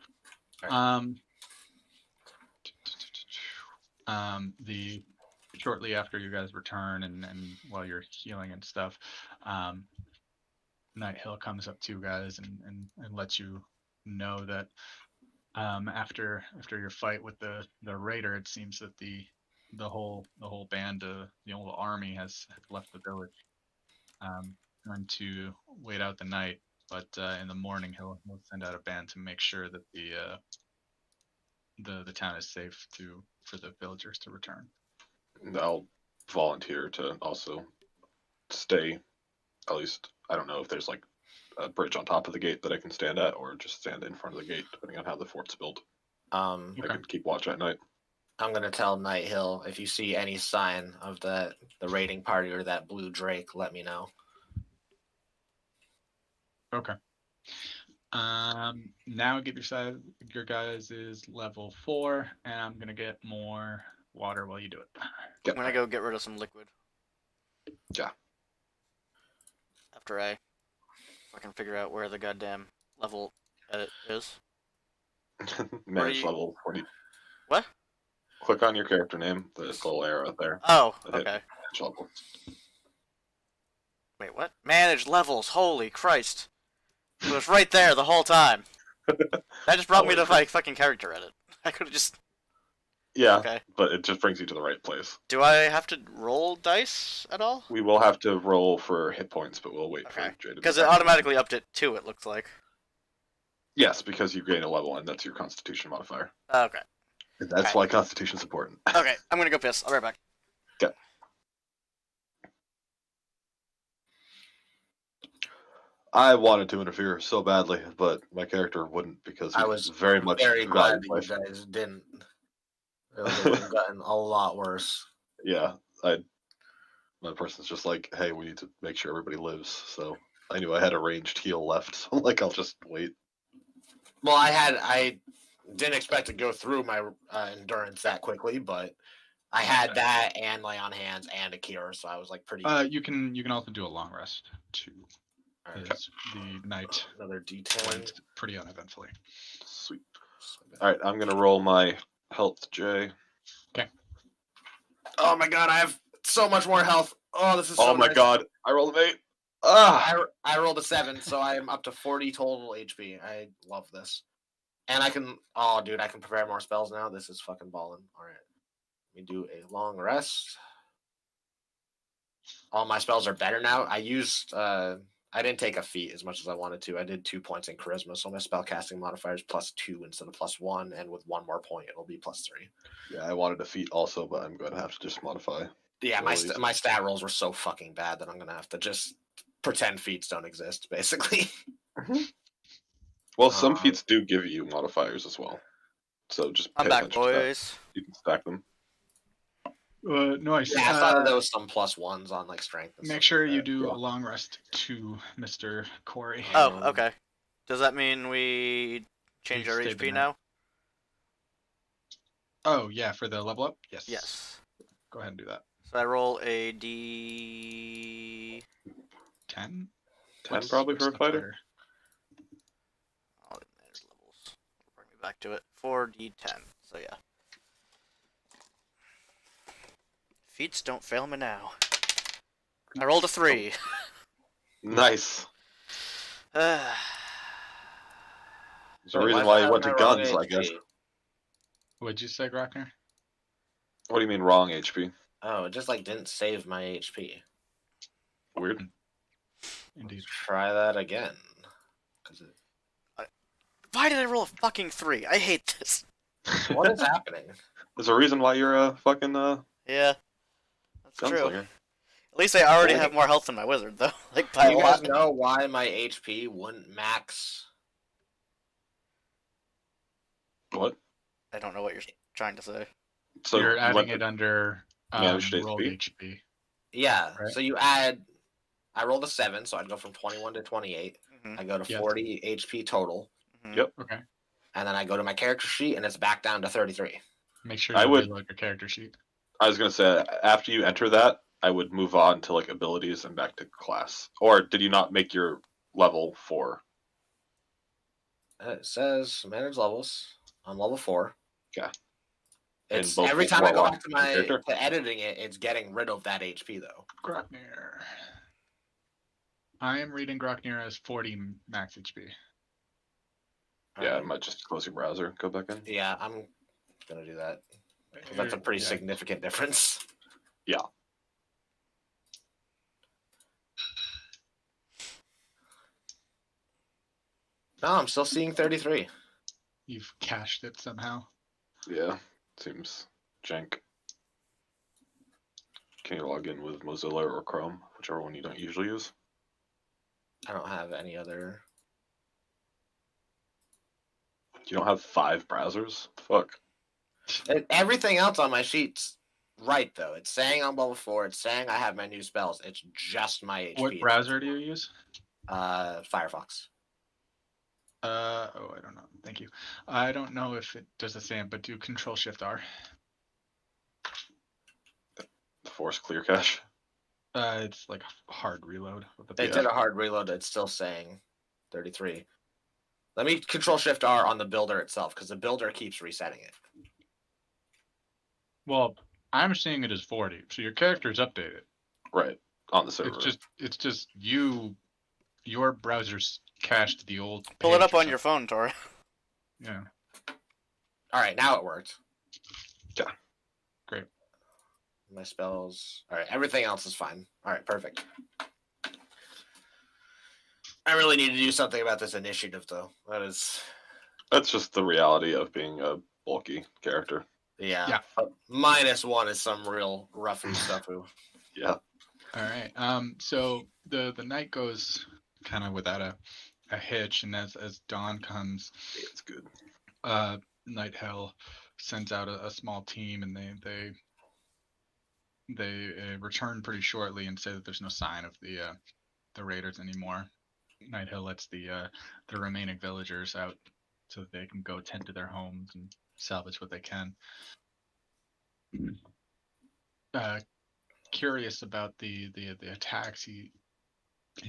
[SPEAKER 5] Right.
[SPEAKER 1] The shortly after you guys return and while you're healing and stuff, Nighthill comes up to you guys and lets you know that after your fight with the raider, it seems that the whole band, the whole army has left the village. Going to wait out the night, but in the morning he'll send out a band to make sure that the town is safe for the villagers to return.
[SPEAKER 3] I'll volunteer to also stay. At least I don't know if there's like a bridge on top of the gate that I can stand at, or just stand in front of the gate, depending on how the fort's built. I can keep watch at night.
[SPEAKER 5] I'm gonna tell Nighthill, if you see any sign of the raiding party or that blue drake, let me know.
[SPEAKER 1] Okay. Now give your guys is level 4, and I'm gonna get more water while you do it.
[SPEAKER 2] I'm gonna go get rid of some liquid.
[SPEAKER 3] Yeah.
[SPEAKER 2] After I fucking figure out where the goddamn level edit is.
[SPEAKER 3] Manage level 40.
[SPEAKER 2] What?
[SPEAKER 3] Click on your character name, the little arrow there.
[SPEAKER 2] Oh, okay.
[SPEAKER 3] Manage level.
[SPEAKER 2] Wait, what? Manage levels. Holy Christ! It was right there the whole time. That just brought me to my fucking character edit. I could have just.
[SPEAKER 3] Yeah,
[SPEAKER 2] Okay.
[SPEAKER 3] but it just brings you to the right place.
[SPEAKER 2] Do I have to roll dice at all?
[SPEAKER 3] We will have to roll for hit points, but we'll wait
[SPEAKER 2] Okay.
[SPEAKER 3] for Jay to be
[SPEAKER 2] Because it
[SPEAKER 3] back.
[SPEAKER 2] automatically upped it 2, it looks like.
[SPEAKER 3] Yes, because you gain a level, and that's your Constitution modifier.
[SPEAKER 2] Okay.
[SPEAKER 3] And that's
[SPEAKER 2] Alright.
[SPEAKER 3] why Constitution's important.
[SPEAKER 2] Okay, I'm gonna go piss. I'll be right back.
[SPEAKER 3] Okay. I wanted to interfere so badly, but my character wouldn't because
[SPEAKER 5] I
[SPEAKER 3] he
[SPEAKER 5] was
[SPEAKER 3] very much
[SPEAKER 5] very glad
[SPEAKER 3] valued
[SPEAKER 5] that
[SPEAKER 3] life.
[SPEAKER 5] you guys didn't. It would have gotten a lot worse.
[SPEAKER 3] Yeah, my person's just like, hey, we need to make sure everybody lives. So I knew I had a ranged heal left, so I'm like, I'll just wait.
[SPEAKER 5] Well, I didn't expect to go through my endurance that quickly, but I had that and lay on hands and a cure, so I was like pretty.
[SPEAKER 1] You can also do a long rest too.
[SPEAKER 5] Alright,
[SPEAKER 1] As the night
[SPEAKER 5] another D10.
[SPEAKER 1] went pretty uneventfully.
[SPEAKER 3] Sweet. All right, I'm gonna roll my health, Jay.
[SPEAKER 5] Oh my god, I have so much more health. Oh, this is so
[SPEAKER 3] Oh my
[SPEAKER 5] nice.
[SPEAKER 3] god, I rolled an 8. Ah,
[SPEAKER 5] I rolled a 7, so I am up to 40 total HP. I love this. And I can, oh dude, I can prepare more spells now. This is fucking balling. All right, let me do a long rest. All my spells are better now. I used, I didn't take a feat as much as I wanted to. I did 2 points in charisma, so my spellcasting modifier is +2 instead of +1, and with 1 more point, it'll be +3.
[SPEAKER 3] yeah, I wanted a feat also, but I'm gonna have to just modify.
[SPEAKER 5] Yeah,
[SPEAKER 3] abilities.
[SPEAKER 5] my stat rolls were so fucking bad that I'm gonna have to just pretend feats don't exist, basically.
[SPEAKER 3] Well, some feats do give you modifiers as well, so just
[SPEAKER 2] I'm
[SPEAKER 3] pay
[SPEAKER 2] back,
[SPEAKER 3] attention to that.
[SPEAKER 2] boys.
[SPEAKER 3] You can stack them.
[SPEAKER 1] Nice.
[SPEAKER 5] Yeah, I thought there was some +1s on like strength. And
[SPEAKER 1] Make
[SPEAKER 5] stuff
[SPEAKER 1] sure
[SPEAKER 5] like
[SPEAKER 1] you
[SPEAKER 5] that.
[SPEAKER 1] do
[SPEAKER 3] Yeah.
[SPEAKER 1] a long rest to Mr. Corey.
[SPEAKER 2] Oh, okay. Does that mean we change
[SPEAKER 1] You
[SPEAKER 2] our
[SPEAKER 1] stayed the
[SPEAKER 2] HP
[SPEAKER 1] night.
[SPEAKER 2] now?
[SPEAKER 1] Oh yeah, for the level up. Yes.
[SPEAKER 2] Yes.
[SPEAKER 1] Go ahead and do that.
[SPEAKER 2] So I roll a D.
[SPEAKER 1] 10.
[SPEAKER 3] 10 probably for a
[SPEAKER 1] the
[SPEAKER 3] fighter.
[SPEAKER 2] Oh, it manage levels. Bring me back to it. 4d10. So yeah. Feats don't fail me now. I rolled a 3.
[SPEAKER 3] Nice.
[SPEAKER 5] So
[SPEAKER 3] There's a reason why he went to guns, I guess.
[SPEAKER 1] What'd you say, Grockner?
[SPEAKER 3] What do you mean wrong HP?
[SPEAKER 5] Oh, it just like didn't save my HP.
[SPEAKER 3] Weird.
[SPEAKER 1] Indeed.
[SPEAKER 5] Try that again.
[SPEAKER 2] Why did I roll a fucking 3? I hate this.
[SPEAKER 5] What is happening?
[SPEAKER 3] There's a reason why you're a fucking
[SPEAKER 2] Yeah. That's true.
[SPEAKER 3] gunslinger.
[SPEAKER 2] At least I already
[SPEAKER 5] Well,
[SPEAKER 2] have more health than my wizard, though. Like, by
[SPEAKER 5] Do
[SPEAKER 2] a
[SPEAKER 5] you guys
[SPEAKER 2] lot.
[SPEAKER 5] know why my HP wouldn't max?
[SPEAKER 3] What?
[SPEAKER 2] I don't know what you're trying to say.
[SPEAKER 3] So
[SPEAKER 1] You're
[SPEAKER 3] you
[SPEAKER 1] adding
[SPEAKER 3] went
[SPEAKER 1] it
[SPEAKER 3] to-
[SPEAKER 1] under
[SPEAKER 3] managed
[SPEAKER 1] rolled
[SPEAKER 3] HP?
[SPEAKER 1] HP.
[SPEAKER 5] Yeah.
[SPEAKER 1] Right.
[SPEAKER 5] So you add. I rolled a 7, so I'd go from 21 to 28.
[SPEAKER 2] Mhm.
[SPEAKER 5] I go to
[SPEAKER 1] Yes.
[SPEAKER 5] 40 HP total,
[SPEAKER 2] Mhm.
[SPEAKER 3] Yep.
[SPEAKER 1] Okay.
[SPEAKER 5] and then I go to my character sheet, and it's back down to 33.
[SPEAKER 1] Make sure
[SPEAKER 3] I
[SPEAKER 1] you
[SPEAKER 3] would-
[SPEAKER 1] reload your character sheet.
[SPEAKER 3] I was gonna say after you enter that, I would move on to like abilities and back to class. Or did you not make your level 4?
[SPEAKER 5] It says manage levels. I'm level 4.
[SPEAKER 3] Okay.
[SPEAKER 5] It's
[SPEAKER 3] both
[SPEAKER 5] every time I go
[SPEAKER 3] warlock
[SPEAKER 5] back to
[SPEAKER 3] and
[SPEAKER 5] my
[SPEAKER 3] character?
[SPEAKER 5] to editing it, it's getting rid of that HP though.
[SPEAKER 1] Grockner. I am reading Grockner as 40 max HP.
[SPEAKER 3] Yeah, I
[SPEAKER 5] Alright.
[SPEAKER 3] might just close your browser and go back in.
[SPEAKER 5] Yeah, I'm gonna do that. 'Cause that's a pretty
[SPEAKER 1] Yeah.
[SPEAKER 5] significant difference.
[SPEAKER 3] Yeah.
[SPEAKER 5] No, I'm still seeing 33.
[SPEAKER 1] You've cached it somehow.
[SPEAKER 3] Yeah. Seems jank. Can you log in with Mozilla or Chrome, whichever one you don't usually use?
[SPEAKER 5] I don't have any other.
[SPEAKER 3] You don't have 5 browsers? Fuck.
[SPEAKER 5] Everything else on my sheet's right though. It's saying I'm level 4. It's saying I have my new spells. It's just my HP.
[SPEAKER 1] What browser do you use?
[SPEAKER 5] Firefox.
[SPEAKER 1] I don't know. Thank you. I don't know if it does the same, but do Control Shift R.
[SPEAKER 3] Force clear cache.
[SPEAKER 1] It's like a hard reload.
[SPEAKER 5] It did a hard reload. It's still saying 33. Let me Control Shift R on the builder itself because the builder keeps resetting it.
[SPEAKER 1] Well, I'm seeing it as 40, so your character is updated.
[SPEAKER 3] Right. on the server.
[SPEAKER 1] It's just your browser's cached the old page.
[SPEAKER 2] Pull it up
[SPEAKER 1] or
[SPEAKER 2] on your phone, Tori.
[SPEAKER 1] Yeah.
[SPEAKER 5] All right, now it worked.
[SPEAKER 3] Yeah.
[SPEAKER 1] Great.
[SPEAKER 5] My spells. All right, everything else is fine. All right, perfect. I really need to do something about this initiative, though.
[SPEAKER 3] That's just the reality of being a bulky character.
[SPEAKER 5] Yeah. -1 is some real roughy stuff.
[SPEAKER 3] Yeah.
[SPEAKER 1] All right. So the night goes kind of without a hitch, and as dawn comes,
[SPEAKER 3] It's good.
[SPEAKER 1] Night Hell sends out a small team, and they return pretty shortly and say that there's no sign of the raiders anymore. Night Hell lets the remaining villagers out so that they can go tend to their homes and salvage what they can. Curious about the attacks, he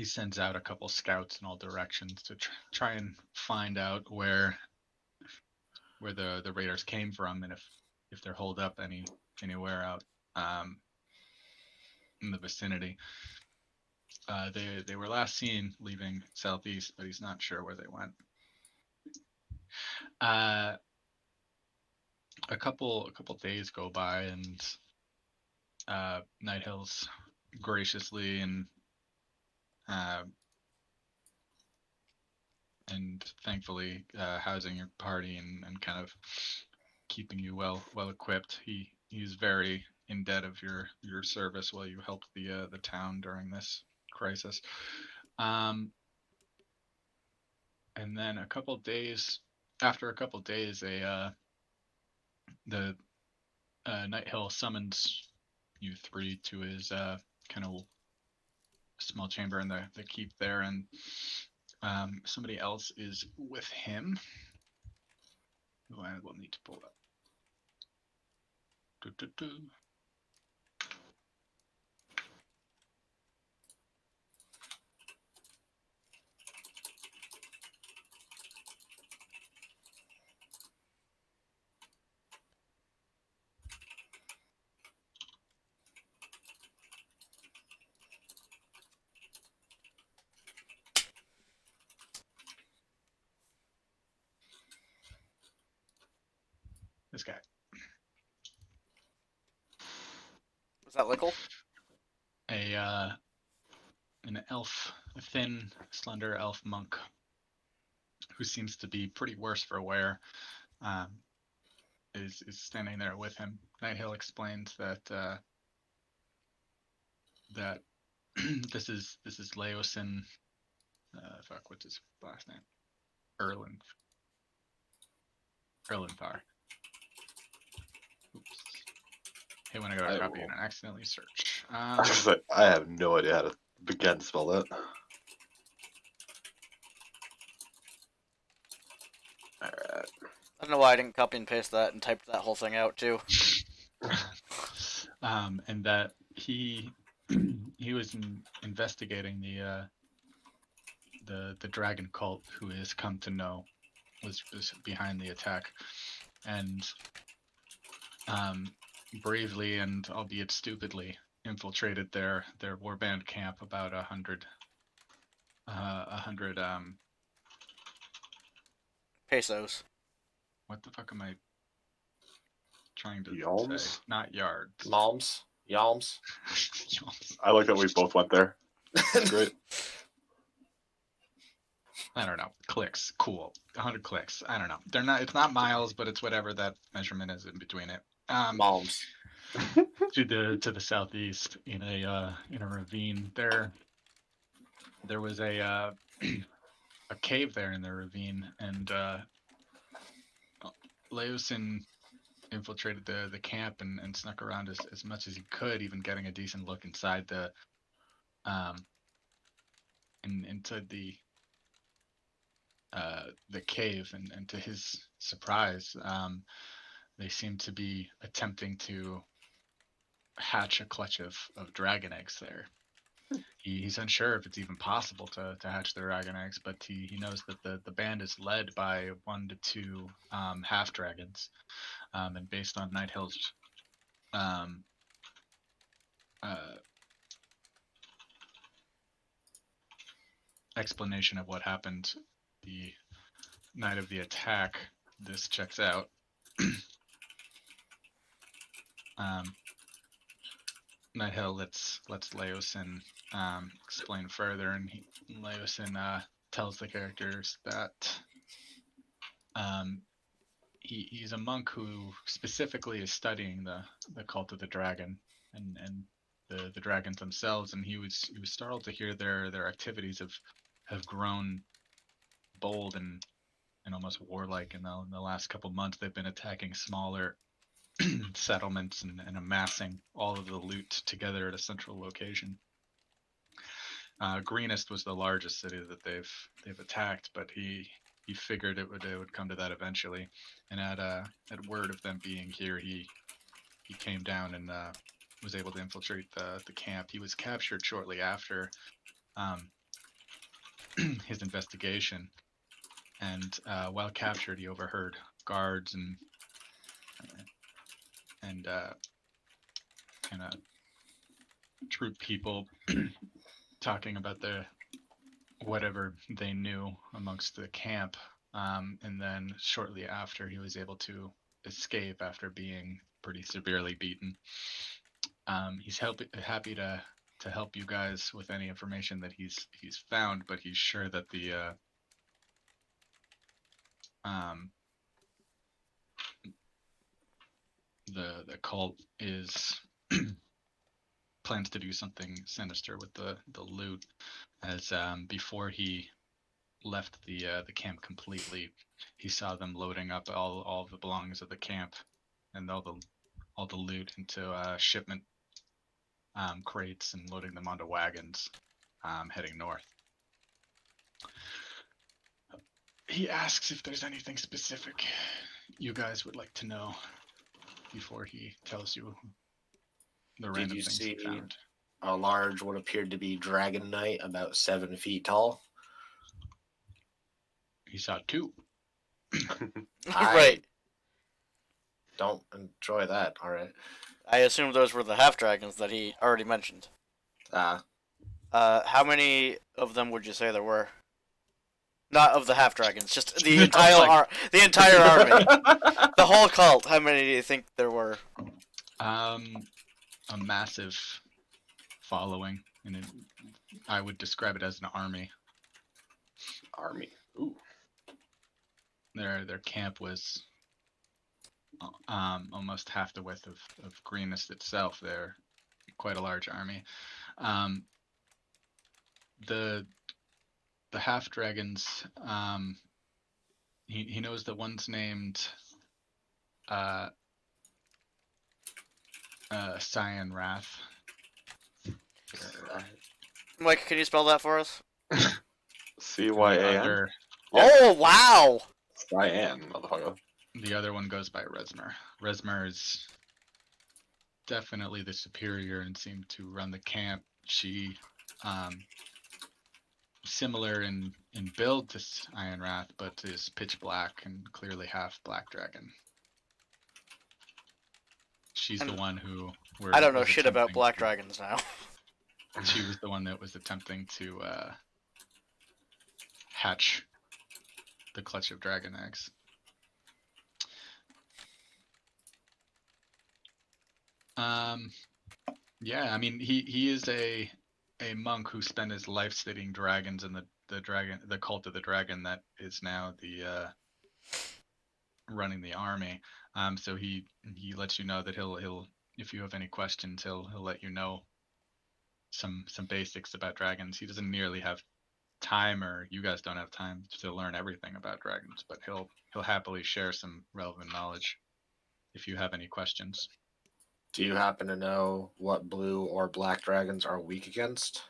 [SPEAKER 1] sends out a couple scouts in all directions to try and find out where the raiders came from, and if they're holed up anywhere out in the vicinity. They were last seen leaving southeast, but he's not sure where they went. A couple days go by, and Night Hills graciously and thankfully housing your party and kind of keeping you well equipped. He's very in debt of your service while you helped the town during this crisis. And then after a couple days, the Night Hill summons you three to his kind of small chamber in the keep there, and somebody else is with him, who I will need to pull up. This guy.
[SPEAKER 2] Was that Lickle?
[SPEAKER 1] An elf, a thin, slender elf monk, who seems to be pretty worse for wear, is standing there with him. Nighthill explains that that this is Leosin. What's his last name? Erlenthar. Oops. Hey, when I got a copy and I accidentally search.
[SPEAKER 3] I have no idea how to begin to spell that. Alright.
[SPEAKER 2] I don't know why I didn't copy and paste that and typed that whole thing out too.
[SPEAKER 1] And that he was investigating the dragon cult, who has come to know was behind the attack, and bravely and albeit stupidly infiltrated their warband camp about 100
[SPEAKER 2] Pesos.
[SPEAKER 1] what the fuck am I trying to
[SPEAKER 3] Yalms?
[SPEAKER 1] say? Not yards.
[SPEAKER 5] Yalms.
[SPEAKER 1] Yalms.
[SPEAKER 3] I like that we both went there. Great.
[SPEAKER 1] I don't know. Clicks. Cool. 100 clicks. I don't know. They're not. It's not miles, but it's whatever that measurement is in between it.
[SPEAKER 5] Malms.
[SPEAKER 1] To the southeast, in a ravine, there was a cave there in the ravine, and Leosin infiltrated the camp and snuck around as much as he could, even getting a decent look inside inside the cave, and to his surprise, they seem to be attempting to hatch a clutch of dragon eggs there. He's unsure if it's even possible to hatch the dragon eggs, but he knows that the band is led by 1 to 2 half dragons, and based on Nighthill's explanation of what happened the night of the attack, this checks out. Nighthell lets Leosin explain further, and Leosin tells the characters that he's a monk who specifically is studying the cult of the dragon and the dragons themselves, and he was startled to hear their activities have grown bold and almost warlike in the last couple months. They've been attacking smaller settlements and amassing all of the loot together at a central location. Greenest was the largest city that they've attacked, but he figured it would come to that eventually. And at word of them being here, he came down and was able to infiltrate the camp. He was captured shortly after his investigation, and while captured, he overheard guards and kind of troop people talking about whatever they knew amongst the camp. And then shortly after, he was able to escape after being pretty severely beaten. He's happy to help you guys with any information that he's found, but he's sure that the cult is plans to do something sinister with the loot, as before he left the camp completely, he saw them loading up all the belongings of the camp and all the loot into shipment crates and loading them onto wagons, heading north. He asks if there's anything specific you guys would like to know before he tells you the
[SPEAKER 5] Did
[SPEAKER 1] random
[SPEAKER 5] you
[SPEAKER 1] things
[SPEAKER 5] see
[SPEAKER 1] he found.
[SPEAKER 5] a large, what appeared to be dragon knight, about 7 feet tall?
[SPEAKER 1] He saw two.
[SPEAKER 5] I
[SPEAKER 2] Right.
[SPEAKER 5] don't enjoy that. All right.
[SPEAKER 2] I assume those were the half dragons that he already mentioned. How many of them would you say there were? Not of the half dragons, just the the entire army, the whole cult. How many do you think there were?
[SPEAKER 1] A massive following, and I would describe it as an army.
[SPEAKER 3] Army. Ooh.
[SPEAKER 1] Their camp was almost half the width of Greenest itself. They're quite a large army. The half dragons. He knows that one's named Cyan Wrath.
[SPEAKER 2] Mike, can you spell that for us?
[SPEAKER 3] CYAN.
[SPEAKER 1] Other,
[SPEAKER 2] Oh wow!
[SPEAKER 3] Cyan, motherfucker.
[SPEAKER 1] the other one goes by Resmer. Resmer is definitely the superior and seemed to run the camp. She, similar in build to Iron Wrath, but is pitch black and clearly half black dragon. She's the one who
[SPEAKER 2] I don't know shit about black dragons now.
[SPEAKER 1] She was the one that was attempting to hatch the clutch of dragon eggs. Yeah, I mean he is a monk who spent his life studying dragons and the cult of the dragon that is now the running the army. So he lets you know that he'll if you have any questions, he'll let you know some basics about dragons. He doesn't nearly have time, or you guys don't have time to learn everything about dragons, but he'll happily share some relevant knowledge if you have any questions.
[SPEAKER 5] Do you happen to know what blue or black dragons are weak against?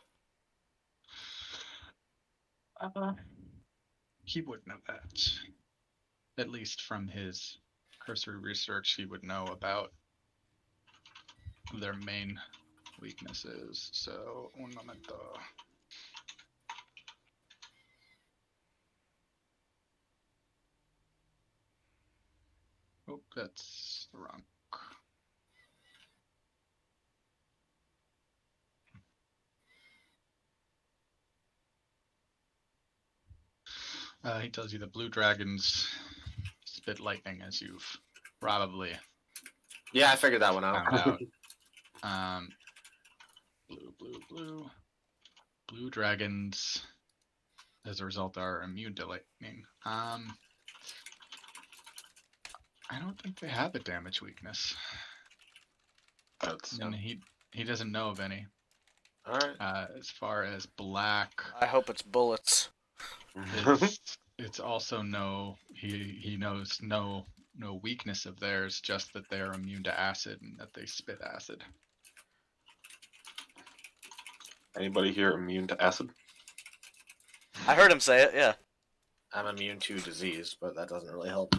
[SPEAKER 1] He would know that. At least from his cursory research, he would know about their main weaknesses. So, un momento. Oh, that's the wrong. He tells you the blue dragons spit lightning, as you've probably
[SPEAKER 5] Yeah, I figured that one out.
[SPEAKER 1] found out. Blue dragons, as a result, are immune to lightning. I don't think they have a damage weakness,
[SPEAKER 3] That's
[SPEAKER 1] and he doesn't know of any.
[SPEAKER 5] All right.
[SPEAKER 1] As far as black,
[SPEAKER 2] I hope it's bullets.
[SPEAKER 1] it's also he knows no weakness of theirs, just that they are immune to acid and that they spit acid.
[SPEAKER 3] Anybody here immune to acid?
[SPEAKER 2] I heard him say it. Yeah.
[SPEAKER 5] I'm immune to disease, but that doesn't really help.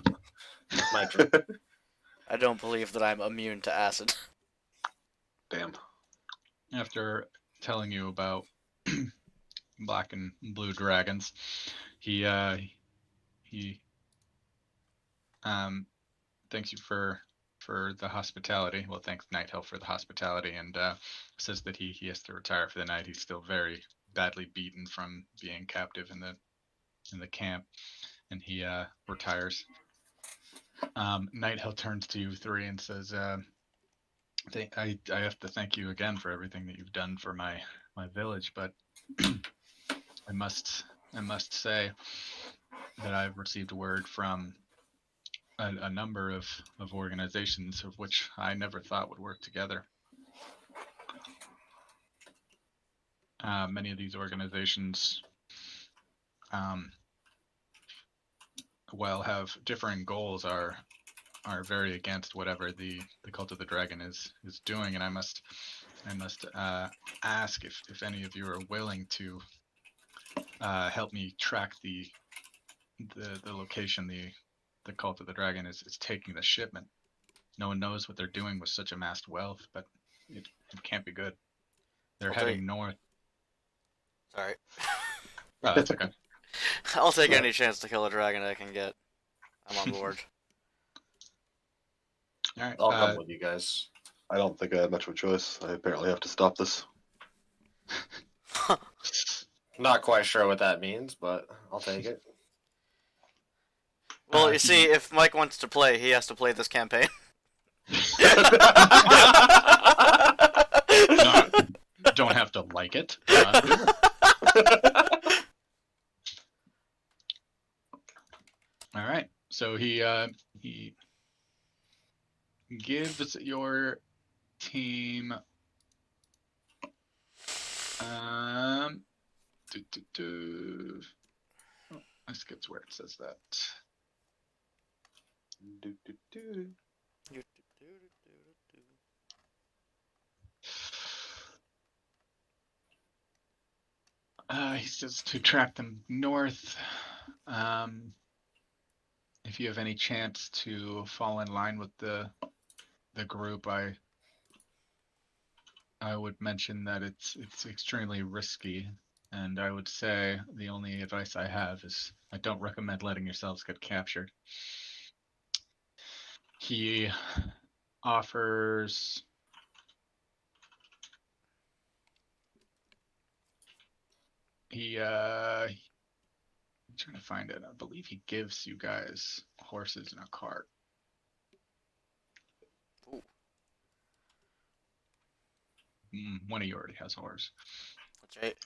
[SPEAKER 5] That's my truth.
[SPEAKER 2] I don't believe that I'm immune to acid.
[SPEAKER 3] Damn.
[SPEAKER 1] After telling you about black and blue dragons, he thanks you for the hospitality. Well, thanks Nighthill for the hospitality, and says that he has to retire for the night. He's still very badly beaten from being captive in the camp, and he retires. Nighthill turns to you three and says, I have to thank you again for everything that you've done for my village, but I must say that I've received word from a number of organizations of which I never thought would work together. Many of these organizations, while have differing goals, are very against whatever the Cult of the Dragon is doing, and I must ask if any of you are willing to help me track the location the Cult of the Dragon is taking the shipment. No one knows what they're doing with such amassed wealth, but it can't be good. They're heading north.
[SPEAKER 2] Sorry.
[SPEAKER 1] Oh, that's okay.
[SPEAKER 2] I'll take any chance to kill a dragon I can get. I'm on board.
[SPEAKER 1] All right.
[SPEAKER 5] I'll come with you guys.
[SPEAKER 3] I don't think I have much of a choice. I apparently have to stop this.
[SPEAKER 5] Not quite sure what that means, but I'll take it.
[SPEAKER 2] Well, you see, if Mike wants to play, he has to play this campaign.
[SPEAKER 1] Don't have to like it. All right. So he gives your team oh, I skipped where it says that. He says to track them north. If you have any chance to fall in line with the group, I would mention that it's extremely risky, and I would say the only advice I have is I don't recommend letting yourselves get captured. He offers I'm trying to find it. I believe he gives you guys horses and a cart.
[SPEAKER 2] Ooh.
[SPEAKER 1] One of you already has a horse.
[SPEAKER 2] That's right.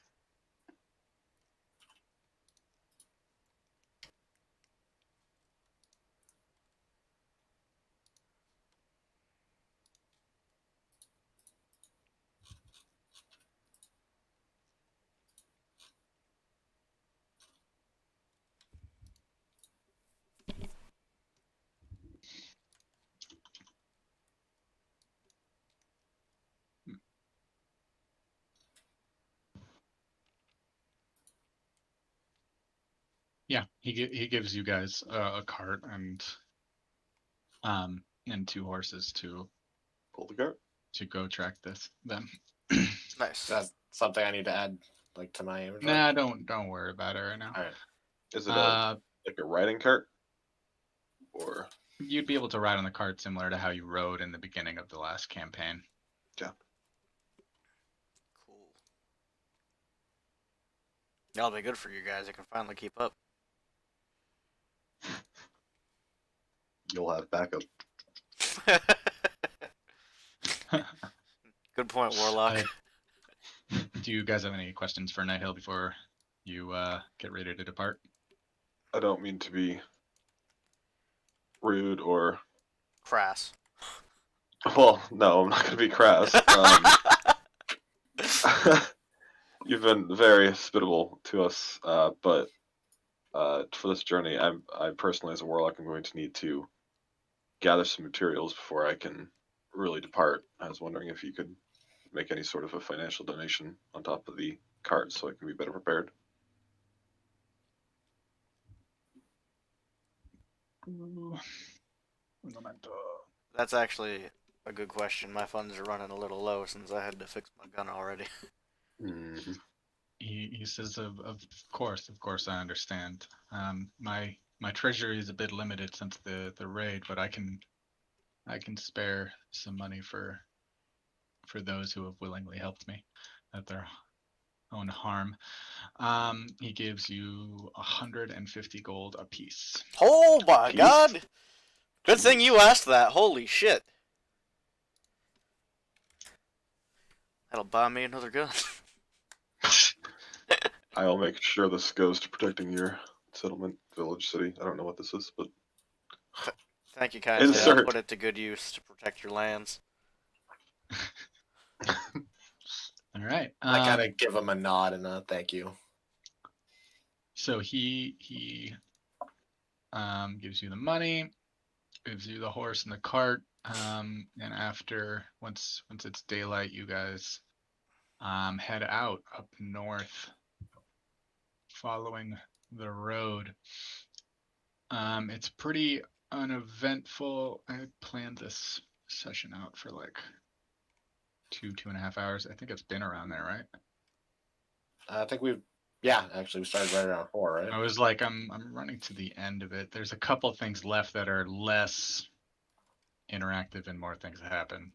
[SPEAKER 1] Yeah, he gives you guys a cart and 2 horses to
[SPEAKER 3] Pull the cart.
[SPEAKER 1] go track them.
[SPEAKER 2] Nice.
[SPEAKER 5] That's something I need to add, like, to my inventory.
[SPEAKER 1] Nah, don't worry about it right now.
[SPEAKER 5] All right.
[SPEAKER 3] Is it like a riding cart? Or
[SPEAKER 1] You'd be able to ride on the cart similar to how you rode in the beginning of the last campaign.
[SPEAKER 2] Cool. That'll be good for you guys. I can finally keep up.
[SPEAKER 3] You'll have backup.
[SPEAKER 2] Good point, Warlock.
[SPEAKER 1] Do you guys have any questions for Nighthill before you get ready to depart?
[SPEAKER 3] I don't mean to be rude or.
[SPEAKER 2] Crass.
[SPEAKER 3] Well, no, I'm not going to be crass. You've been very hospitable to us, but for this journey, I personally, as a warlock, I'm going to need to gather some materials before I can really depart. I was wondering if you could make any sort of a financial donation on top of the cart so I can be better prepared.
[SPEAKER 1] Un momento.
[SPEAKER 2] That's actually a good question. My funds are running a little low since I had to fix my gun already.
[SPEAKER 3] Mm-hmm.
[SPEAKER 1] He says, of course, I understand. My treasury is a bit limited since the raid, but I can spare some money for those who have willingly helped me at their own harm. He gives you 150 gold apiece.
[SPEAKER 2] Oh my
[SPEAKER 3] Peace.
[SPEAKER 2] god! Good thing
[SPEAKER 3] Jesus.
[SPEAKER 2] you asked that. Holy shit. That'll buy me another gun.
[SPEAKER 3] I'll make sure this goes to protecting your settlement, village, city. I don't know what this is, but
[SPEAKER 2] Thank you kindly. I'll
[SPEAKER 3] insert.
[SPEAKER 2] put it to good use to protect your lands.
[SPEAKER 1] All right.
[SPEAKER 5] I kind of give him a nod and a thank you.
[SPEAKER 1] So he gives you the money, gives you the horse and the cart, and after once it's daylight, you guys head out up north, following the road. It's pretty uneventful. I planned this session out for like 2.5 hours. I think it's been around there, right?
[SPEAKER 5] I think we started right around 4, right?
[SPEAKER 1] I was like, I'm running to the end of it. There's a couple things left that are less interactive and more things happen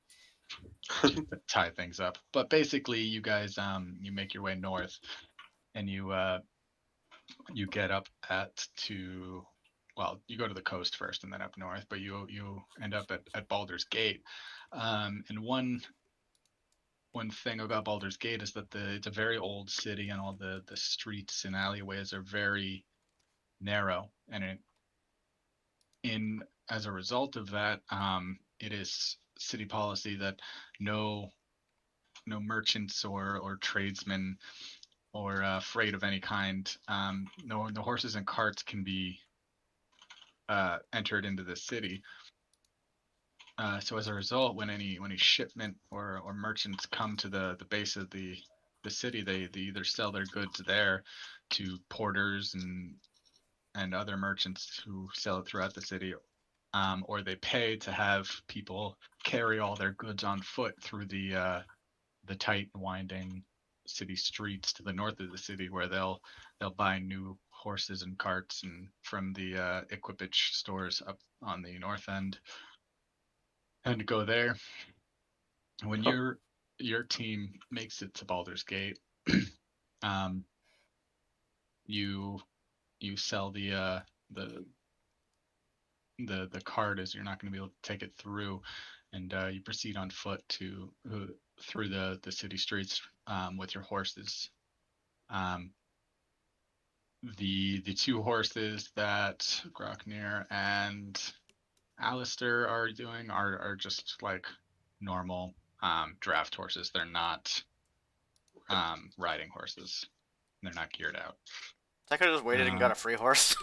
[SPEAKER 1] just to tie things up. But basically, you guys you make your way north, and you get up you go to the coast first and then up north, but you end up at Baldur's Gate. And one thing about Baldur's Gate is that it's a very old city, and all the streets and alleyways are very narrow, and as a result of that, it is city policy that no merchants or tradesmen or freight of any kind, no horses and carts can be entered into the city. So as a result, when any shipment or merchants come to the base of the city, they either sell their goods there to porters and other merchants who sell it throughout the city, or they pay to have people carry all their goods on foot through the tight, winding city streets to the north of the city, where they'll buy new horses and carts and from the equipage stores up on the north end and go there. When your team makes it to Baldur's Gate, um, you sell the cart, as you're not going to be able to take it through, and you proceed on foot through the city streets with your horses. The two horses that Groknir and Alistair are doing are just like normal draft horses. They're not riding horses. They're not geared out.
[SPEAKER 2] I could have just waited and got a free horse.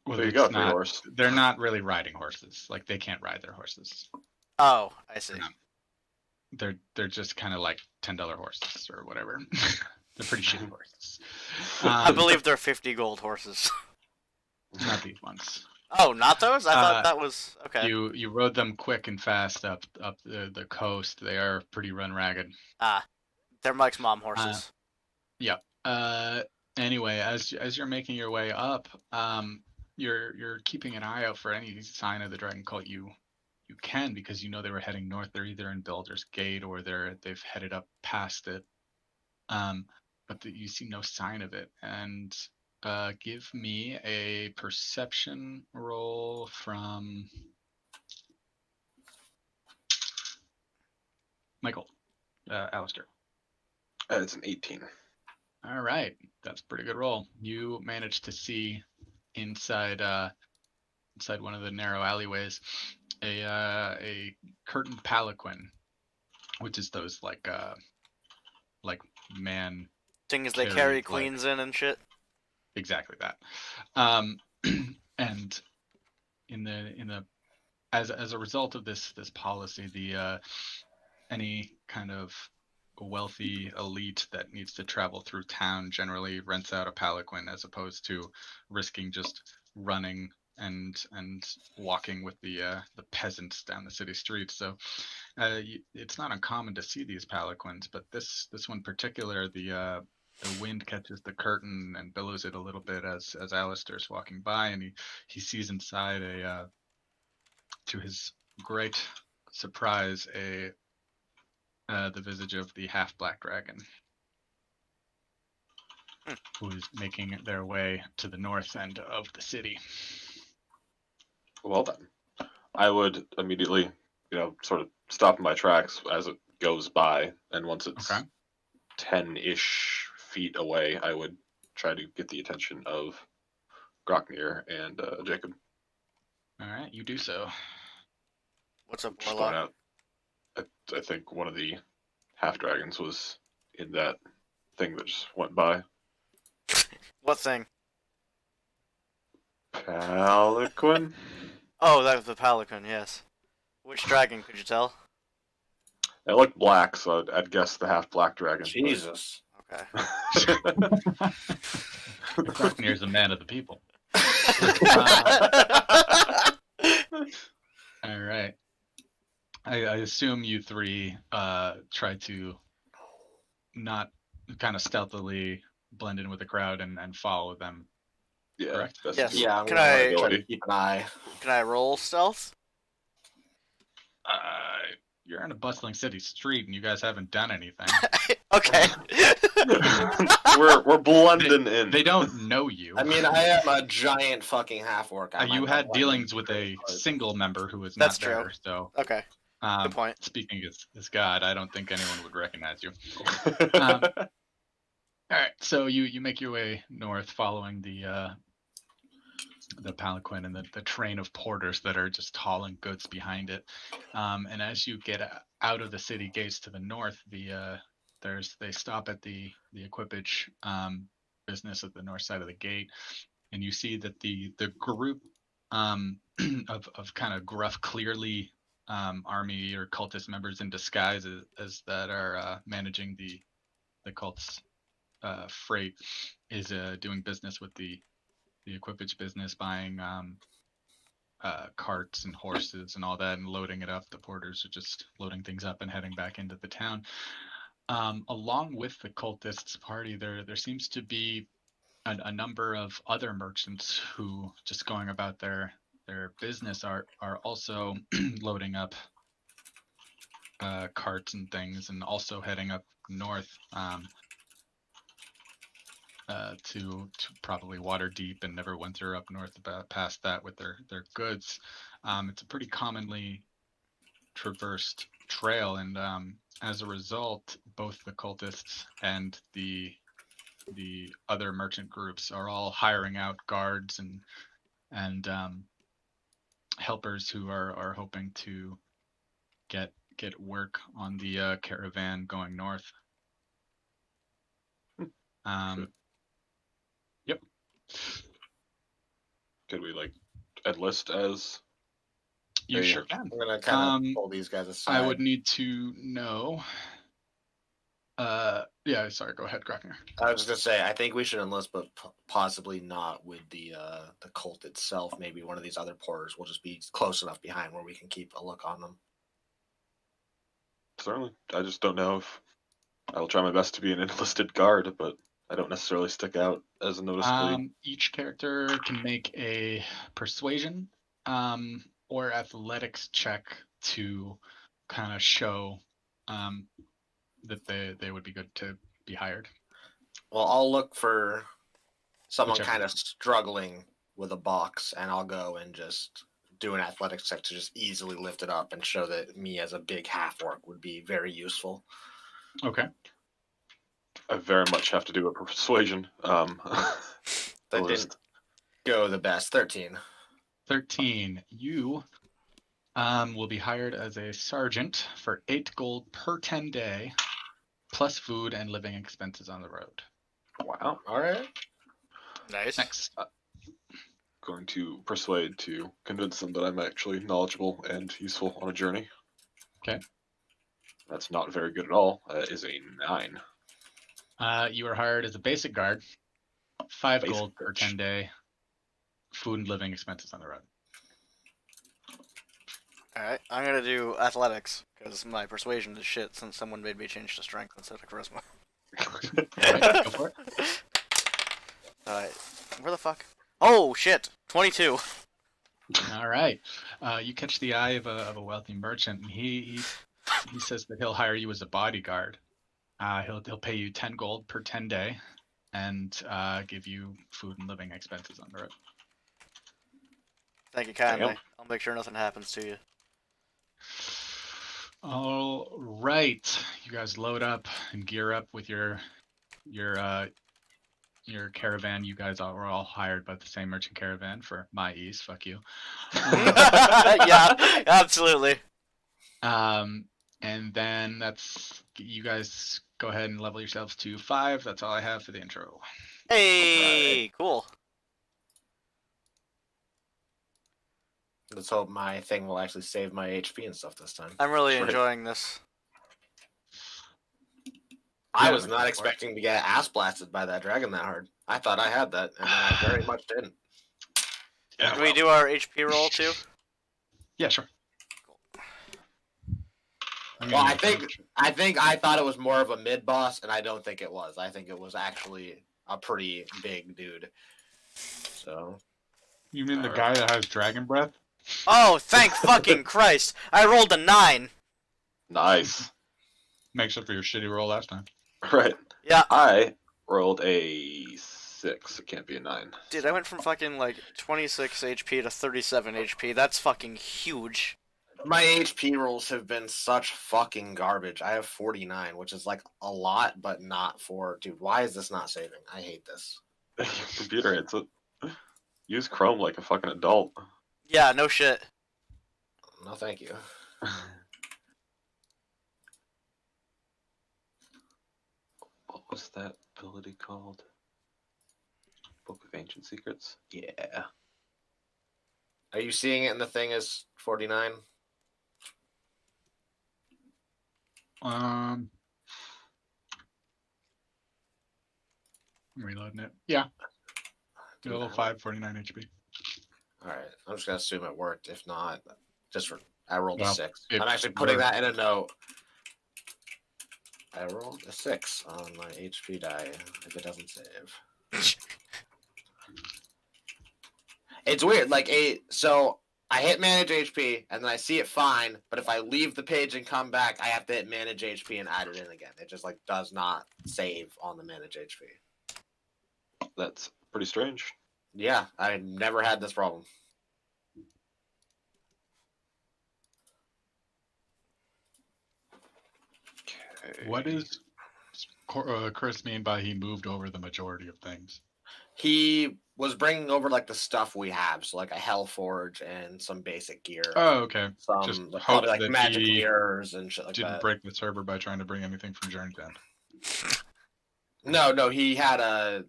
[SPEAKER 1] Well,
[SPEAKER 3] There you go,
[SPEAKER 1] it's
[SPEAKER 3] free
[SPEAKER 1] not.
[SPEAKER 3] horse.
[SPEAKER 1] They're not really riding horses. Like, they can't ride their horses.
[SPEAKER 2] Oh, I see.
[SPEAKER 1] They're just kind of like $10 horses or whatever. They're pretty shitty horses.
[SPEAKER 2] I believe they're 50 gold horses.
[SPEAKER 1] Not these ones.
[SPEAKER 2] Oh, not those? I thought that was okay.
[SPEAKER 1] You rode them quick and fast up the coast. They are pretty run ragged.
[SPEAKER 2] They're Mike's mom horses.
[SPEAKER 1] Yep. Anyway, as you're making your way up, you're keeping an eye out for any sign of the dragon cult you can, because you know they were heading north. They're either in Baldur's Gate or they've headed up past it. But you see no sign of it, and give me a perception roll from Michael, Alistair.
[SPEAKER 3] It's an 18.
[SPEAKER 1] All right, that's a pretty good roll. You managed to see inside inside one of the narrow alleyways a curtained palanquin, which is those like man
[SPEAKER 2] Things they
[SPEAKER 1] carried,
[SPEAKER 2] carry
[SPEAKER 1] like,
[SPEAKER 2] queens in and shit.
[SPEAKER 1] exactly that. And in the as a result of this policy, the any kind of wealthy elite that needs to travel through town generally rents out a palanquin as opposed to risking just running and walking with the peasants down the city streets. So it's not uncommon to see these palanquins, but this one particular, the wind catches the curtain and billows it a little bit as Alistair's walking by, and he sees inside to his great surprise, the visage of the half-black dragon, who is making their way to the north end of the city.
[SPEAKER 3] Well then, I would immediately, sort of stop in my tracks as it goes by, and once it's
[SPEAKER 1] Okay.
[SPEAKER 3] 10-ish feet away, I would try to get the attention of Groknir and Jacob.
[SPEAKER 1] All right, you do so.
[SPEAKER 2] What's up,
[SPEAKER 3] Just point
[SPEAKER 2] Warlock?
[SPEAKER 3] out, I think one of the half dragons was in that thing that just went by.
[SPEAKER 2] What thing?
[SPEAKER 3] Palanquin?
[SPEAKER 2] Oh, that was the Pelican, yes. Which dragon, could you tell?
[SPEAKER 3] It looked black, so I'd guess the half black dragon.
[SPEAKER 5] Jesus.
[SPEAKER 2] Okay.
[SPEAKER 1] Groknir's a man of the people. All right. I assume you three try to not kind of stealthily blend in with the crowd and follow them.
[SPEAKER 3] Yeah,
[SPEAKER 1] Correct?
[SPEAKER 3] that's
[SPEAKER 2] Yes.
[SPEAKER 5] Yeah, I'm
[SPEAKER 2] Can
[SPEAKER 5] gonna
[SPEAKER 2] I-
[SPEAKER 5] try to keep an eye.
[SPEAKER 2] Can I roll stealth?
[SPEAKER 1] You're in a bustling city street and you guys haven't done anything.
[SPEAKER 2] Okay.
[SPEAKER 3] we're blending in.
[SPEAKER 1] They don't know you.
[SPEAKER 5] I mean, I am a giant fucking half orc.
[SPEAKER 1] You had dealings with a single member who was
[SPEAKER 2] That's
[SPEAKER 1] not there. So,
[SPEAKER 2] Okay. Good point.
[SPEAKER 1] speaking as God, I don't think anyone would recognize you. All right, so you make your way north, following the palanquin and the train of porters that are just hauling goods behind it. And as you get out of the city gates to the north, they stop at the equipage business at the north side of the gate, and you see that the group of kind of gruff, clearly army or cultist members in disguise as that are managing the cult's freight is doing business with the equipage business, buying carts and horses and all that and loading it up. The porters are just loading things up and heading back into the town. Along with the cultists party, there seems to be a number of other merchants who, just going about their business, are also loading up carts and things, and also heading up north to probably Waterdeep and Neverwinter up north past that with their goods. It's a pretty commonly traversed trail, and as a result, both the cultists and the other merchant groups are all hiring out guards and helpers who are hoping to get work on the caravan going north. Yep.
[SPEAKER 3] Could we enlist as?
[SPEAKER 1] You
[SPEAKER 3] Yeah.
[SPEAKER 1] sure can.
[SPEAKER 5] I'm gonna kind of pull these guys aside.
[SPEAKER 1] I would need to know. Yeah, sorry, go ahead, Groknir.
[SPEAKER 5] I was just gonna say, I think we should enlist, but possibly not with the cult itself. Maybe one of these other porters will just be close enough behind where we can keep a look on them.
[SPEAKER 3] Certainly. I just don't know if I will try my best to be an enlisted guard, but I don't necessarily stick out as noticeably.
[SPEAKER 1] Each character can make a persuasion or athletics check to kind of show that they would be good to be hired.
[SPEAKER 5] Well, I'll look for someone
[SPEAKER 1] Whichever.
[SPEAKER 5] kind of struggling with a box, and I'll go and just do an athletics check to just easily lift it up and show that me as a big half orc would be very useful.
[SPEAKER 1] Okay.
[SPEAKER 3] I very much have to do a persuasion.
[SPEAKER 5] That
[SPEAKER 3] I'll
[SPEAKER 5] didn't
[SPEAKER 3] just-
[SPEAKER 5] go the best. 13.
[SPEAKER 1] 13. You will be hired as a sergeant for 8 gold per 10 day, plus food and living expenses on the road.
[SPEAKER 3] Wow.
[SPEAKER 5] All right.
[SPEAKER 2] Nice.
[SPEAKER 1] Next.
[SPEAKER 3] Going to persuade to convince them that I'm actually knowledgeable and useful on a journey.
[SPEAKER 1] Okay.
[SPEAKER 3] That's not very good at all. Is a 9.
[SPEAKER 1] You are hired as a basic guard, 5
[SPEAKER 3] Basic
[SPEAKER 1] gold per
[SPEAKER 3] guard.
[SPEAKER 1] 10 day, food and living expenses on the road.
[SPEAKER 2] Alright, I'm gonna do athletics, because my persuasion is shit since someone made me change to strength instead of charisma.
[SPEAKER 1] Alright, go for it.
[SPEAKER 2] Alright, where the fuck? Oh, shit! 22!
[SPEAKER 1] All right. You catch the eye of a wealthy merchant, and he says that he'll hire you as a bodyguard. He'll pay you 10 gold per 10 day, and give you food and living expenses on the road.
[SPEAKER 2] Thank you kindly.
[SPEAKER 3] Damn.
[SPEAKER 2] I'll make sure nothing happens to you.
[SPEAKER 1] All right, you guys load up and gear up with your caravan. You guys were all hired by the same merchant caravan for my ease. Fuck you.
[SPEAKER 2] Yeah, absolutely.
[SPEAKER 1] And then you guys go ahead and level yourselves to 5. That's all I have for the intro.
[SPEAKER 2] Hey, cool.
[SPEAKER 5] Let's hope my thing will actually save my HP and stuff this time.
[SPEAKER 2] I'm really
[SPEAKER 3] Right.
[SPEAKER 2] enjoying this.
[SPEAKER 5] I
[SPEAKER 1] Yeah,
[SPEAKER 5] was
[SPEAKER 1] go
[SPEAKER 5] not
[SPEAKER 1] for it.
[SPEAKER 5] expecting to get ass blasted by that dragon that hard. I thought I had that, and then I very much didn't.
[SPEAKER 3] Yeah,
[SPEAKER 2] Do we do our HP roll too?
[SPEAKER 1] Yeah, sure.
[SPEAKER 5] Well, I think I thought it was more of a mid boss, and I don't think it was. I think it was actually a pretty big dude. So
[SPEAKER 1] You mean the guy that has dragon breath?
[SPEAKER 2] Oh, thank fucking Christ! I rolled a 9!
[SPEAKER 3] nice.
[SPEAKER 1] Makes up for your shitty roll last time.
[SPEAKER 3] Right.
[SPEAKER 2] Yeah,
[SPEAKER 3] I rolled a 6. It can't be a 9.
[SPEAKER 2] dude, I went from fucking like 26 HP to 37 HP. That's fucking huge.
[SPEAKER 5] my HP rolls have been such fucking garbage. I have 49, which is like a lot, but not for dude. Why is this not saving? I hate this.
[SPEAKER 3] Your computer hits it. Use Chrome like a fucking adult.
[SPEAKER 2] Yeah, no shit.
[SPEAKER 5] No, thank you.
[SPEAKER 3] What was that ability called? Book of Ancient Secrets? Yeah.
[SPEAKER 5] Are you seeing it in the thing as 49?
[SPEAKER 1] I'm reloading it. Yeah. Level 5, 49 HP.
[SPEAKER 5] All right, I'm just gonna assume it worked. If not, I rolled a
[SPEAKER 1] Well,
[SPEAKER 5] 6.
[SPEAKER 1] if
[SPEAKER 5] I'm actually putting
[SPEAKER 1] we're-
[SPEAKER 5] that in a note. I rolled a 6 on my HP die. If it doesn't save, it's weird. So I hit manage HP and then I see it fine, but if I leave the page and come back, I have to hit manage HP and add it in again. It just does not save on the manage HP.
[SPEAKER 3] That's pretty strange.
[SPEAKER 5] Yeah, I never had this problem.
[SPEAKER 3] Okay.
[SPEAKER 1] What does Chris mean by he moved over the majority of things?
[SPEAKER 5] He was bringing over the stuff we have, so a hell forge and some basic gear.
[SPEAKER 1] Oh, okay.
[SPEAKER 5] Some
[SPEAKER 1] just
[SPEAKER 5] probably
[SPEAKER 1] hope that
[SPEAKER 5] magic
[SPEAKER 1] he
[SPEAKER 5] mirrors and shit like
[SPEAKER 1] Didn't
[SPEAKER 5] that.
[SPEAKER 1] break the server by trying to bring anything from Journey to End.
[SPEAKER 5] No, he had a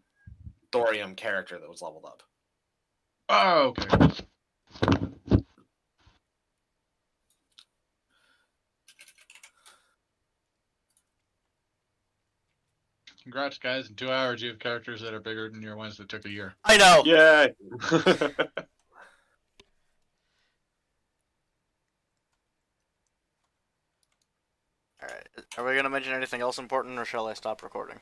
[SPEAKER 5] thorium character that was leveled up.
[SPEAKER 1] Oh, okay. Congrats, guys. In 2 hours, you have characters that are bigger than your ones that took a year.
[SPEAKER 2] I know.
[SPEAKER 3] Yay!
[SPEAKER 2] All right. Are we gonna mention anything else important, or shall I stop recording?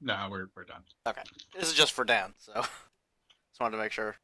[SPEAKER 1] No, we're done.
[SPEAKER 2] Okay. This is just for Dan, so just wanted to make sure.